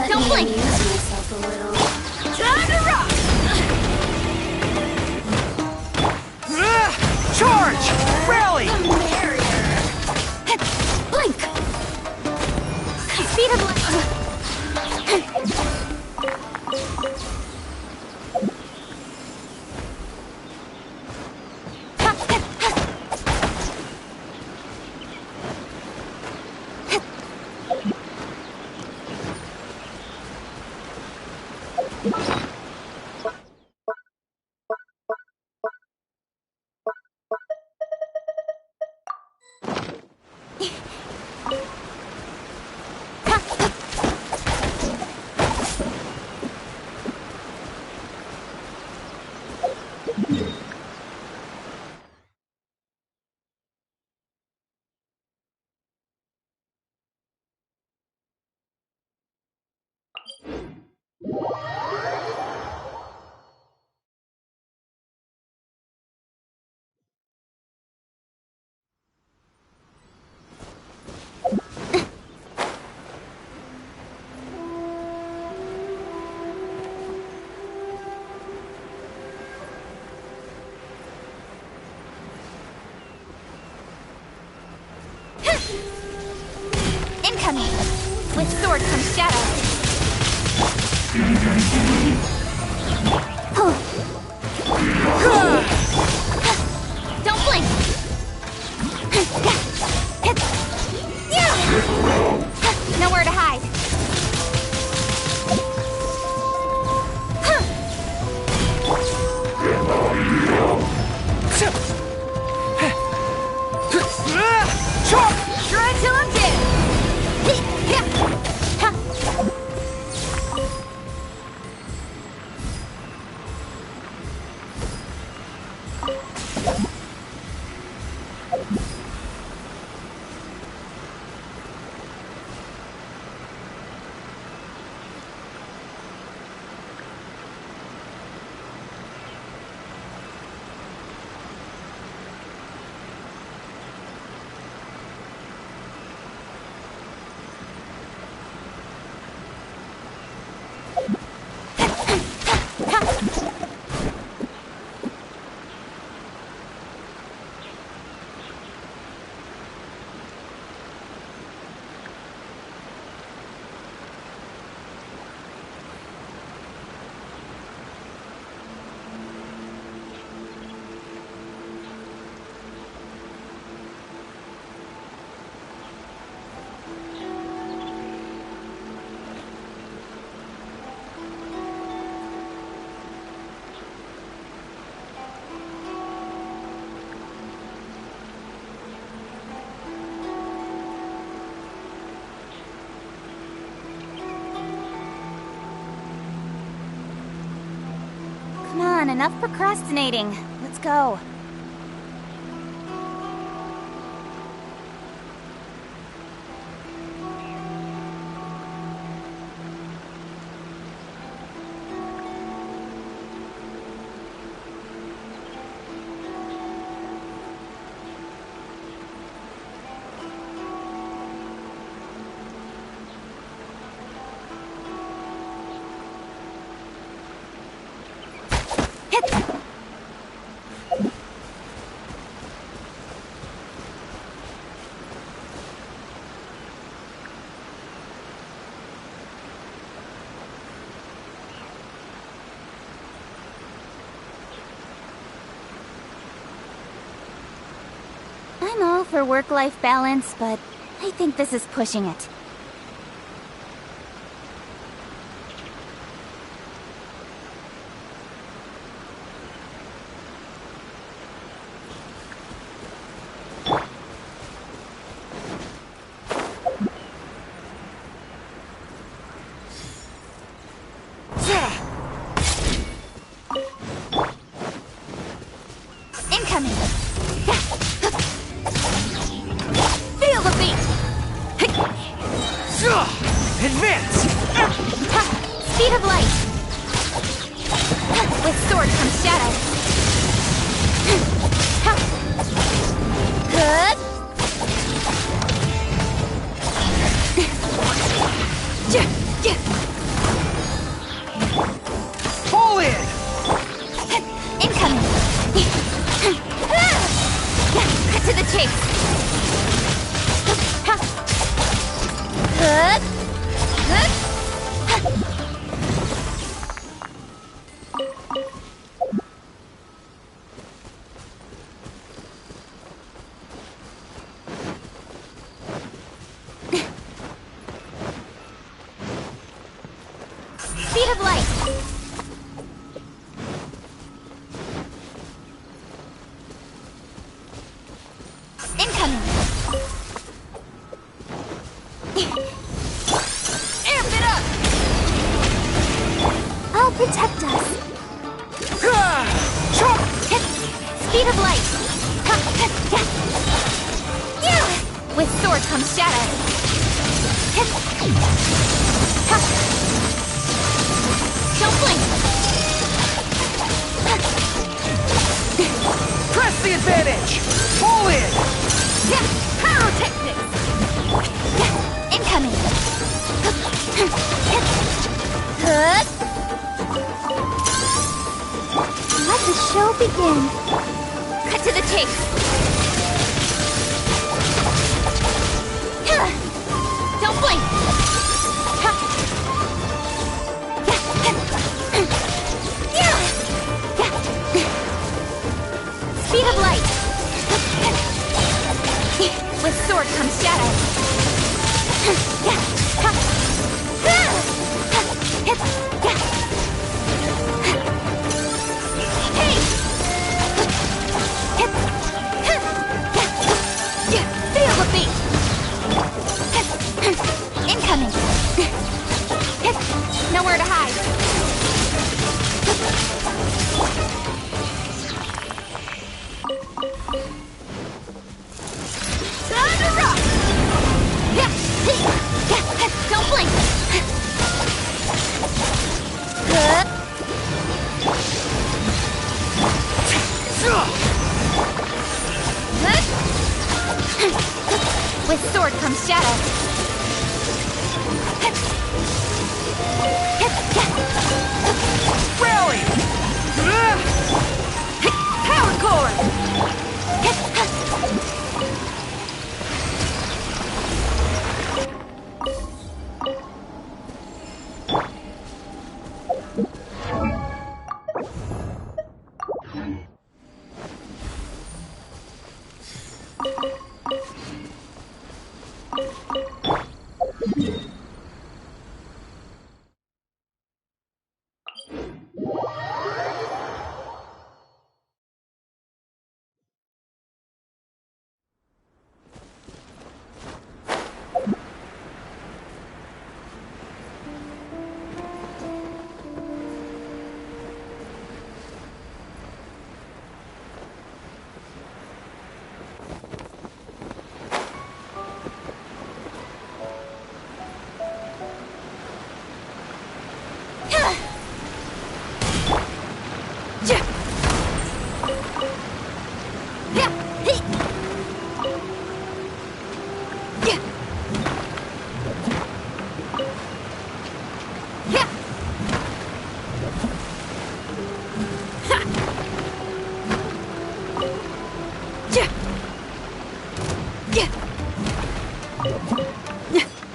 Don't blink. Use myself a little. Time to rock. Incoming! With sword comes shadow. Don't blink! Nowhere to hide. Try till I'm dead! Come on, enough procrastinating. Let's go. I'm all for work-life balance, but I think this is pushing it. Incoming! Feel the beat! Advance! Speed of light! With sword comes shadow. Good! Fall in! Incoming! Cut to the chase! Good! Good! Speed of light! Incoming! Amp it up! I'll protect us. Speed of light! With sword comes shadow. Don't blink! Press the advantage! Fall in! Pyrotechnics! Incoming! Good! Let the show begin. Cut to the chase. With sword comes shadow. Rally! Power core!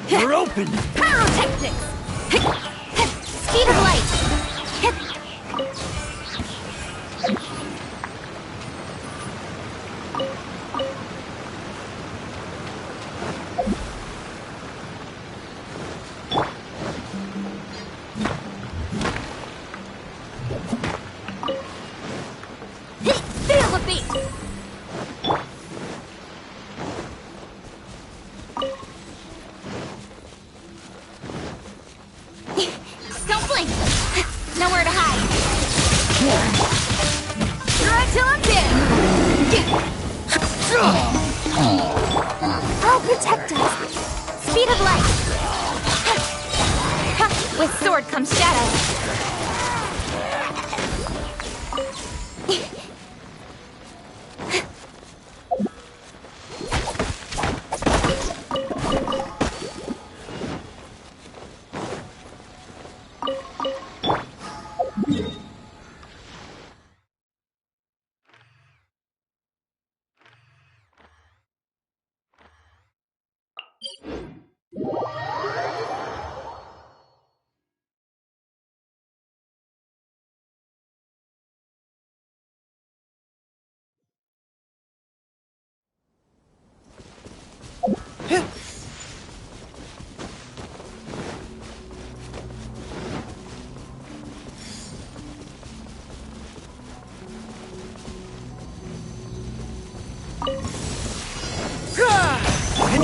You're open! Pyrotechnics! Speed of light! Feel the beat! Don't blink! Nowhere to hide! Try till I'm dead! I'll protect us! Speed of light! With sword comes shadow!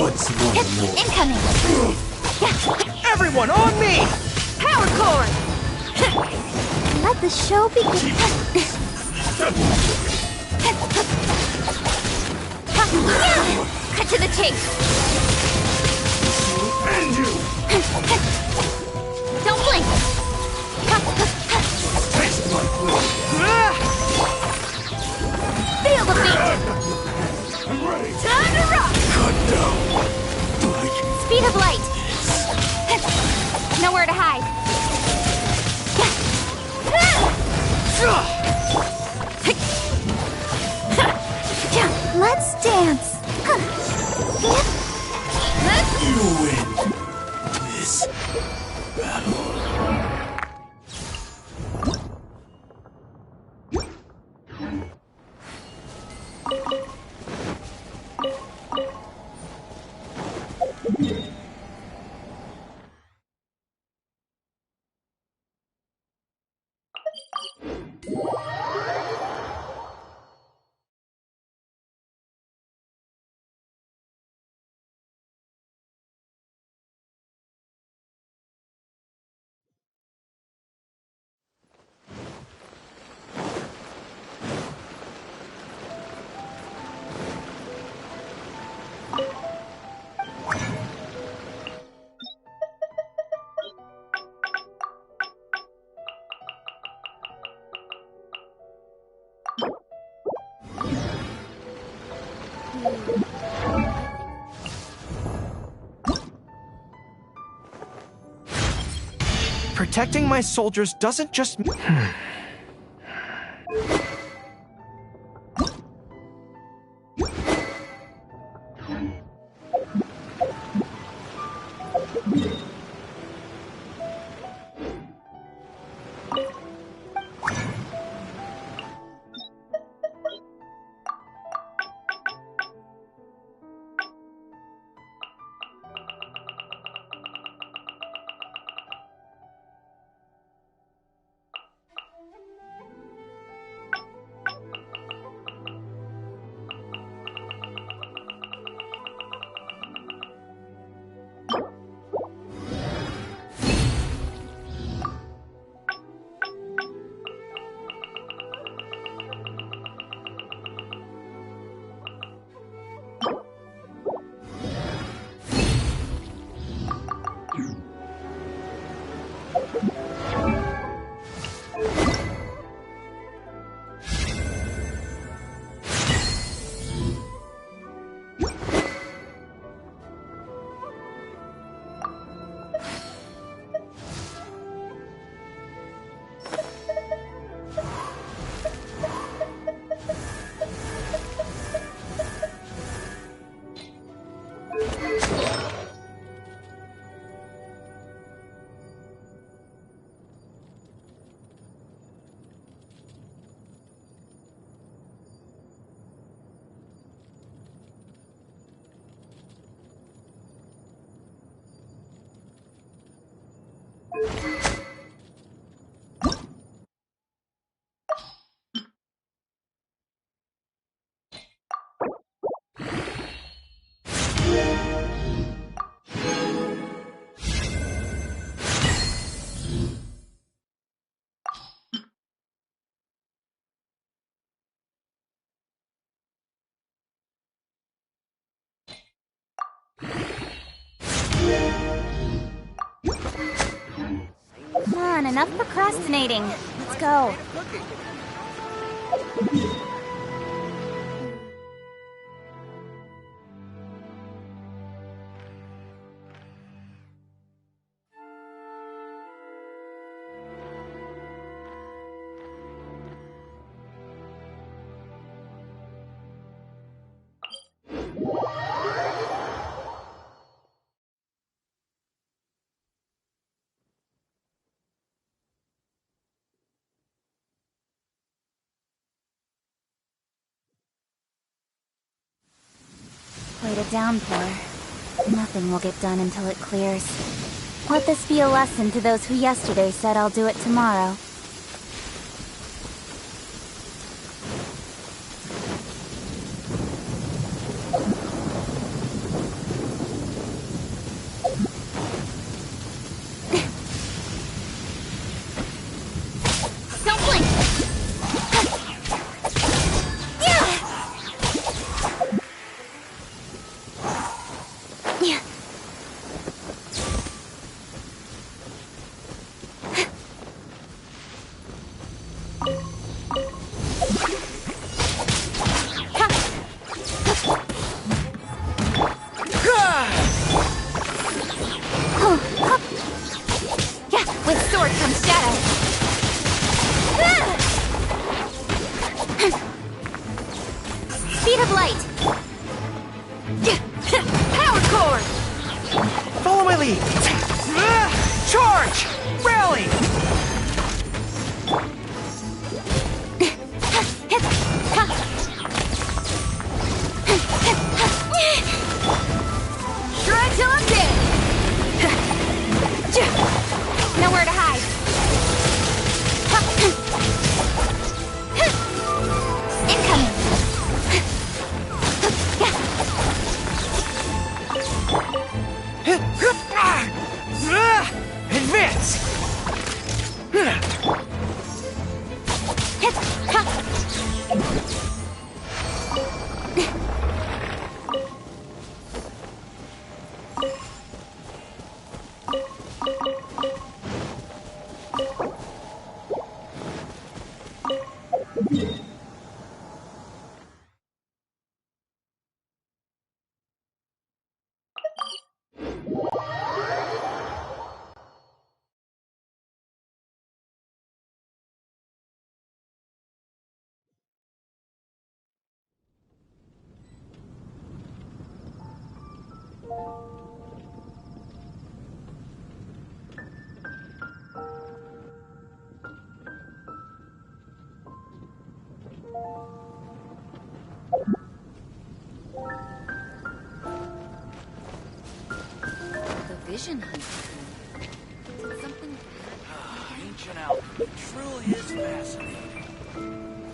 What's one more? Incoming! Everyone on me! Power core! Let the show begin. Cut to the chase! And you! Don't blink! Taste my blood! Feel the beat! I'm ready! Time to rock! Cut down! Speed of light! Nowhere to hide! Let's dance! You win this battle. Protecting my soldiers doesn't just... Come on, enough procrastinating. Let's go. Quite a downpour. Nothing will get done until it clears. Let this be a lesson to those who yesterday said I'll do it tomorrow. Don't blink! Speed of light! Power core! Follow my lead! Charge! Rally! Shred till I'm dead! Nowhere to hide. Incoming! Advance! The vision hunter. Did something Ancient alchemy truly is fascinating.